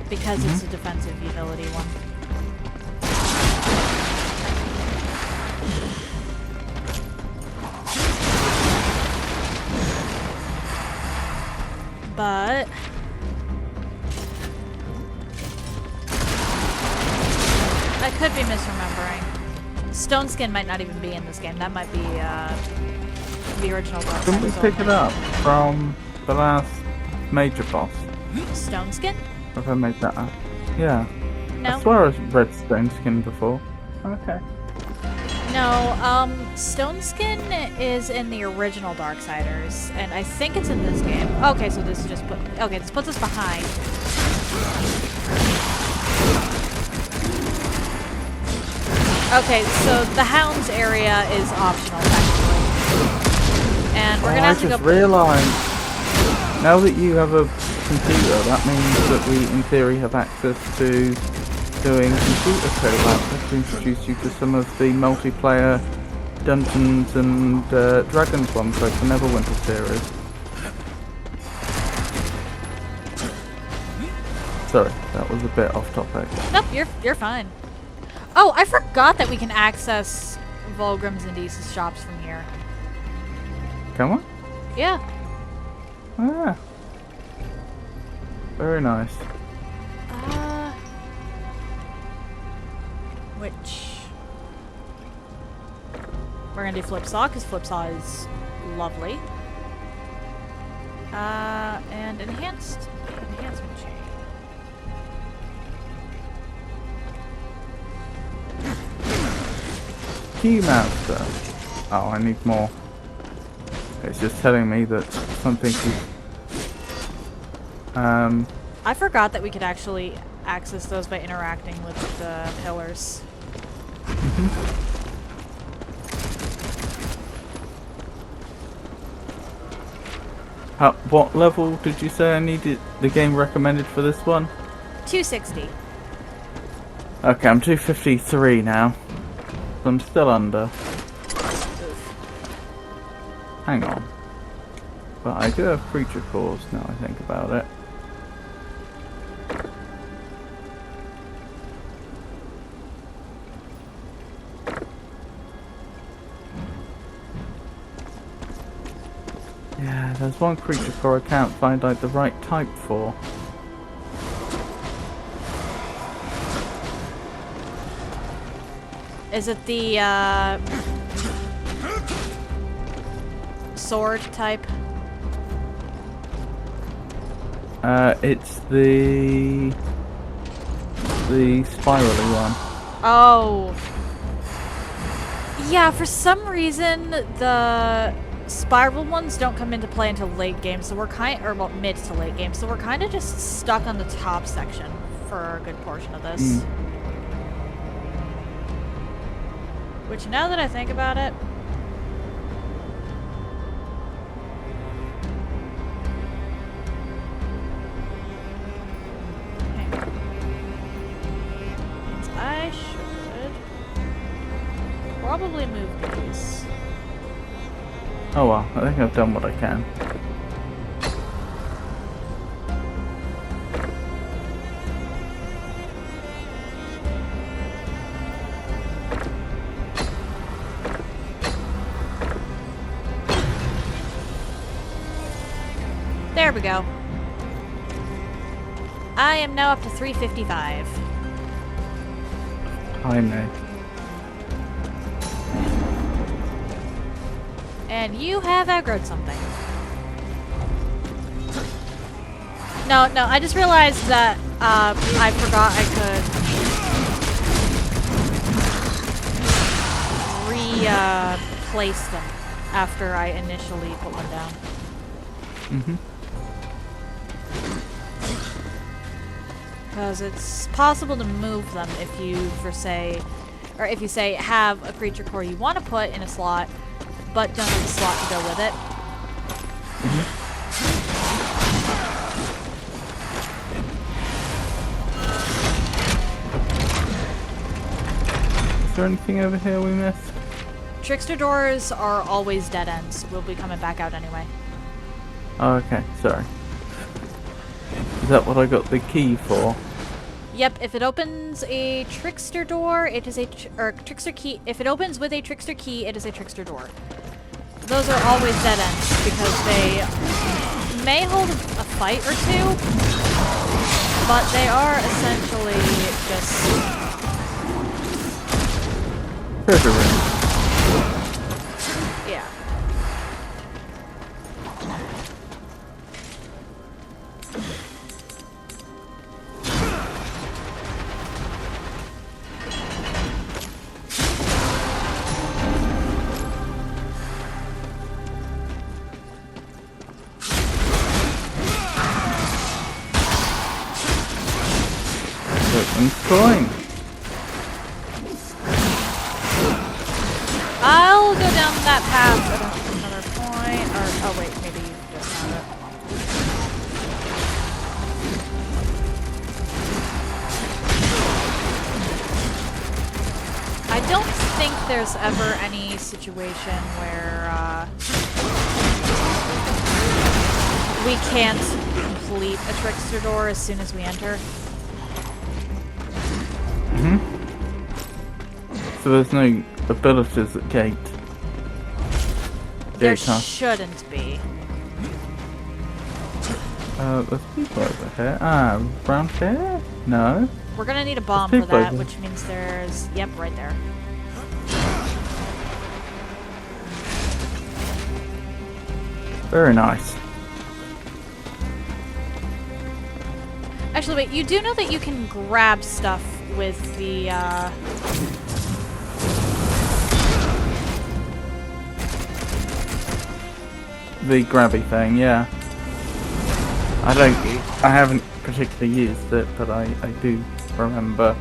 Because it's a defensive ability one. But I could be misremembering. Stone Skin might not even be in this game. That might be The original boss. Didn't we pick it up from the last major boss? Stone skin? Have I made that up? Yeah. No. I swear I read Stone Skin before. Okay. No, Stone Skin is in the original Darksiders, and I think it's in this game. Okay, so this just this puts us behind. Okay, so the Hounds area is optional, technically. And we're gonna have to go... I just realised, now that you have a computer, that means that we, in theory, have access to doing computer co-op. Let's introduce you to some of the multiplayer Dungeons and Dragons ones, like the Neverwinter series. Sorry, that was a bit off topic. Nope, you're fine. Oh, I forgot that we can access Vulgrim's and Deese's shops from here. Come on. Yeah. Ah. Very nice. Which... We're gonna do Flipsaw, because Flipsaw is lovely. And enhancement chain. Keymaster. Oh, I need more. It's just telling me that something is... I forgot that we could actually access those by interacting with the pillars. What level did you say I needed? The game recommended for this one? 260. Okay, I'm 253 now. So I'm still under. Hang on. But I do have creature cores now I think about it. Yeah, there's one creature core I can't find like the right type for. Is it the, sword type? It's the spirally one. Oh. Yeah, for some reason, the spiral ones don't come into play until late game, so we're mid to late game, so we're kind of just stuck on the top section for a good portion of this. Which, now that I think about it... I should probably move these. Oh well, I think I've done what I can. There we go. I am now up to 355. I know. And you have aggroed something. No, I just realized that I forgot I could replace them after I initially put one down. Because it's possible to move them if you, if you say have a creature core you want to put in a slot, but don't have a slot to go with it. Is there anything over here we missed? Trickster doors are always dead ends. We'll be coming back out anyway. Oh, okay, sorry. Is that what I got the key for? Yep, if it opens a trickster door, it is a trickster key. If it opens with a trickster key, it is a trickster door. Those are always dead ends because they may hold a fight or two, but they are essentially just Treasure room. yeah. Raven's coin. I'll go down that path at another point. Or, oh wait, maybe you just found it. I don't think there's ever any situation where we can't complete a trickster door as soon as we enter. So there's no abilities at gate. There Gatehouse. shouldn't be. There's people over here. Ah, round here? No. We're gonna need a bomb There's for people that, over which means there's... Yep, right there. Very nice. Actually, wait, you do know that you can grab stuff with the, The grabby thing, yeah. I haven't particularly used it, but I do remember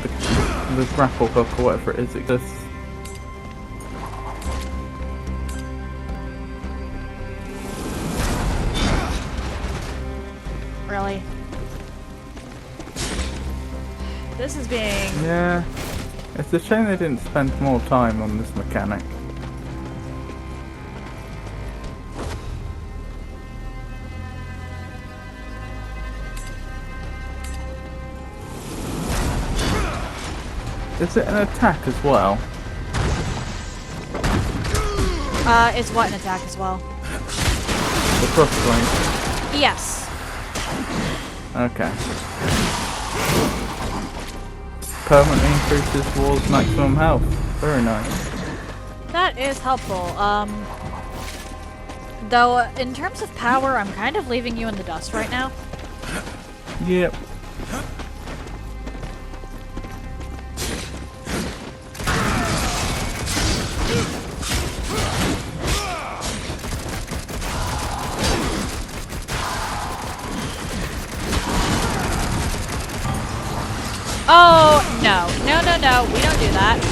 the grapple hook or whatever it is exists. Really? This is being... Yeah. It's a shame they didn't spend more time on this mechanic. Is it an attack as well? It's what, an attack as well? The crossbow? Yes. Okay. Permanently increases towards maximum health. Very nice. That is helpful. Though, in terms of power, I'm kind of leaving you in the dust right now. Yep. Oh, no. No, no, no. We don't do that.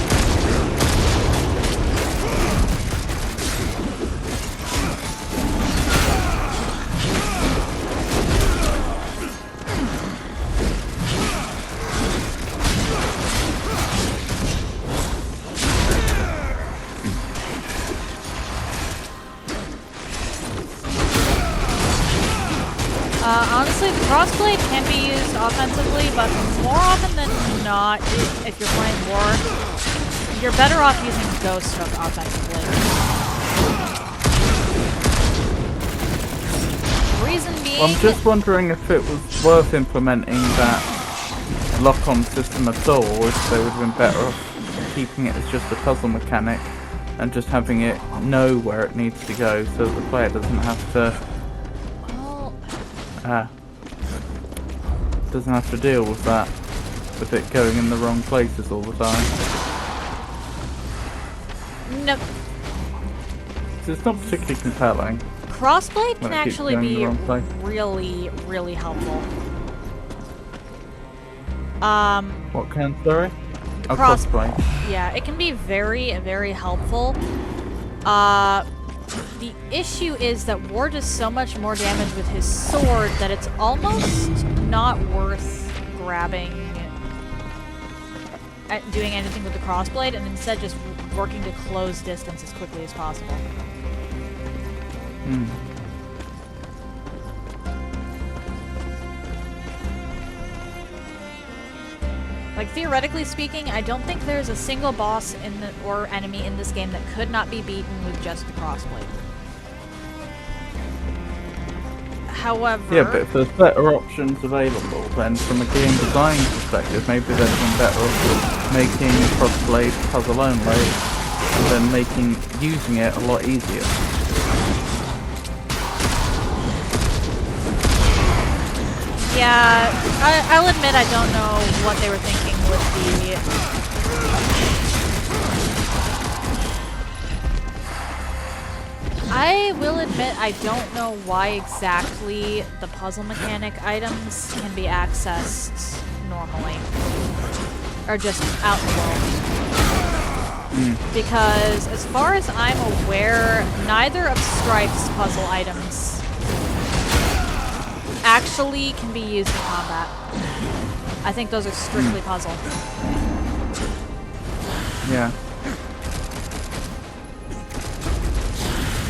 Honestly, the crossblade can be used offensively, but more often than not, if you're playing war, you're better off using Ghost Hook offensively. Reason being... I'm just wondering if it was worth implementing that lock-on system at all, or if they would have been better off keeping it as just a puzzle mechanic and just having it know where it needs to go so the player doesn't have to doesn't have to deal with that, with it going in the wrong places all the time. No. So it's not particularly compelling. Crossblade can When it keeps actually going in be the wrong place. really, really helpful. What kind, sorry? Oh, Cross- crossblade. Yeah, it can be very, very helpful. The issue is that War does so much more damage with his sword that it's almost not worth grabbing, doing anything with the crossblade, and instead just working to close distance as quickly as possible. Like, theoretically speaking, I don't think there's a single boss or enemy in this game that could not be beaten with just the crossblade. However... Yeah, but if there's better options available, then from a game design perspective, maybe they'd have been better off making crossblade puzzle only, and then using it a lot easier. Yeah, I'll admit I don't know what they were thinking with the... I will admit I don't know why exactly the puzzle mechanic items can be accessed normally. Or just out in the world. Because as far as I'm aware, neither of Strife's puzzle items actually can be used in combat. I think those are strictly puzzle. Yeah.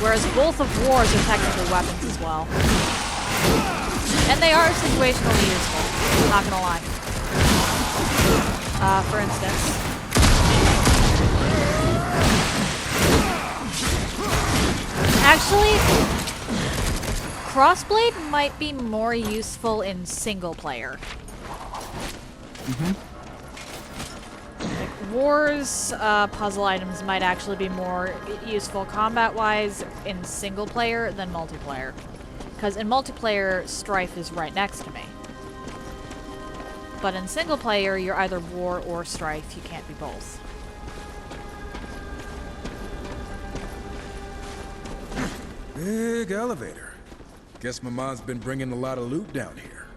Whereas both of Wars are technically weapons as well. And they are situationally useful, not gonna lie. For instance. Actually, Crossblade might be more useful in single player. Like Wars puzzle items might actually be more useful combat-wise in single player than multiplayer. Because in multiplayer, Strife is right next to me. But in single player, you're either War or Strife. You can't be both. Big elevator. Guess Mammon's been bringing a lot of loot down here.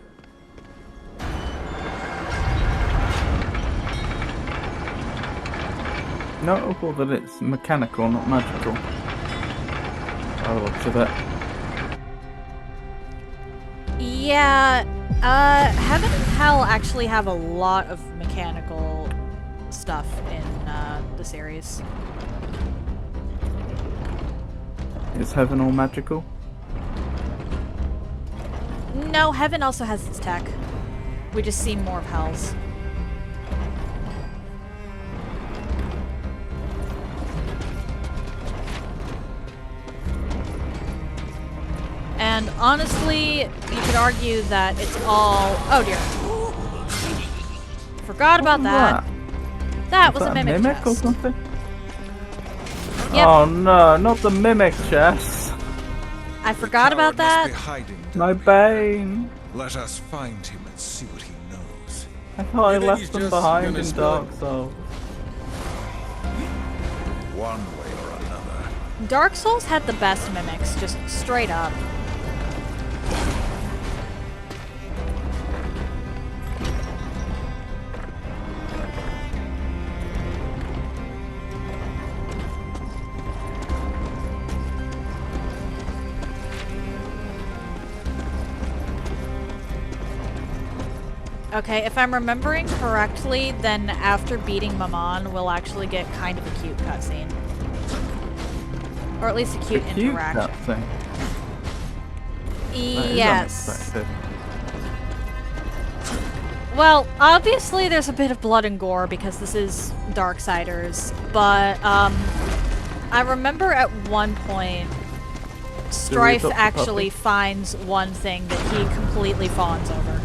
Notable that it's mechanical, not magical. By the looks of it. Yeah, Heaven and Hell actually have a lot of mechanical stuff in the series. Is heaven all magical? No, Heaven also has its tech. We just see more of Hell's. And honestly, you could argue that it's all... Oh dear. Forgot about that. That was a mimic or chest. something? Yep. Oh no, not the mimic chest. I forgot about that. My Bane. Let us find him and see what he knows. I thought I You think left he's them just behind gonna in split? Dark Souls. One way or another. Dark Souls had the best mimics, just straight up. Okay, if I'm remembering correctly, then after beating Mammon, we'll actually get kind of a cute cutscene. Or at least a cute interaction. Cutscene. Yes. Well, obviously there's a bit of blood and gore because this is Darksiders, but I remember at one point Strife actually finds one thing that he completely fawns over.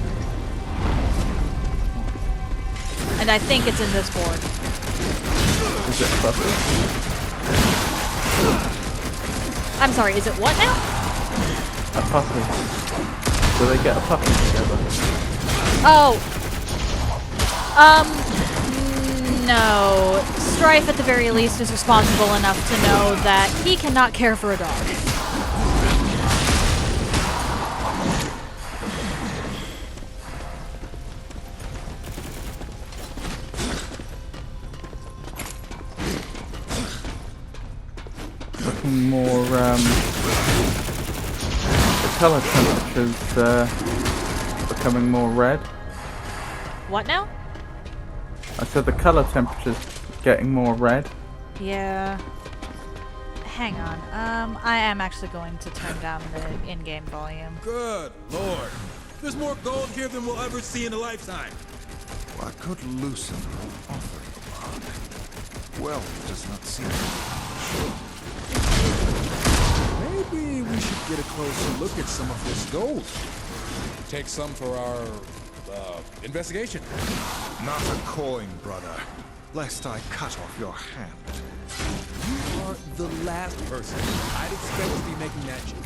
And I think it's in this board. Is it puppy? I'm sorry, is it what now? A puppy. Do they get a puppy together? Oh. No. Strife, at the very least, is responsible enough to know that he cannot care for a dog. Looking more, the colour temperature's becoming more red. What now? I said the colour temperature's getting more red. Yeah. Hang on. I am actually going to turn down the in-game volume. Good lord. There's more gold here than we'll ever see in a lifetime. What could Lucifer offer you? Wealth does not seem to Maybe we should get a closer look at some of this gold. Take some for our, investigation. Not a coin, brother, lest I cut off your hand. You are the last person I'd expect to be making that joke.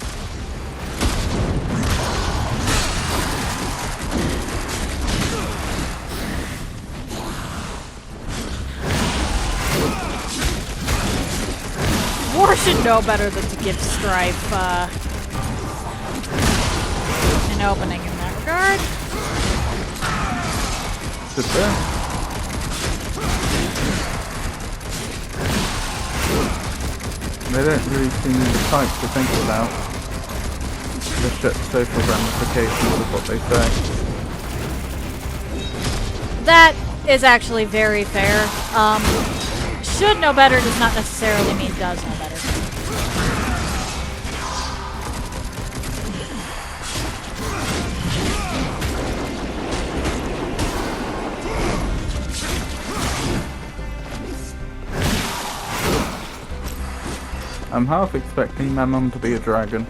should know better than to give Strife an opening in that regard. Good there. They don't really seem the type to think about the social ramifications of what they say. That is actually very fair. Should know better does not necessarily mean does know better. I'm half expecting Mammon to be a dragon. The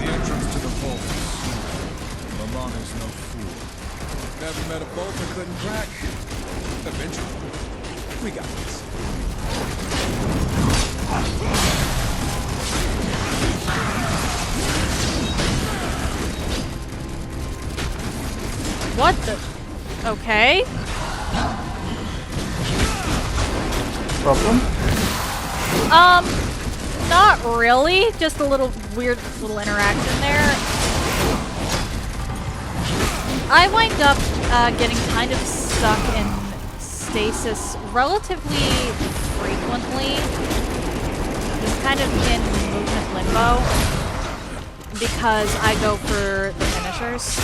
entrance to the vault. Mammon is no fool. Never met a bolt that couldn't crack. Eventually. We got this. What the? Okay. Problem? Not really. Just a little weird little interaction there. I wind up getting kind of stuck in stasis relatively frequently. Just kind of in movement limbo. Because I go for the finishers.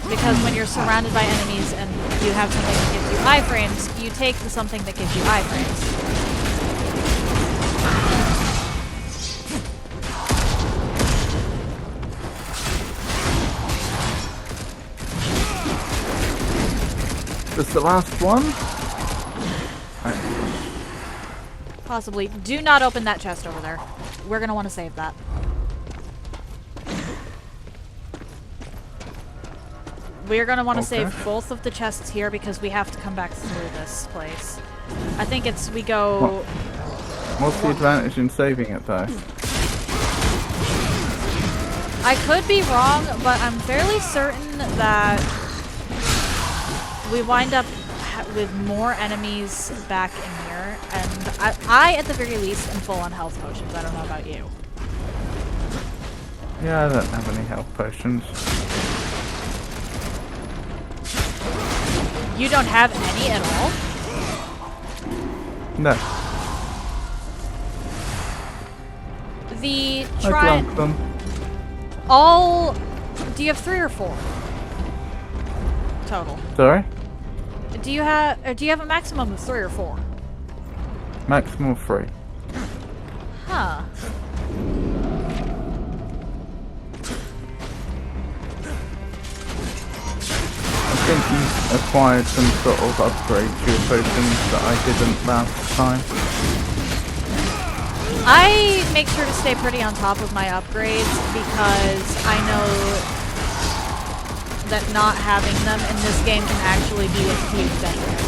Because when you're surrounded by enemies and you have something that gives you iframes, you take the something that gives you iframes. This is the last one? Possibly. Do not open that chest over there. We're gonna want to save that. We're gonna want to save both of the chests here because we have to come back through this place. I think it's we go. What's the advantage in saving it though? I could be wrong, but I'm fairly certain that we wind up with more enemies back in here, and I at the very least am full on health potions. I don't know about you. Yeah, I don't have any health potions. You don't have any at all? No. The I try drank them. all. Do you have 3 or 4 total? Sorry? Do you have a maximum of 3 or 4? Maximum of 3. Huh. I think you acquired some sort of upgrade to your potions that I didn't last time. I make sure to stay pretty on top of my upgrades because I know that not having them in this game can actually be a huge benefit.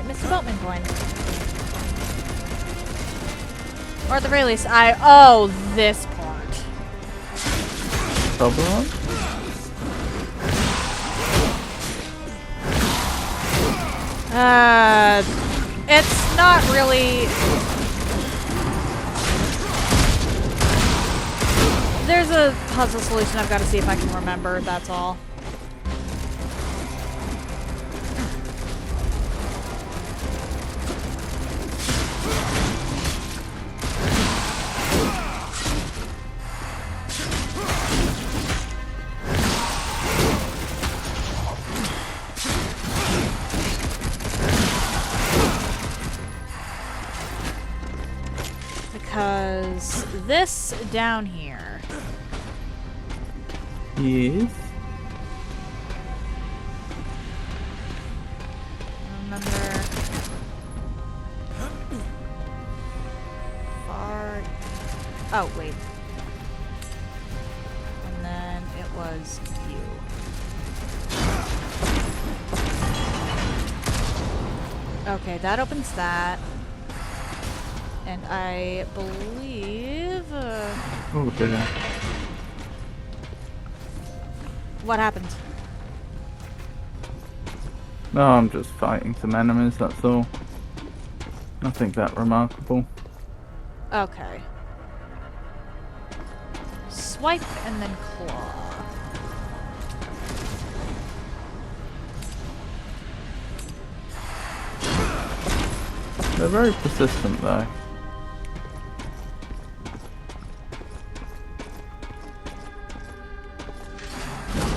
Mr. Boatman coin. Or at the very least, oh, this part. Double on? It's not really. There's a puzzle solution I've got to see if I can remember, that's all. Because this down here. Yes. Remember. Far. Oh, wait. And then it was you. Okay, that opens that. And I believe... Oh, did I? what happened? No, I'm just fighting some enemies, that's all. Nothing that remarkable. Okay. Swipe and then claw. They're very persistent though.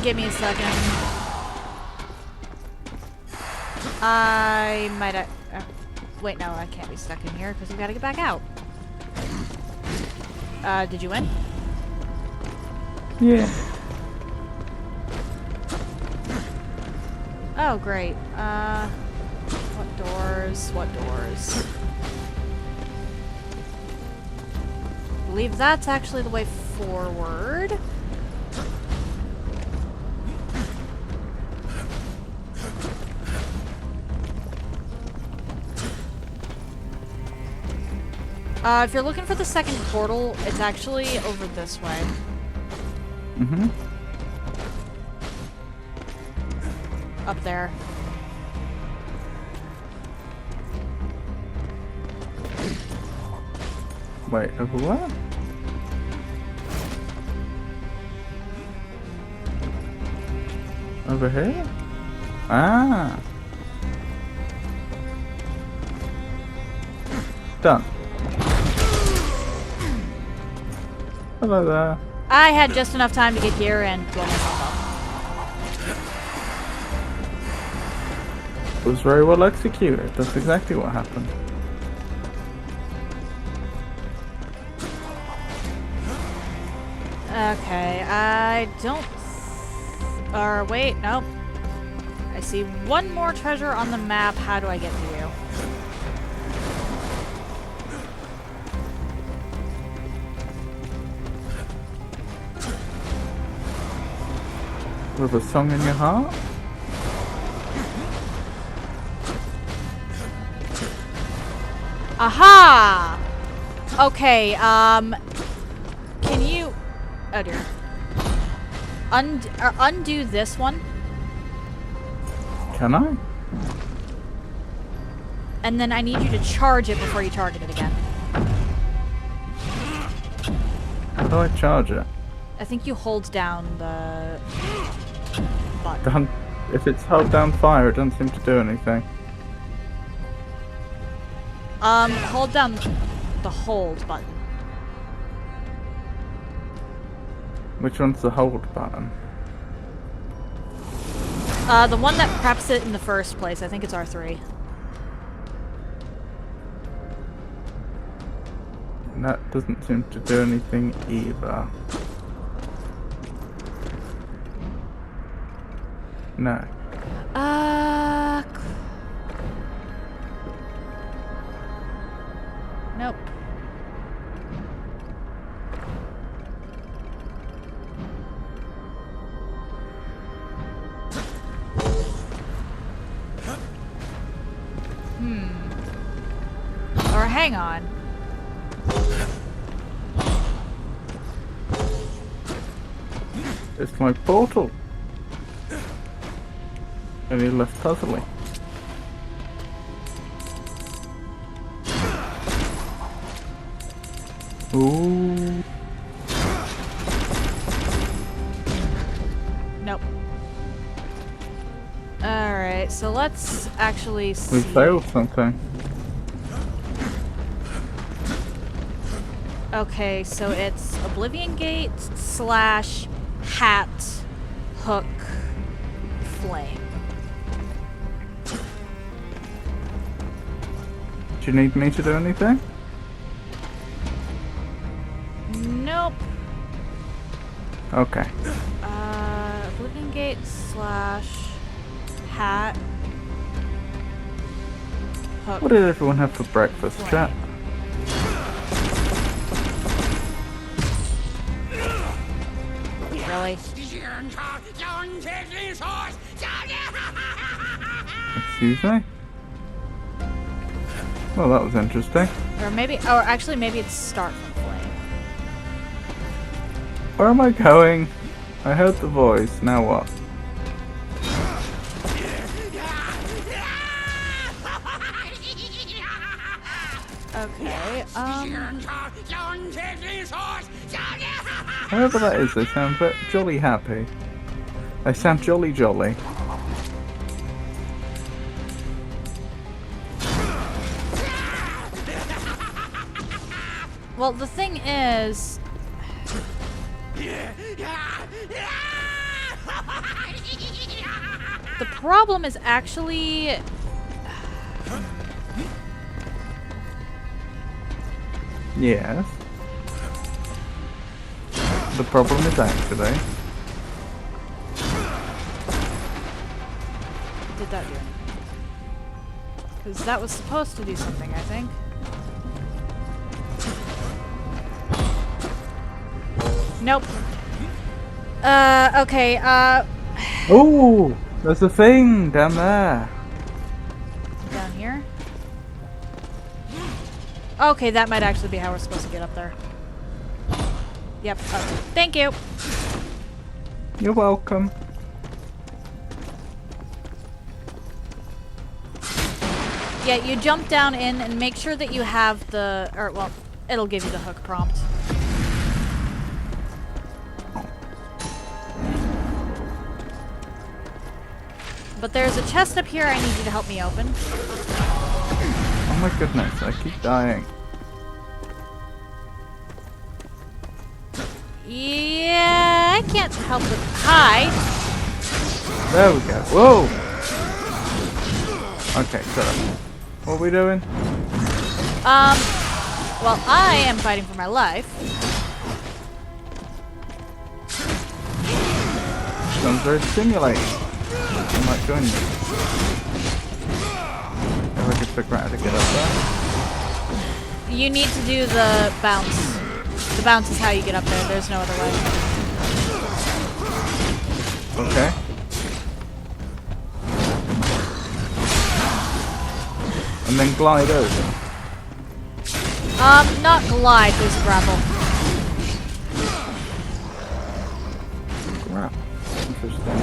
Give me a second. I might have... wait, no, I can't be stuck in here because we gotta get back out. Did you win? Yeah. Oh, great. What doors? What doors? I believe that's actually the way forward. If you're looking for the second portal, it's actually over this way. Mm-hmm. Up there. Wait, over what? Over here? Ah. Done. Hello there. I had just enough time to get here and blow myself It was very well executed. That's exactly what happened. up. Okay, I don't... or wait, nope. I see one more treasure on the map. How do I get to you? With a song in your heart? Aha! Okay, can you... oh dear. Undo this one, Can I? and then I need you to charge it before you target it again. How do I charge it? I think you hold down the button. Down, if it's held down fire, it doesn't seem to do anything. Hold down the hold button. Which one's the hold button? The one that preps it in the first place. I think it's R3. And that doesn't seem to do anything either. No. Nope. Or hang on. It's my portal. Any less puzzling. Ooh. Nope. Alright, so let's actually see. We failed something. Okay, so it's Oblivion Gate / hat, hook, flame. Do you need me to do anything? Nope. Okay. Oblivion Gate / hat, hook. What did everyone have for breakfast, flame. chat? Really? Excuse me? Well, that was interesting. Or maybe, or actually maybe it's start from flame. Where am I going? I heard the voice. Now what? Okay, Whoever that is, they sound jolly happy. They sound jolly jolly. well, the thing is... The problem is actually... Yes. The problem is actually... Did that do anything? Because that was supposed to do something, I think. Nope. Okay, Oh! There's a thing down there! down here? Okay, that might actually be how we're supposed to get up there. Yep, okay. Thank you! You're welcome. Yeah, you jump down in and make sure that you have the... Or, well, it'll give you the hook prompt. But there's a chest up here I need you to help me open. Oh my goodness, I keep dying. Yeah, I can't help but... Hi! There we go. Whoa! Okay, so what are we doing? Well, I am fighting for my life. Sounds very stimulating. I might join you. If I could figure out how to get up there. You need to do the bounce. The bounce is how you get up there. There's no other way. Okay. And then glide over. Not glide, there's grapple. Crap. Interesting.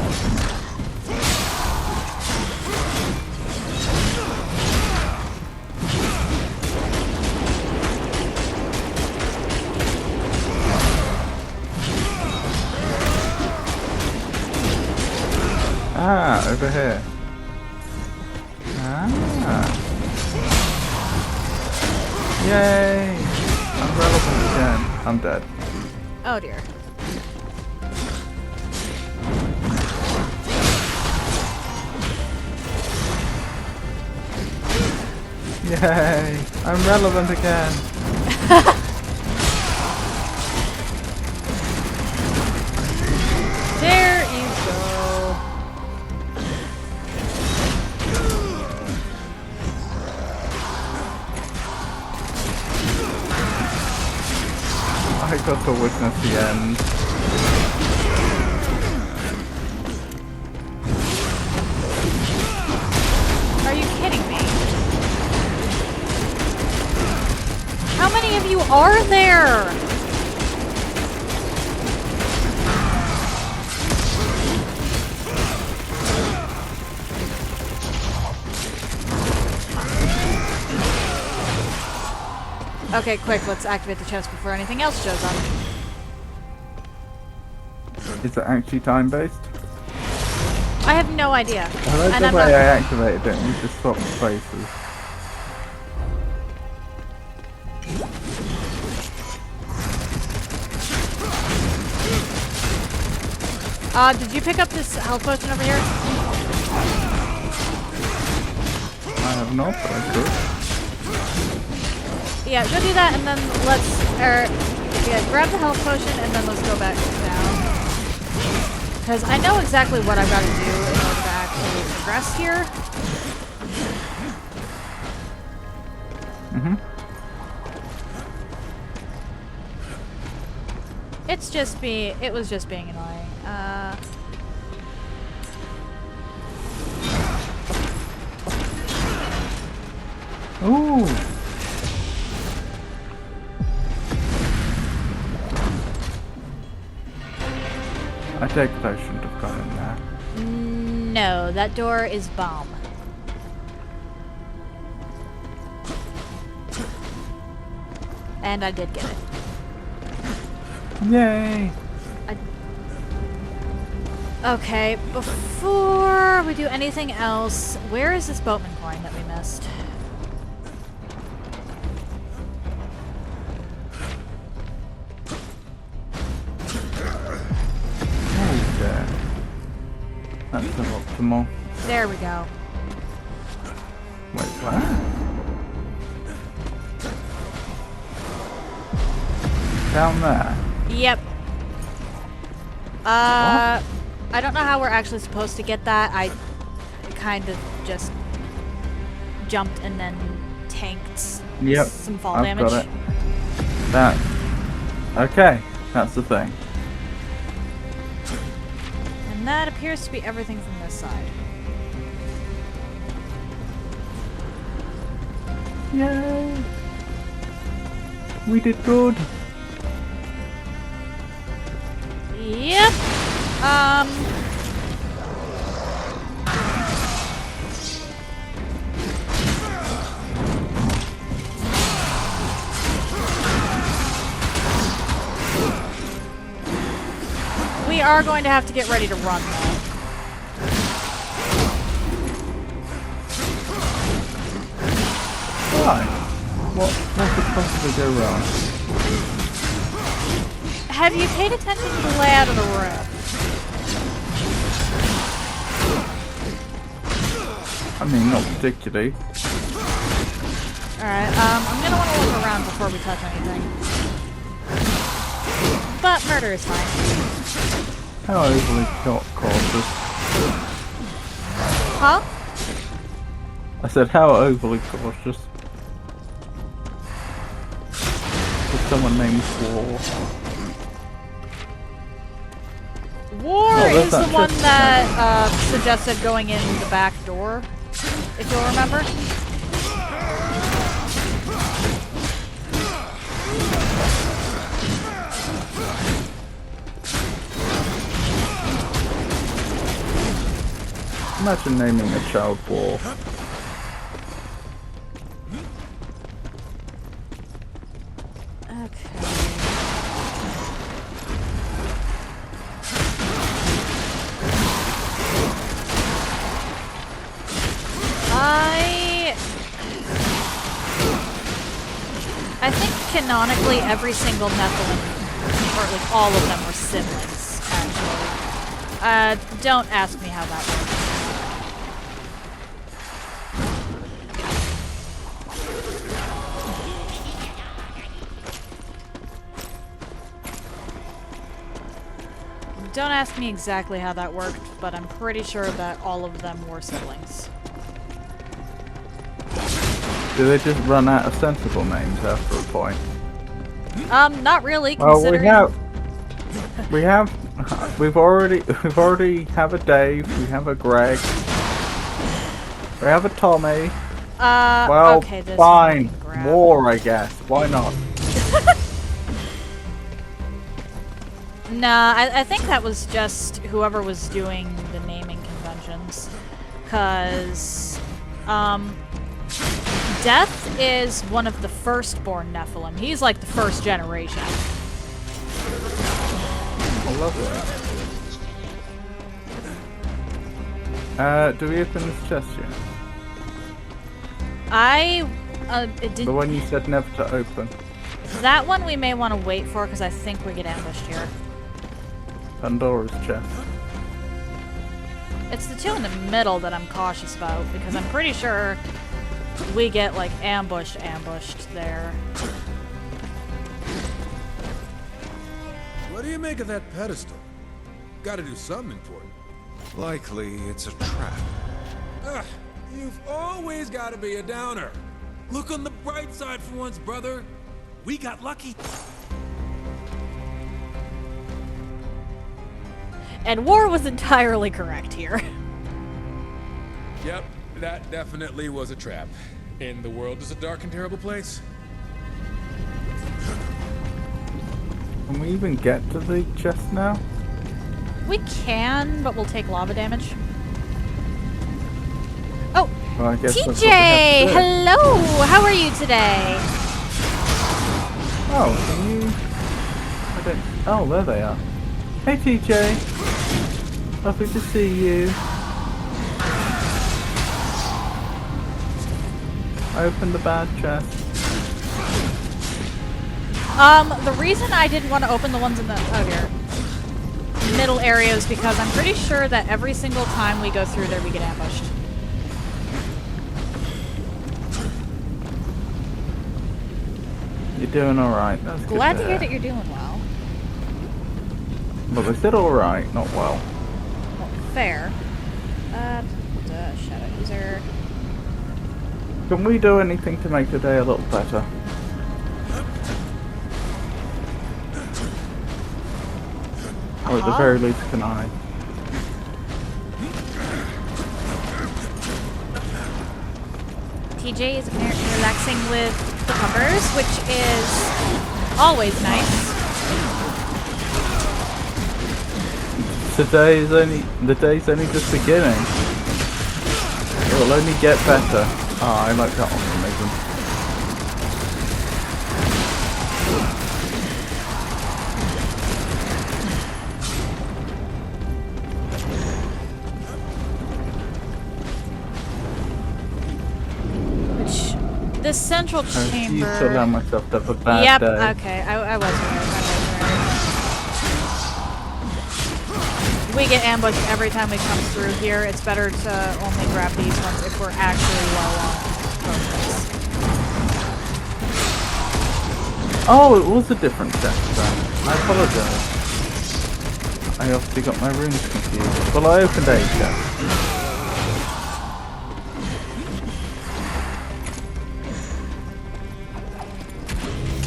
Ah, over here. Ah. Yay! I'm relevant again. I'm dead. Oh dear. Yay! I'm relevant again. There you go. I got to witness the end. Are you kidding me? How many of you are there? Okay, quick, let's activate the chest before anything else shows up. Is it actually time-based? I have no idea. I like And the I'm way not- I activated it and you just swapped places. Did you pick up this health potion over here? I have not, but I could. Yeah, go do that and then let's, yeah, grab the health potion and then let's go back down. Because I know exactly what I've got to do in order to actually progress here. Mm-hmm. It was just being annoying. Ooh. I take it I shouldn't have gone in there. No, that door is bomb. And I did get it. Yay! Okay, before we do anything else, where is this boatman coin that we missed? Okay. That's suboptimal. There we go. Wait, what? Down there? Yep. I don't know how we're actually supposed to get that. I kind of just jumped and then tanked some fall I've damage. got it. That. Okay, that's the thing. And that appears to be everything from this side. Yay! We did good. Yep. We are going to have to get ready to run though. Why? What could possibly go wrong? Have you paid attention to the layout of the room? I mean, not particularly. Alright, I'm gonna want to look around before we touch anything. But murder is fine. How overly cautious. Huh? I said, how overly cautious. With someone named War. War Oh, is that's the not one just- that suggested going in the back door, if you'll remember. Imagine naming a child War. Okay. I think canonically every single Nephilim, or at least all of them, were siblings, actually. Don't ask me how that works. Don't ask me exactly how that worked, but I'm pretty sure that all of them were siblings. Do they just run out of sensible names after a point? Not really, Well, considering... we've already have a Dave, we have a Greg, we have a Tommy. Well, okay, this fine, one I can grab. War, I guess. Why not? Nah, I think that was just whoever was doing the naming conventions. Cause, Death is one of the firstborn Nephilim. He's like the first generation. I love it. Do we open this chest yet? It did. The one you said never to open. That one we may want to wait for because I think we get ambushed here. Pandora's chest. It's the two in the middle that I'm cautious about because I'm pretty sure we get like ambushed there. What do you make of that pedestal? Gotta do something important. Likely it's a trap. Ugh, you've always gotta be a downer. Look on the bright side for once, brother. We got lucky. And War was entirely correct here. Yep, that definitely was a trap. And the world is a dark and terrible place. Can we even get to the chest now? We can, but we'll take lava damage. Oh, Well, I guess that's what we TJ! have to do. Hello! How are you today? Oh, can you... I don't... Oh, there they are. Hey, TJ. Lovely to see you. I opened the bad chest. The reason I didn't want to open the ones in the middle area is because I'm pretty sure that every single time we go through there, we get ambushed. You're doing alright. That's good Glad to to hear that you're doing well. But they said alright, not well. Well, fair. Shadow user. Can we do anything to make today a little better? Or at the very least, can I? TJ is apparently relaxing with the pumpers, which is always nice. The day's only just beginning. It will only get better. Ah, I like that optimism. This central I refuse chamber. to allow myself to have a bad Yep. day. Okay. I was right. We get ambushed every time we come through here. It's better to only grab these ones if we're actually low on focus. Oh, it was a different chest then. I apologise. I obviously got my rooms confused. Well, I opened a chest.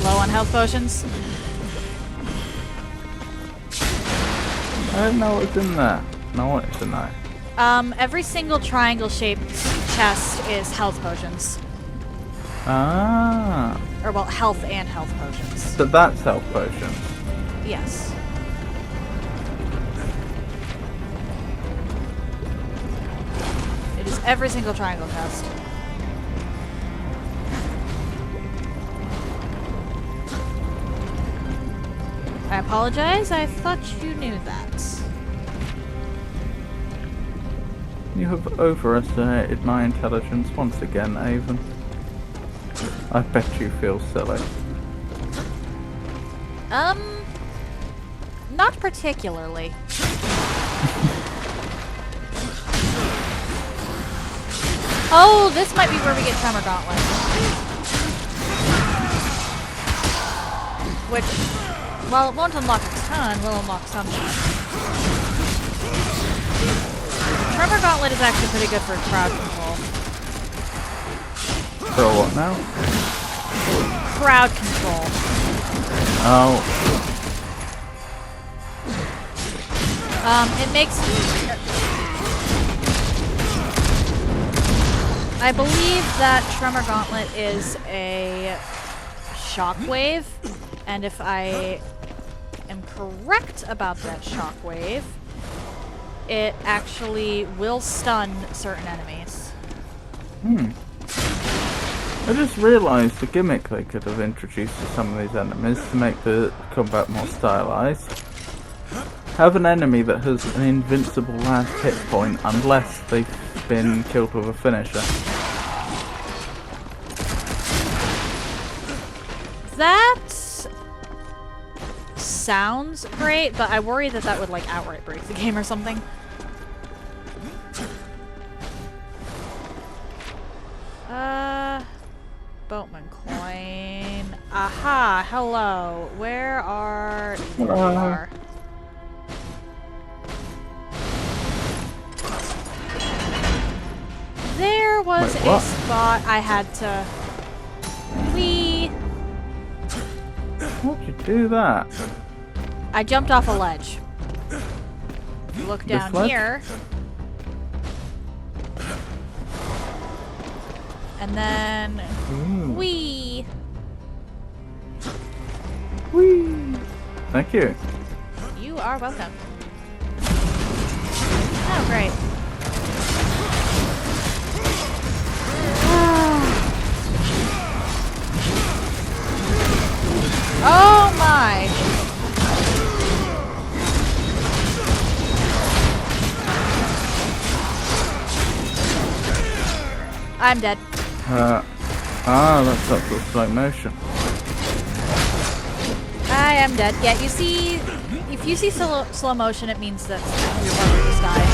Low on health potions. I don't know what's in there. No one to know. Every single triangle-shaped chest is health potions. Ah. Or, well, health and health potions. So that's health potions. Yes. It is every single triangle chest. I apologize, I thought you knew that. You have overestimated my intelligence once again, Avon. I bet you feel silly. Not particularly. Oh, this might be where we get Tremor Gauntlet. Which, while it won't unlock a ton, will unlock something. Tremor Gauntlet is actually pretty good for crowd control. For what now? Crowd control. Oh. It makes... I believe that Tremor Gauntlet is a shockwave, and if I am correct about that shockwave, it actually will stun certain enemies. I just realised the gimmick they could have introduced to some of these enemies to make the combat more stylized. Have an enemy that has an invincible last hit point unless they've been killed with a finisher. That sounds great, but I worry that that would like outright break the game or something. Boatman coin. Aha, hello. Where are you? Are. There was Wait, a what? spot I had to How'd you do that? I jumped off a ledge. If you look This down ledge? here. And then... Whee! Whee! Thank you. You are welcome. Oh, great. Oh my! I'm dead. That's up to slow motion. I am dead. Yeah, you see, if you see slow motion, it means that your partner just died.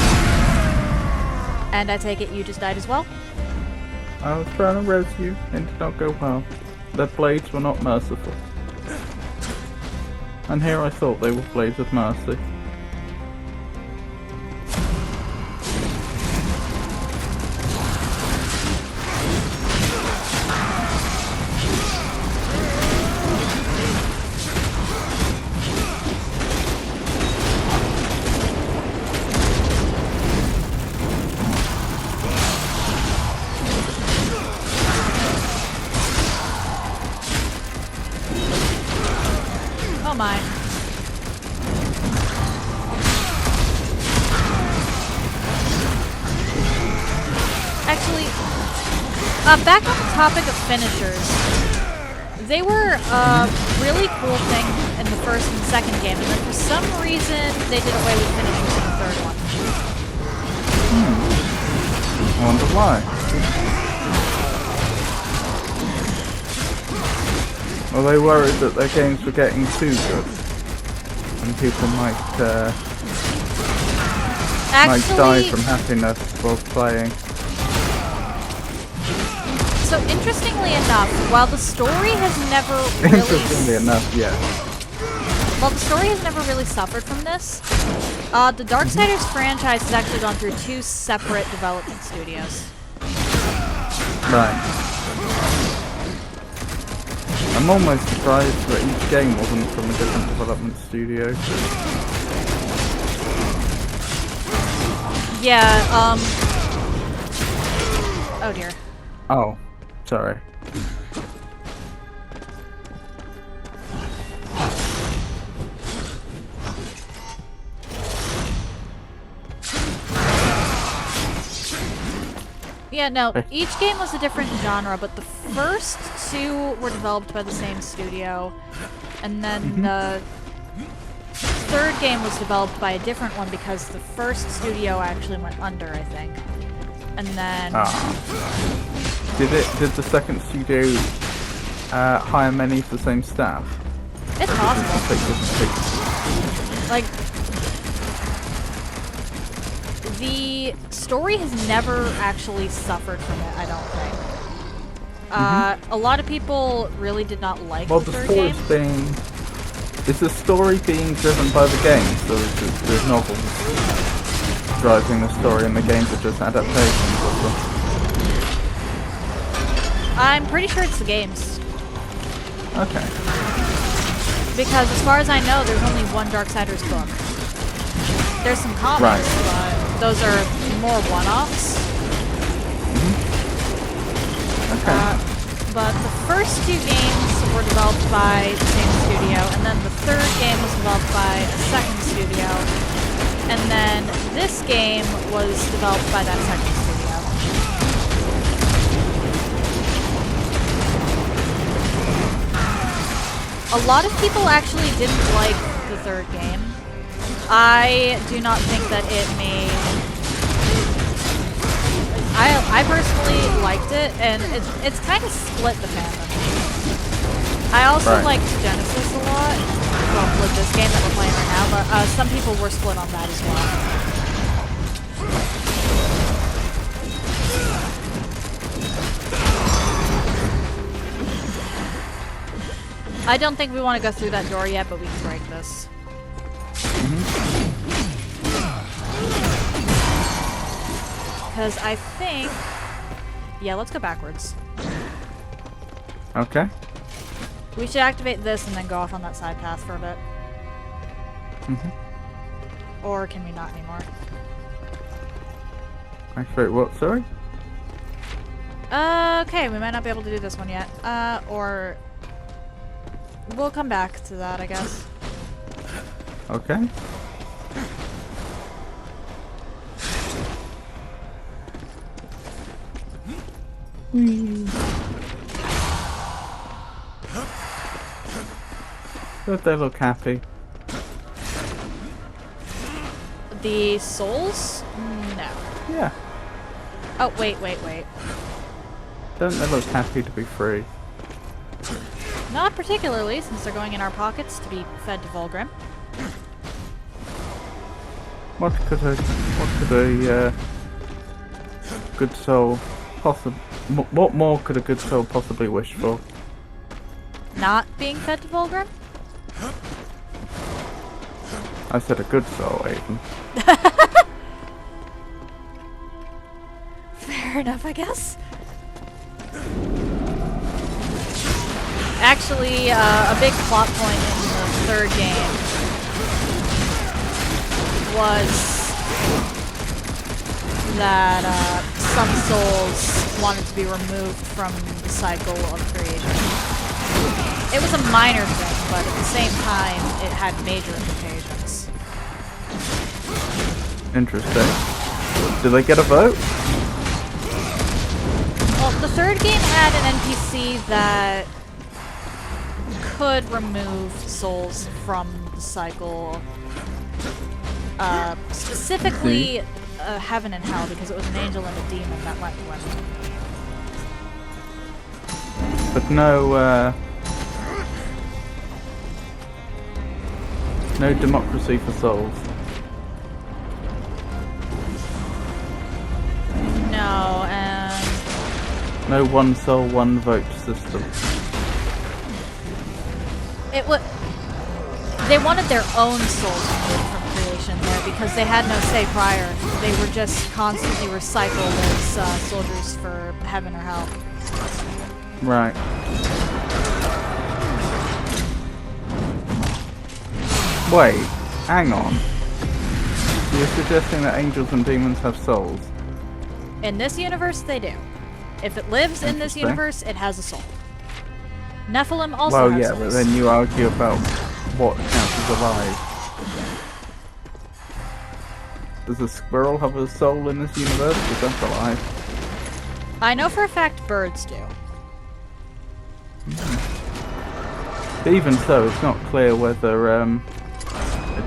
And I take it you just died as well? I was trying to res you, and it did not go well. Their blades were not merciful. And here I thought they were blades of mercy. Oh my. Actually, back on the topic of finishers, they were a really cool thing in the first and second game, and then for some reason they did away with finishers in the third one. I wonder why. Well, they worried that their games were getting too good, and people might die from happiness while playing. So interestingly enough, while the story has never really... Interestingly enough, yeah. While the story has never really suffered from this, the Darksiders franchise has actually gone through 2 separate development studios. Right. I'm almost surprised that each game wasn't from a different development studio. Yeah, oh dear. Oh, sorry. Yeah, no, each game was a different genre, but the first 2 were developed by the same studio, and then the third game was developed by a different one because the first studio actually went under, I think. And then... Did the second studio hire many of the same staff? It's possible. Like, the story has never actually suffered from it, I don't think. A lot of people really did not like the third game. Is the story being driven by the game? So there's novels driving the story and the games are just adaptations of them? I'm pretty sure it's the games. Okay. Because as far as I know, there's only one Darksiders book. There's some comics, but those are more one-offs. Okay. But the first 2 games were developed by the same studio, and then the third game was developed by a second studio, and then this game was developed by that second studio. A lot of people actually didn't like the third game. I do not think that it made... I personally liked it, and it's kind of split the fandom. I also liked Genesis a lot, well, with this game that we're playing right now, but some people were split on that as well. I don't think we want to go through that door yet, but we can break this. Because I think... Yeah, let's go backwards. Okay. We should activate this and then go off on that side path for a bit. Or can we not anymore? Activate what, sorry? Okay, we might not be able to do this one yet. Or... We'll come back to that, I guess. Okay. But they look happy. The souls? No. Yeah. Oh, wait. Don't they look happy to be free? Not particularly, since they're going in our pockets to be fed to Volgrim. What could a good soul what more could a good soul possibly wish for? Not being fed to Volgrim? I said a good soul, Aiden. Fair enough, I guess. Actually, a big plot point in the third game was that some souls wanted to be removed from the cycle of creation. It was a minor thing, but at the same time, it had major implications. Interesting. Do they get a vote? Well, the third game had an NPC that could remove souls from the cycle. Specifically, heaven and hell, because it was an angel and a demon that went with it. But no democracy for souls. No, and No one soul, one vote system. they wanted their own souls removed from creation there because they had no say prior. They were just constantly recycled as soldiers for heaven or hell. Right. Wait, hang on. You're suggesting that angels and demons have souls? In this universe, they do. If it lives in this Interesting. universe, it has a soul. Nephilim also Well, have yeah, souls. but then you argue about what counts as alive. Does a squirrel have a soul in this universe? Because that's alive. I know for a fact birds do. But even so, it's not clear whether a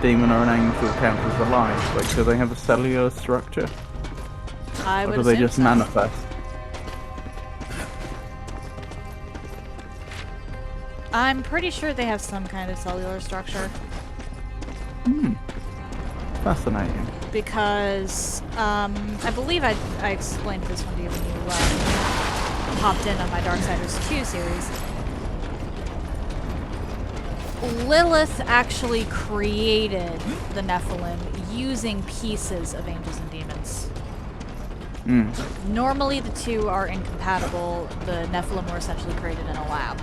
demon or an angel count as alive. Like, do they have a cellular structure? I Or would do they assume just so. manifest? I'm pretty sure they have some kind of cellular structure. Fascinating. Because I believe I explained this one to you when you hopped in on my Darksiders 2 series. Lilith actually created the Nephilim using pieces of angels and demons. Normally the two are incompatible. The Nephilim were essentially created in a lab.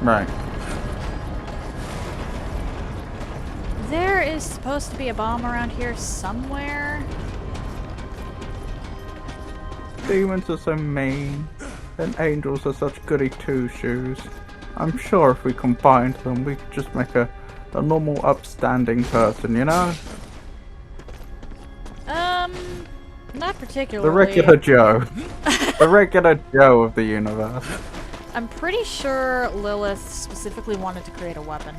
Right. There is supposed to be a bomb around here somewhere. Demons are so mean, and angels are such goody two-shoes. I'm sure if we combined them, we could just make a normal, upstanding person, you know? Not particularly. The regular Joe. The regular Joe of the universe. I'm pretty sure Lilith specifically wanted to create a weapon.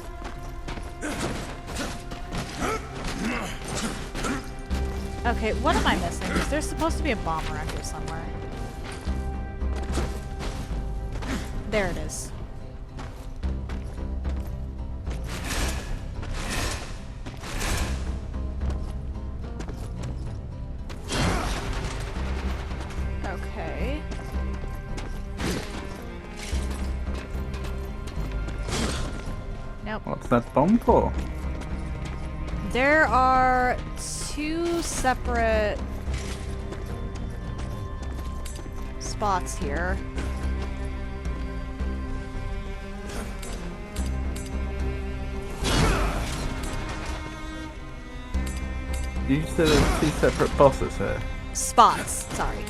Okay, what am I missing? Because there's supposed to be a bomb around here somewhere. There it is. Okay. Nope. What's that bomb for? There are two separate spots here. You said there's two separate bosses here. Spots, sorry.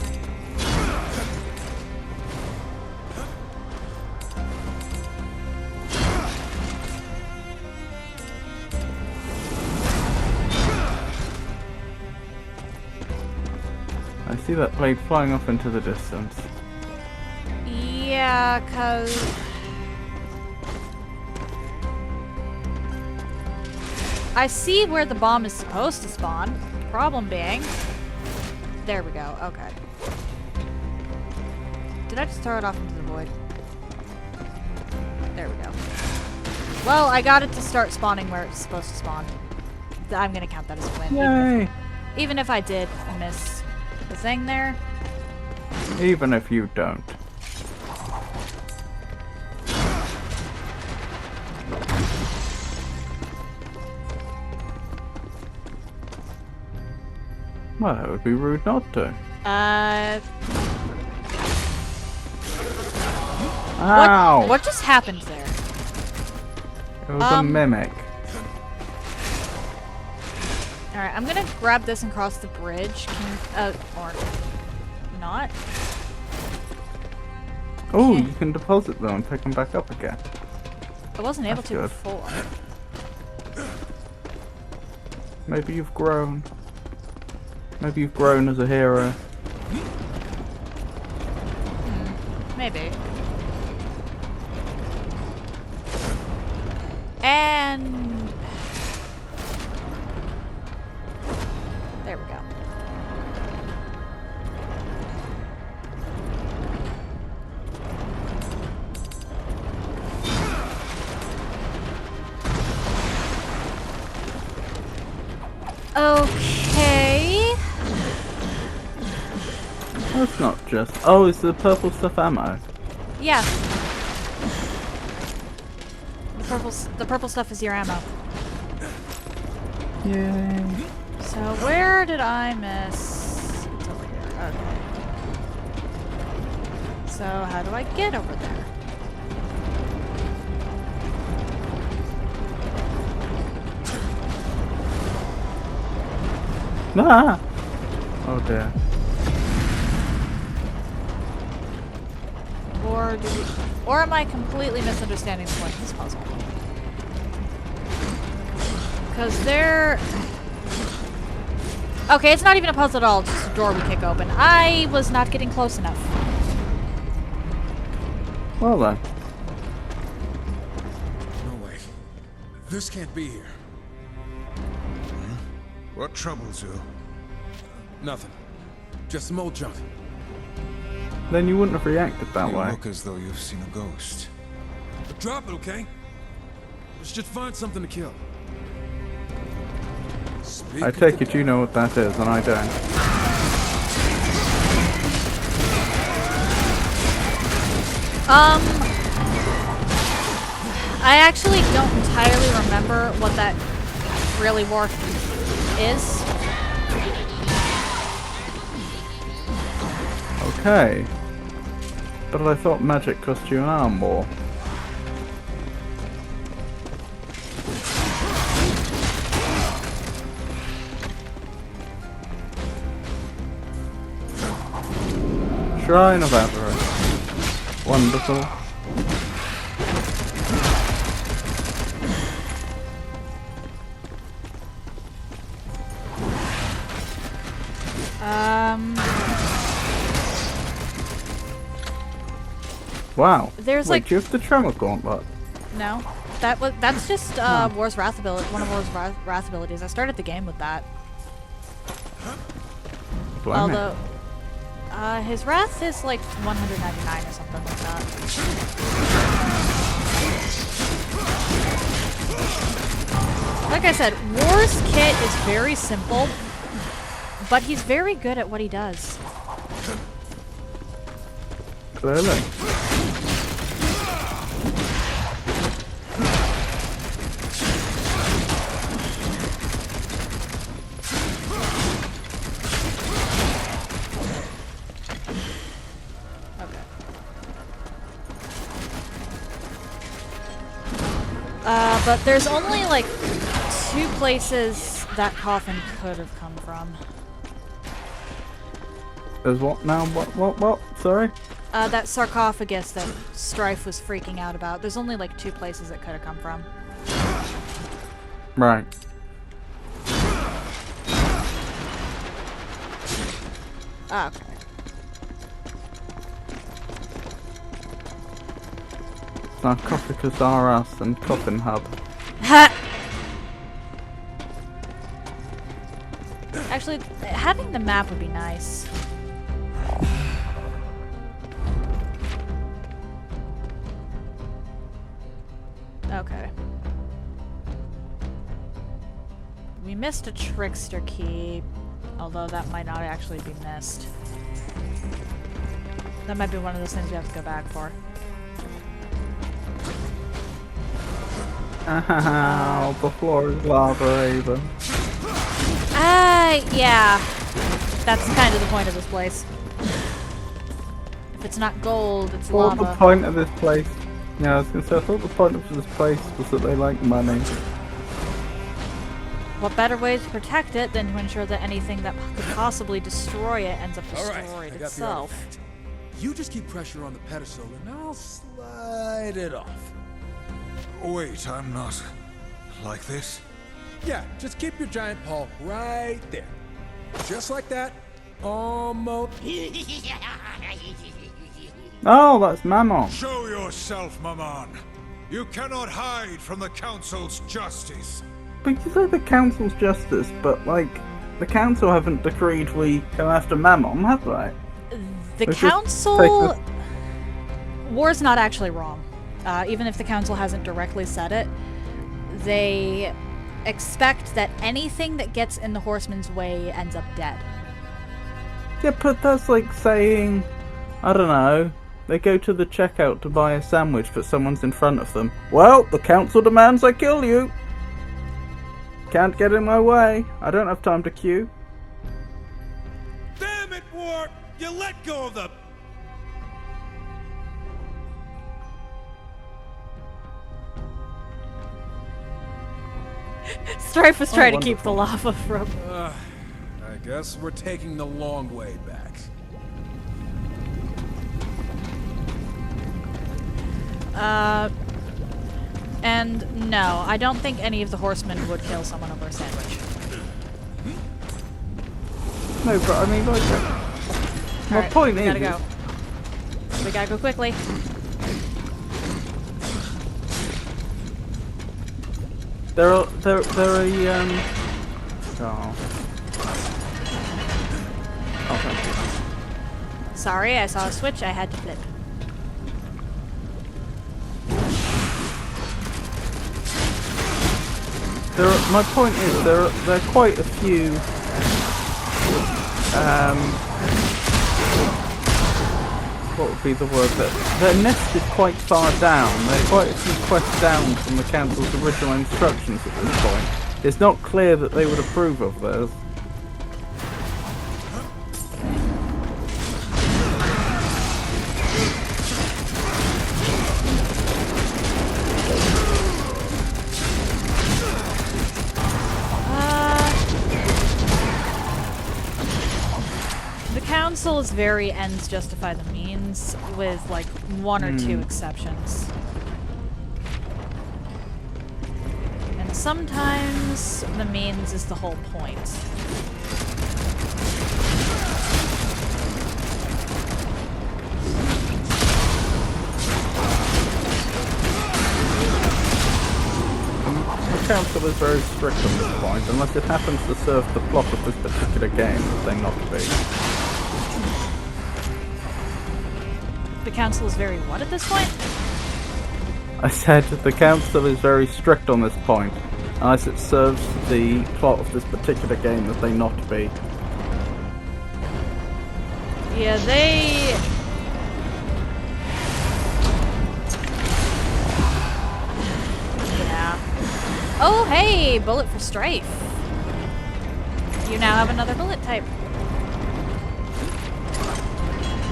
see that blade flying off into the distance? Yeah, cause I see where the bomb is supposed to spawn. Problem being, there we go. Okay. Did I just throw it off into the void? There we go. Well, I got it to start spawning where it's supposed to spawn. I'm gonna count that as a win. Yay! Even if I did miss the thing there. Even if you don't. Well, that would be rude not to. Ow! What just happened there? It was a mimic. Alright, I'm gonna grab this and cross the bridge. Or not. Oh, you can deposit them and pick them back up again. I wasn't able That's to good. before. Maybe you've grown. Maybe you've grown as a hero. Maybe. And there we go. Okay. Oh, it's not just. Oh, it's the purple stuff ammo. Yeah. The purple stuff is your ammo. Yay. So where did I miss? It's over here. Okay. So how do I get over there? Ah! Oh dear. Or am I completely misunderstanding the point of this puzzle? Because there... Okay, it's not even a puzzle at all, it's just a door we kick open. I was not getting close enough. Well then. No way. This can't be here. What troubles you? Nothing. Just some old junk. Then you wouldn't have reacted that You way. look as though you've seen a ghost. Drop it, okay? Let's just find something to kill. Speak I of take the it you know what that is, and I don't. I actually don't entirely remember what that really worth is. Okay. But I thought magic cost you an arm more. Shrine of Avarice. Wonderful. Wow. There's Wait, like do you have the Tremor Gauntlet? no. That's just War's Wrath ability. One of War's Wrath abilities. I started the game with that. Blimey. Although his Wrath is like 199 or something like that. Like I said, War's kit is very simple, but he's very good at what he does. Clearly. But there's only like 2 places that coffin could have come from. There's what now? What? Sorry? That sarcophagus that Strife was freaking out about. There's only like 2 places it could have come from. Right. Okay. Sarcophagus R Us and Coffin Hub. Ha! Actually, having the map would be nice. Okay. We missed a trickster key, although that might not actually be missed. That might be one of those things we have to go back for. Ow, the floor is lava even. Yeah. That's kind of the point of this place. If it's not gold, it's What's lava. the point of this place? Yeah, I was gonna say, I thought the point of this place was that they like money. What better way to protect it than to ensure that anything that could possibly destroy it ends up destroyed I got the itself? artifact. You just keep pressure on the pedestal and I'll slide it off. Wait, I'm not like this. Yeah, just keep your giant paw right there. Just like that. Almost. Oh, that's Mammon. Show yourself, Mammon. You cannot hide from the Council's justice. But you say the Council's justice, but like, the Council haven't decreed we go after Mammon, have they? The Let's just council... take War's not actually wrong. Even if the council hasn't directly said it, they expect that anything that gets in the horseman's way ends up dead. Yeah, but that's like saying, I don't know, they go to the checkout to buy a sandwich but someone's in front of them. Well, the council demands I kill you. Can't get in my way. I don't have time to queue. Damn it, War! You let go of the... Strife was trying to keep the wonderful. lava from... I guess we're taking the long way back. And no, I don't think any of the horsemen would kill someone over a sandwich. No, but I mean, like, my Alright, point we is, gotta go. We gotta go quickly. they're a, Oh, thank you. Sorry, I saw a switch, I had to flip. My point is, there are quite a few, what would be the word, that they're nested quite far down. They're quite a few quests down from the council's original instructions at this point. It's not clear that they would approve of those. The council is very ends justify the means, with like one or two exceptions. And sometimes the means is the whole point. The council is very strict on this point, unless it happens to serve the plot of this particular game, that they not be. The council is very what at this point? I said the council is very strict on this point, unless it serves the plot of this particular game that they not be. Yeah, they... Yeah. Oh, hey! Bullet for Strife. You now have another bullet type.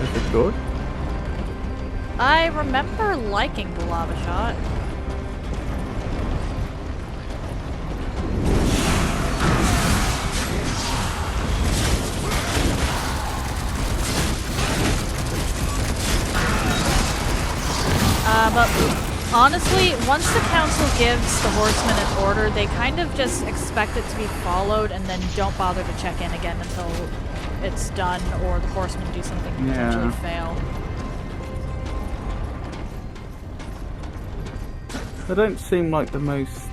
Is it good? I remember liking the lava shot. But honestly, once the council gives the horsemen an order, they kind of just expect it to be followed and then don't bother to check in again until it's done, or the horsemen do something and potentially fail. They don't seem like the most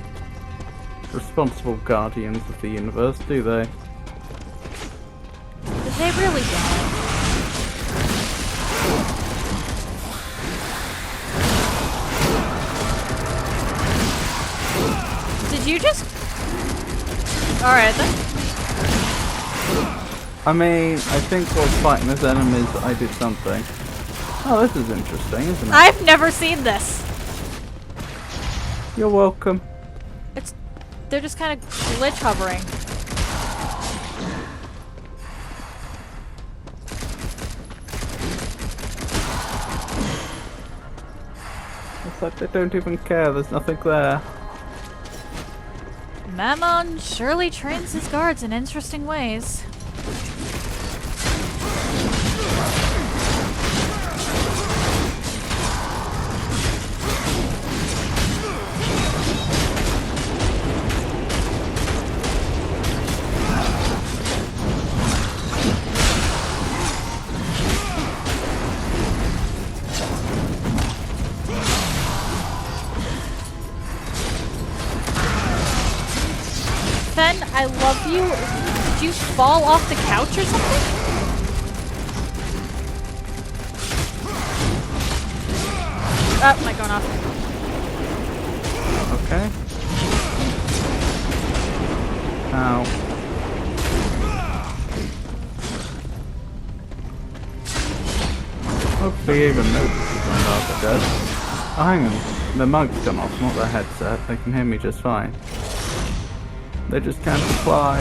responsible guardians of the universe, do they? They really don't. Did you just... Alright then. I mean, I think while fighting this enemies, I did something. Oh, this is interesting, isn't it? I've never seen this. You're welcome. They're just kind of glitch hovering. It's like they don't even care, there's nothing there. Mammon surely trains his guards in interesting ways. Fen, I love you. Did you fall off the couch or something? Oh, mic going off. Okay. Ow. Hopefully even notices when Dark dead. Oh, hang on. The mic's gone off, not the headset. They can hear me just fine. They just can't reply.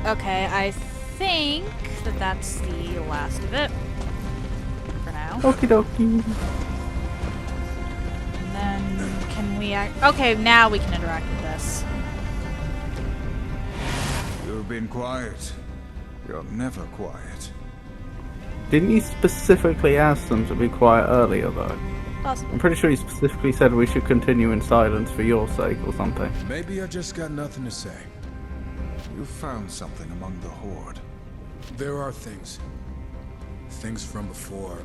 Okay, I think that that's the last of it. For now. Okie dokie. And then, can we okay, now we can interact with this. You've been quiet. You're never quiet. Didn't you specifically ask them to be quiet earlier, though? Possible. I'm pretty sure you specifically said we should continue in silence for your sake or something. Maybe I just got nothing to say. You found something among the Horde. There are things. Things from before.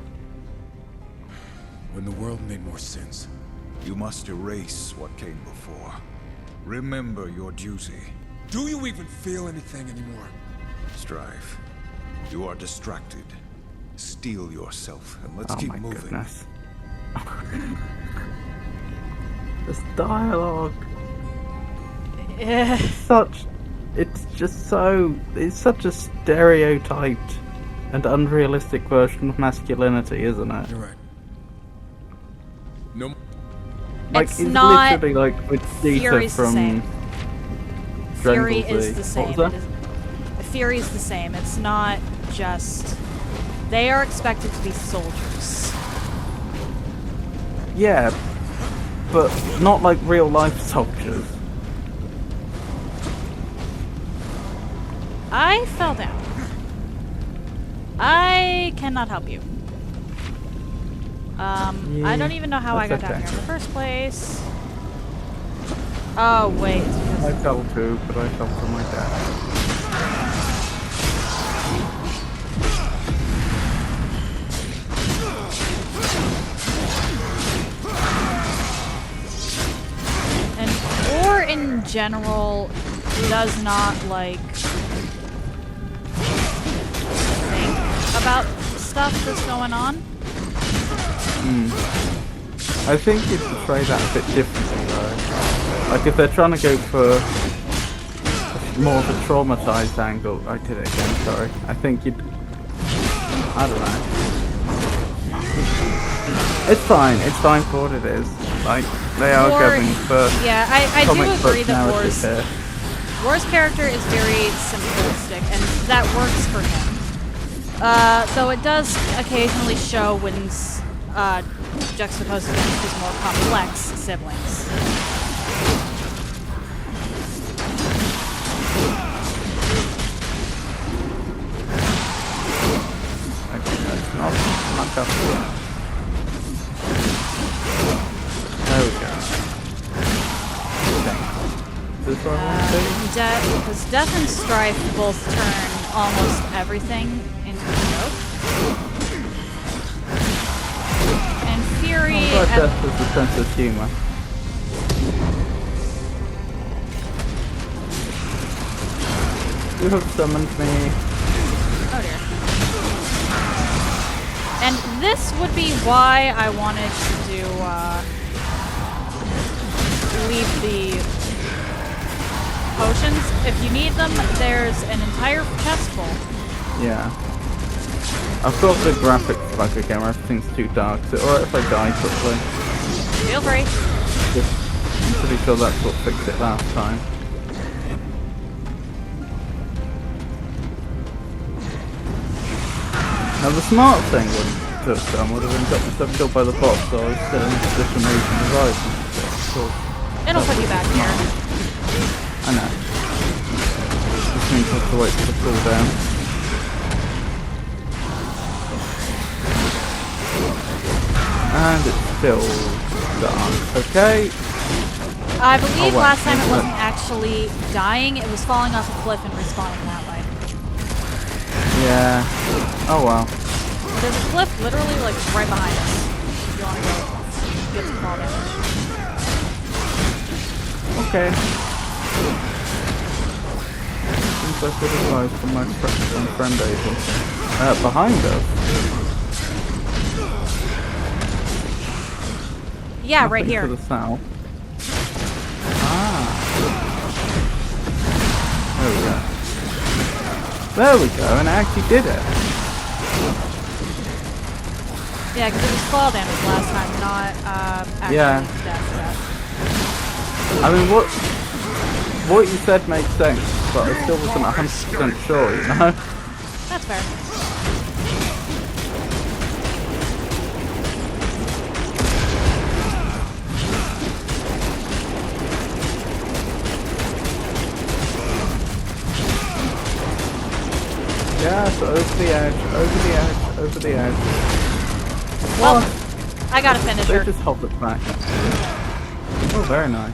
When the world made more sense. You must erase what came before. Remember your duty. Do you even feel anything anymore? Strive. You are distracted. Steel yourself and let's keep my moving. Goodness. This dialogue. It's such a stereotyped and unrealistic version of masculinity, isn't it? You're right. No. Like, It's it's not literally like with Dita Fury's the from same. Fury Dragon Ball Z. is the same. What was that? Fury is the same. It's not just... They are expected to be soldiers. Yeah, but not like real life soldiers. I fell down. I cannot help you. I don't even know how I got that's down okay. here in the first place. Oh, wait. It's because- I fell too, but I fell from my dad. And Or in general does not, like, think about stuff that's going on. I think you'd portray that a bit differently though. Like if they're trying to go for more of a traumatized angle. I did it again, sorry. I think you'd... I don't know. It's fine for what it is. Like, they are going for Yeah, I do comic agree book that narrative here. War's character is very simplistic, and that works for him. Though it does occasionally show when juxtaposed against his more complex siblings. is where I want to be. Because Death and Strife both turn almost everything into a joke. And Fury... I'm glad Death has a sense of humour. You have summoned me. Oh dear. And this would be why I wanted to do, leave the potions. If you need them, there's an entire chest full. Yeah. I've got the graphics back again, everything's too dark. Is it alright if I die quickly? Feel free. I'm pretty sure that's what fixed it last time. Now the smart thing would have done would have been got myself killed by the boss, so I was still in a position where you can revive and stuff. It'll put you back here. I know. Just means I have to wait for the cooldown. And it's still dark. Okay. I believe wait, last time it isn't wasn't actually dying, it was falling off a cliff and respawning that way. Yeah. Oh well. There's a cliff literally like right behind us. If you want to go get some fall damage. Okay. Seems like good advice from my friend Abel. Behind us. Yeah, Nothing right here. to the south. There we go. There we go, and I actually did it. Yeah, because it was fall damage last time, not actually death. I mean, what you said made sense, but I still wasn't 100% sure, you know? That's fair. Yeah, so over the edge, over the edge, over the edge. Well, I got a finisher. They just hold it back. Oh, very nice.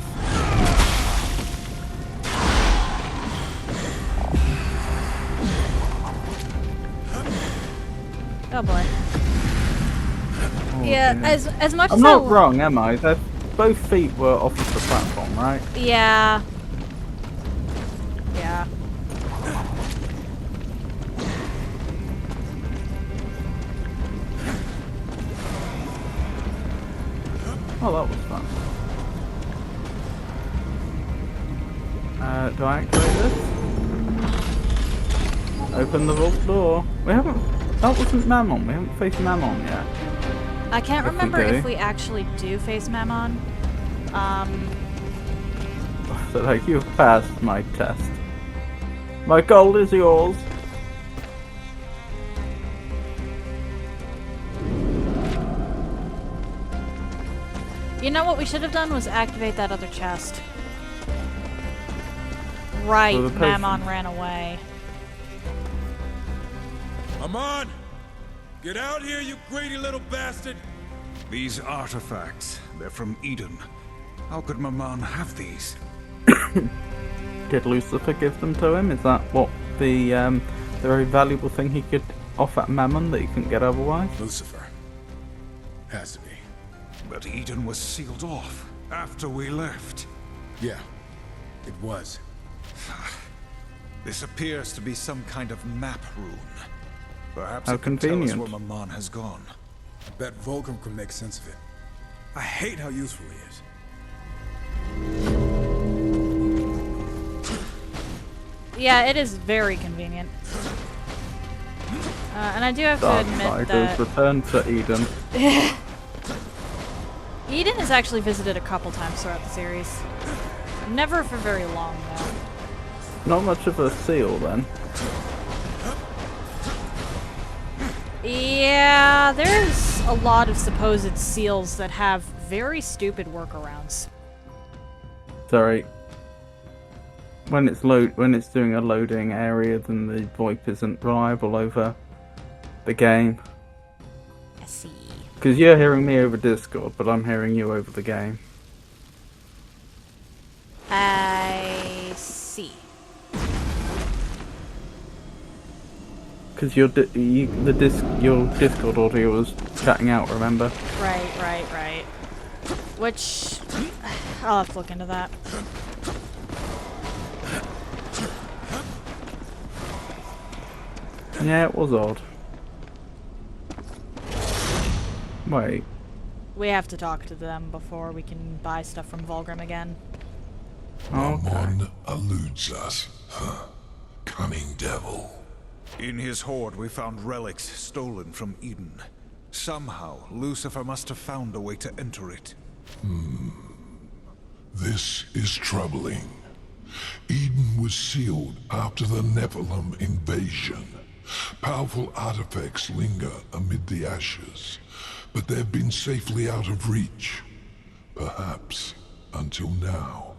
Oh boy. Oh, Yeah, dear. as much I'm as not wrong, am I? Both feet were off of the platform, right? Yeah. Yeah. Oh, that was fun. Do I activate this? Open the vault door. We haven't... That wasn't Mammon. We haven't faced Mammon yet. I can't If we remember do. if we actually do face Mammon. So like, you've passed my test. My gold is yours. You know what we should have done was activate that other chest. Right, For the Mammon ran away. Mammon! Get out here, you greedy little bastard! These artifacts, they're from Eden. How could Mammon have these? Did Lucifer give them to him? Is that what the very valuable thing he could offer Mammon that he couldn't get otherwise? Lucifer. Has to be. But Eden was sealed off after we left. Yeah, it was. This appears to be some kind of map rune. Perhaps How it can tell us convenient. where Mammon has gone. I bet Vulcan can make sense of it. I hate how useful he is. Yeah, it is very convenient. And I do have to admit Darksiders that return to Eden. Eden is actually visited a couple times throughout the series. Never for very long, though. Not much of a seal then. Yeah, there's a lot of supposed seals that have very stupid workarounds. Sorry. When it's doing a loading area, then the VoIP isn't reliable over the game. I see. Because you're hearing me over Discord, but I'm hearing you over the game. I Because your Discord audio was cutting out. Remember? Right. Which I'll have to look into that. Yeah, it was odd. Wait. We have to talk to them before we can buy stuff from Vulgrim again. Mammon eludes us. Huh. Cunning devil. In his hoard, we found relics stolen from Eden. Somehow, Lucifer must have found a way to enter it. This is troubling. Eden was sealed after the Nephilim invasion. Powerful artifacts linger amid the ashes, but they've been safely out of reach. Perhaps until now.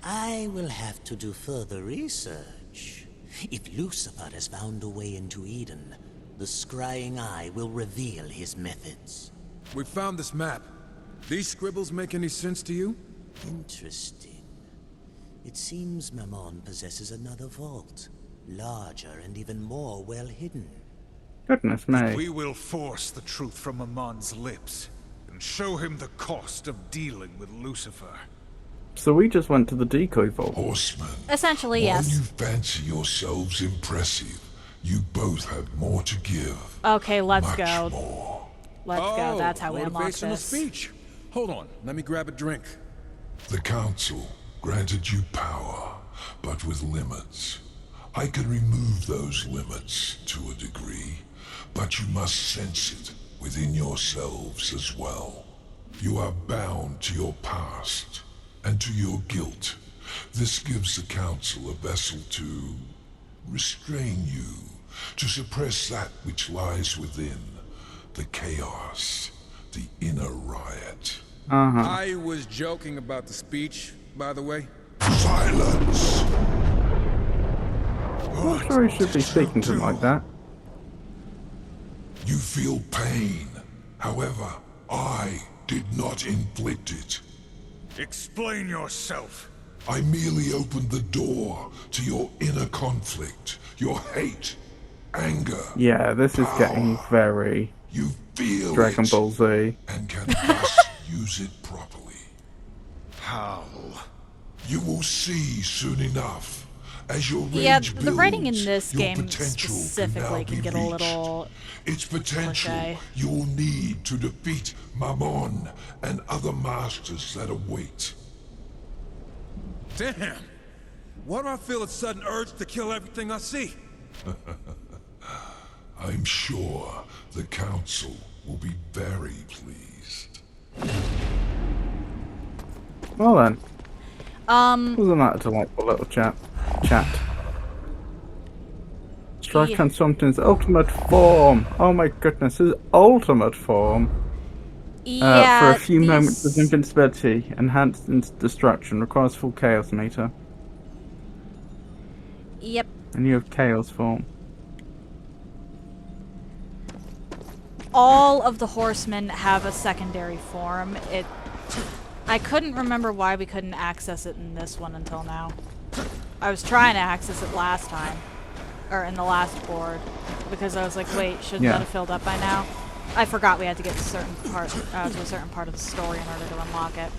I will have to do further research. If Lucifer has found a way into Eden, the scrying eye will reveal his methods. We found this map. These scribbles make any sense to you? Interesting. It seems Mammon possesses another vault, larger and even more well hidden. Goodness me. We will force the truth from Ammon's lips and show him the cost of dealing with Lucifer. So we just went to the decoy vault. Horsemen, Essentially, while yes. you fancy yourselves impressive, you both have more to give. Okay, let's Much go. more. Let's go. That's how we unlock motivational this. speech. Hold on, let me grab a drink. The Council granted you power, but with limits. I can remove those limits to a degree, but you must sense it within yourselves as well. You are bound to your past and to your guilt. This gives the Council a vessel to restrain you, to suppress that which lies within, the chaos, the inner riot. I was joking about the speech, by the way. Silence! I'm not sure he should be speaking to him like that. You feel pain. However, I did not inflict it. Explain yourself. I merely opened the door to your inner conflict, your hate, anger. Yeah, this is getting very You feel Dragon it Ball Z. and can thus use it properly. How? You will see soon enough. As your rage Yeah, builds, the writing in this your game potential specifically can can now get be a reached. little Its potential cliche. you will need to defeat Mammon and other masters that await. Damn! Why do I feel a sudden urge to kill everything I see? I'm sure the Council will be very pleased. Well then. Wasn't that a delightful little chat? Strife Yeah. transformed in his ultimate form. Oh my goodness, his ultimate form. yeah. For a few these- moments of invincibility, enhanced destruction, requires full chaos meter. Yep. And you have chaos form. All of the horsemen have a secondary form. I couldn't remember why we couldn't access it in this one until now. I was trying to access it last time, or in the last board, because I was like, wait, shouldn't Yeah. that have filled up by now? I forgot we had to get to a certain part of the story in order to unlock it.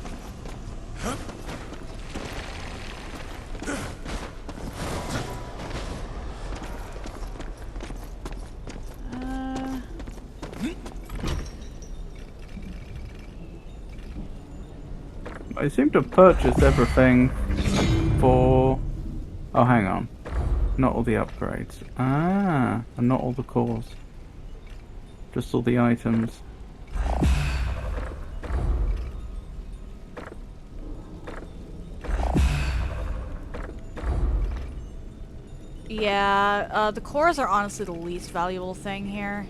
I seem to have purchased everything for... Oh, hang on. Not all the upgrades. Ah, and not all the cores. Just all the items. Yeah, the cores are honestly the least valuable thing here.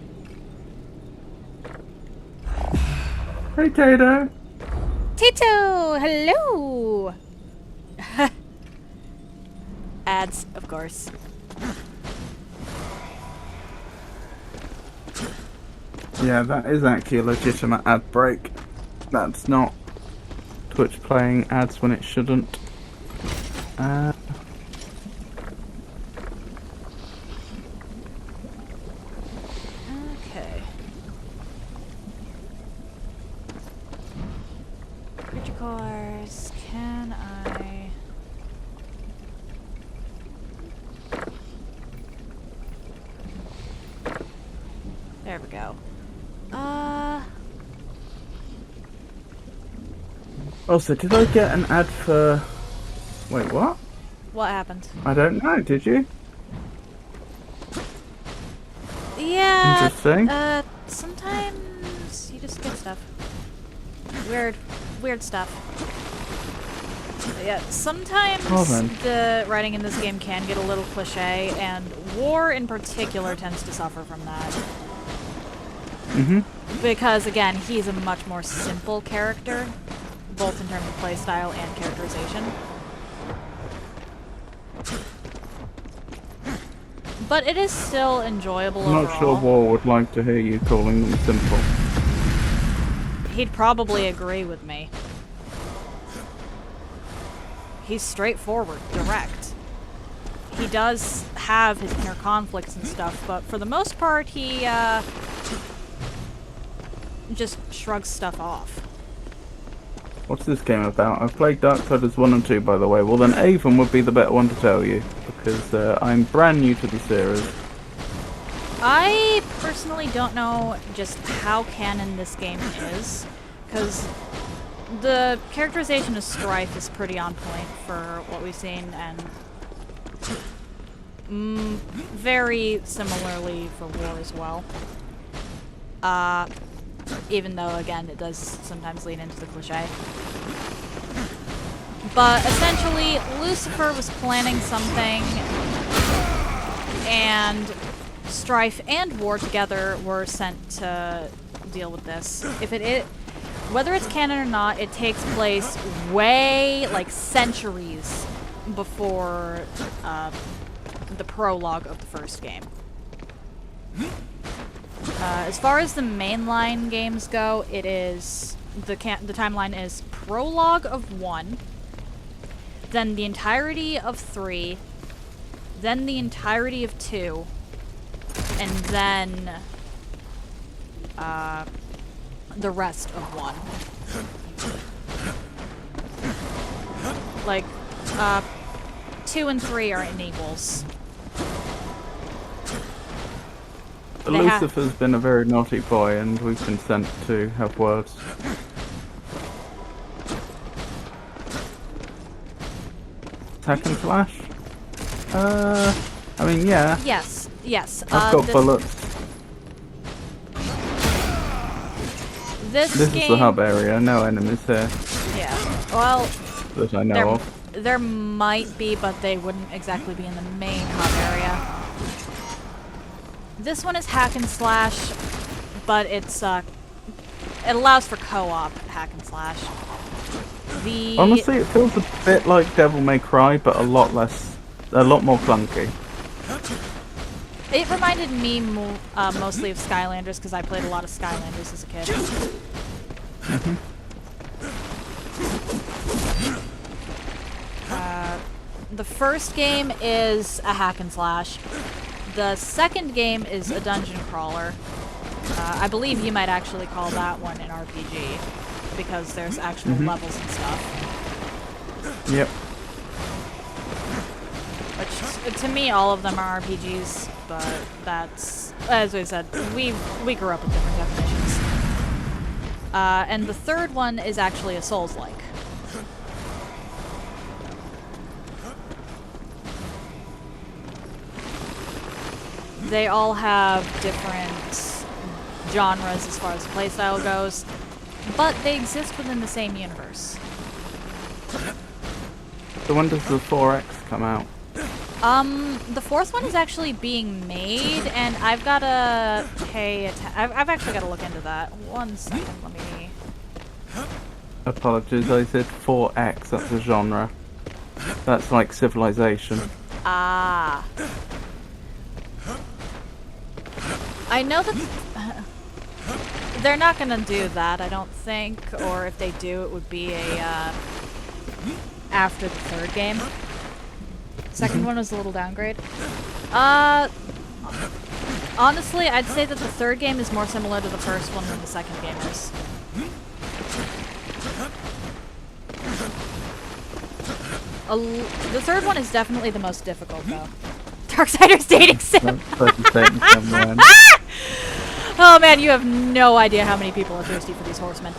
Hey, Tato! Tito, hello! Ads, of course. Yeah, that is actually a legitimate ad break. That's not Twitch playing ads when it shouldn't. Thurs, can I... There we go. Also, did I get an ad for... Wait, what? What happened? I don't know, did you? Yeah. Interesting. Sometimes you just get stuff. Weird stuff. Yeah, sometimes the writing in this game can get a little cliche, and War in particular tends to suffer from that. Mm-hmm. Because, again, he's a much more simple character, both in terms of playstyle and characterization. But it is still enjoyable overall. I'm not sure War would like to hear you calling them simple. He'd probably agree with me. He's straightforward, direct. He does have his inner conflicts and stuff, but for the most part, he just shrugs stuff off. What's this game about? I've played Darksiders 1 and 2, by the way. Well, then Avon would be the better one to tell you, because I'm brand new to the series. I personally don't know just how canon this game is, because the characterization of Strife is pretty on point for what we've seen, and very similarly for War as well. Even though, again, it does sometimes lean into the cliche. But essentially, Lucifer was planning something, and Strife and War together were sent to deal with this. Whether it's canon or not, it takes place way, like, centuries before the prologue of the first game. As far as the mainline games go, it is the timeline is prologue of 1, then the entirety of 3, then the entirety of 2, and then the rest of 1. Like 2 and 3 are in equals. Lucifer's been a very naughty boy, and we've been sent to have words. Attack and slash? I mean, yeah. Yes. I've got bullets. This is game, the hub area, no enemies here. Yeah. Well, that I know of. There might be, but they wouldn't exactly be in the main hub area. This one is hack and slash, but it's it allows for co-op hack and slash. Honestly, it feels a bit like Devil May Cry, but a lot more clunky. It reminded me mostly of Skylanders, because I played a lot of Skylanders as a kid. The first game is a hack and slash. The second game is a dungeon crawler. I believe you might actually call that one an RPG, because there's actual levels and stuff. Yep. Which, to me, all of them are RPGs, but that's, as we said, we grew up with different definitions. And the third one is actually a Souls-like. They all have different genres as far as the playstyle goes, but they exist within the same universe. So when does the 4X come out? The fourth one is actually being made, and I've gotta I've actually gotta look into that. 1 second, let me... Apologies, I said 4X, that's a genre. That's like Civilization. Ah. I know that they're not gonna do that, I don't think, or if they do, it would be a after the third game. Second one was a little downgrade. Honestly, I'd say that the third game is more similar to the first one than the second game is. The third one is definitely the most difficult, though. Darksiders dating sim. Oh man, you have no idea how many people are thirsty for these horsemen.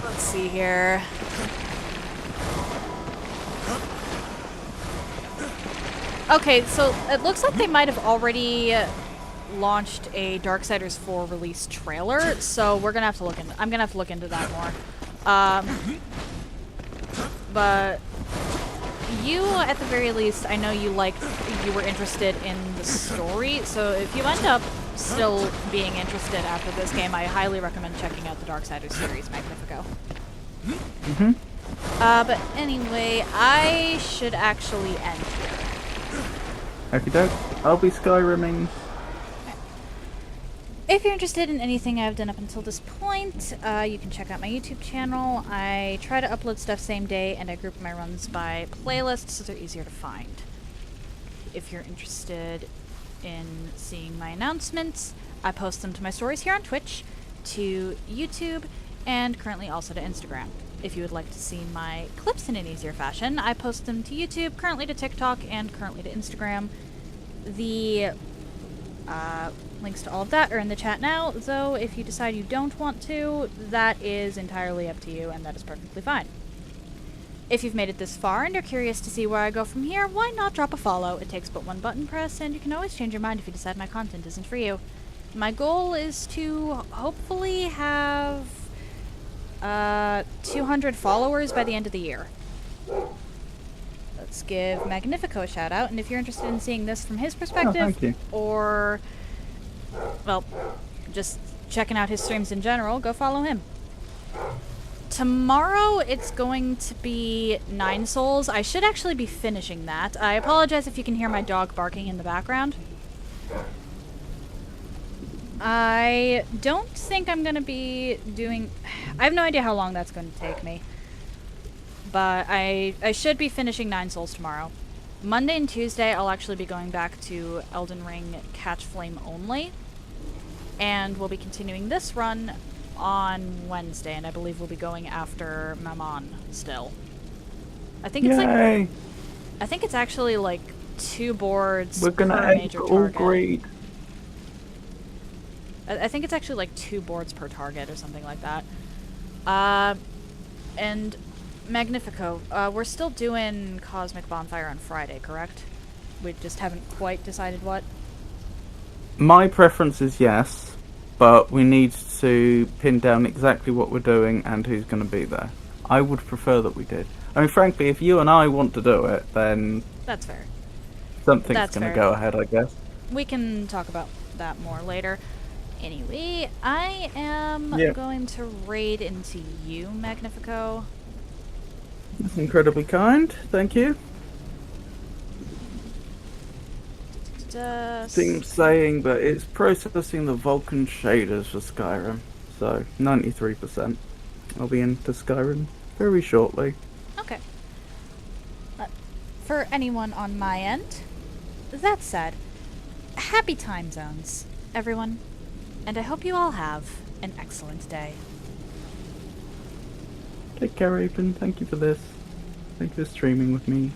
Let's see here. Okay, so it looks like they might have already launched a Darksiders 4 release trailer, so we're gonna have to look into. I'm gonna have to look into that more. But you, at the very least, I know you were interested in the story, so if you end up still being interested after this game, I highly recommend checking out the Darksiders series, Magnifico. But anyway, I should actually end here. Okie doke. I'll be Skyrimming. If you're interested in anything I've done up until this point, you can check out my YouTube channel. I try to upload stuff same day, and I group my runs by playlists so they're easier to find. If you're interested in seeing my announcements, I post them to my stories here on Twitch, to YouTube, and currently also to Instagram. If you would like to see my clips in an easier fashion, I post them to YouTube, currently to TikTok, and currently to Instagram. The links to all of that are in the chat now, though if you decide you don't want to, that is entirely up to you, and that is perfectly fine. If you've made it this far and are curious to see where I go from here, why not drop a follow? It takes but one button press, and you can always change your mind if you decide my content isn't for you. My goal is to hopefully have 200 followers by the end of the year. Let's give Magnifico a shout out, and if you're interested in seeing this from his perspective, or, well, just checking out his streams in general, go follow him. Tomorrow it's going to be 9 Souls. I should actually be finishing that. I apologize if you can hear my dog barking in the background. I don't think I'm going to be doing... I have no idea how long that's going to take me. But I should be finishing 9 Souls tomorrow. Monday and Tuesday I'll actually be going back to Elden Ring Catch Flame only. And we'll be continuing this run on Wednesday, and I believe we'll be going after Mammon still. I think it's like... I think it's actually like 2 boards per major target. Great. I think it's actually like 2 boards per target or something like that. And Magnifico, we're still doing Cosmic Bonfire on Friday, correct? We just haven't quite decided what? My preference is yes, but we need to pin down exactly what we're doing and who's going to be there. I would prefer that we did. I mean, frankly, if you and I want to do it, then... That's fair. Something's going to go ahead, I guess. We can talk about that more later. Anyway, I am going to raid into you, Magnifico. That's incredibly kind. Thank you. Seems saying that it's processing the Vulkan shaders for Skyrim. So, 93%. I'll be into Skyrim very shortly. Okay. For anyone on my end, that said, happy time zones, everyone. And I hope you all have an excellent day. Take care, Apen. Thank you for this. Thank you for streaming with me.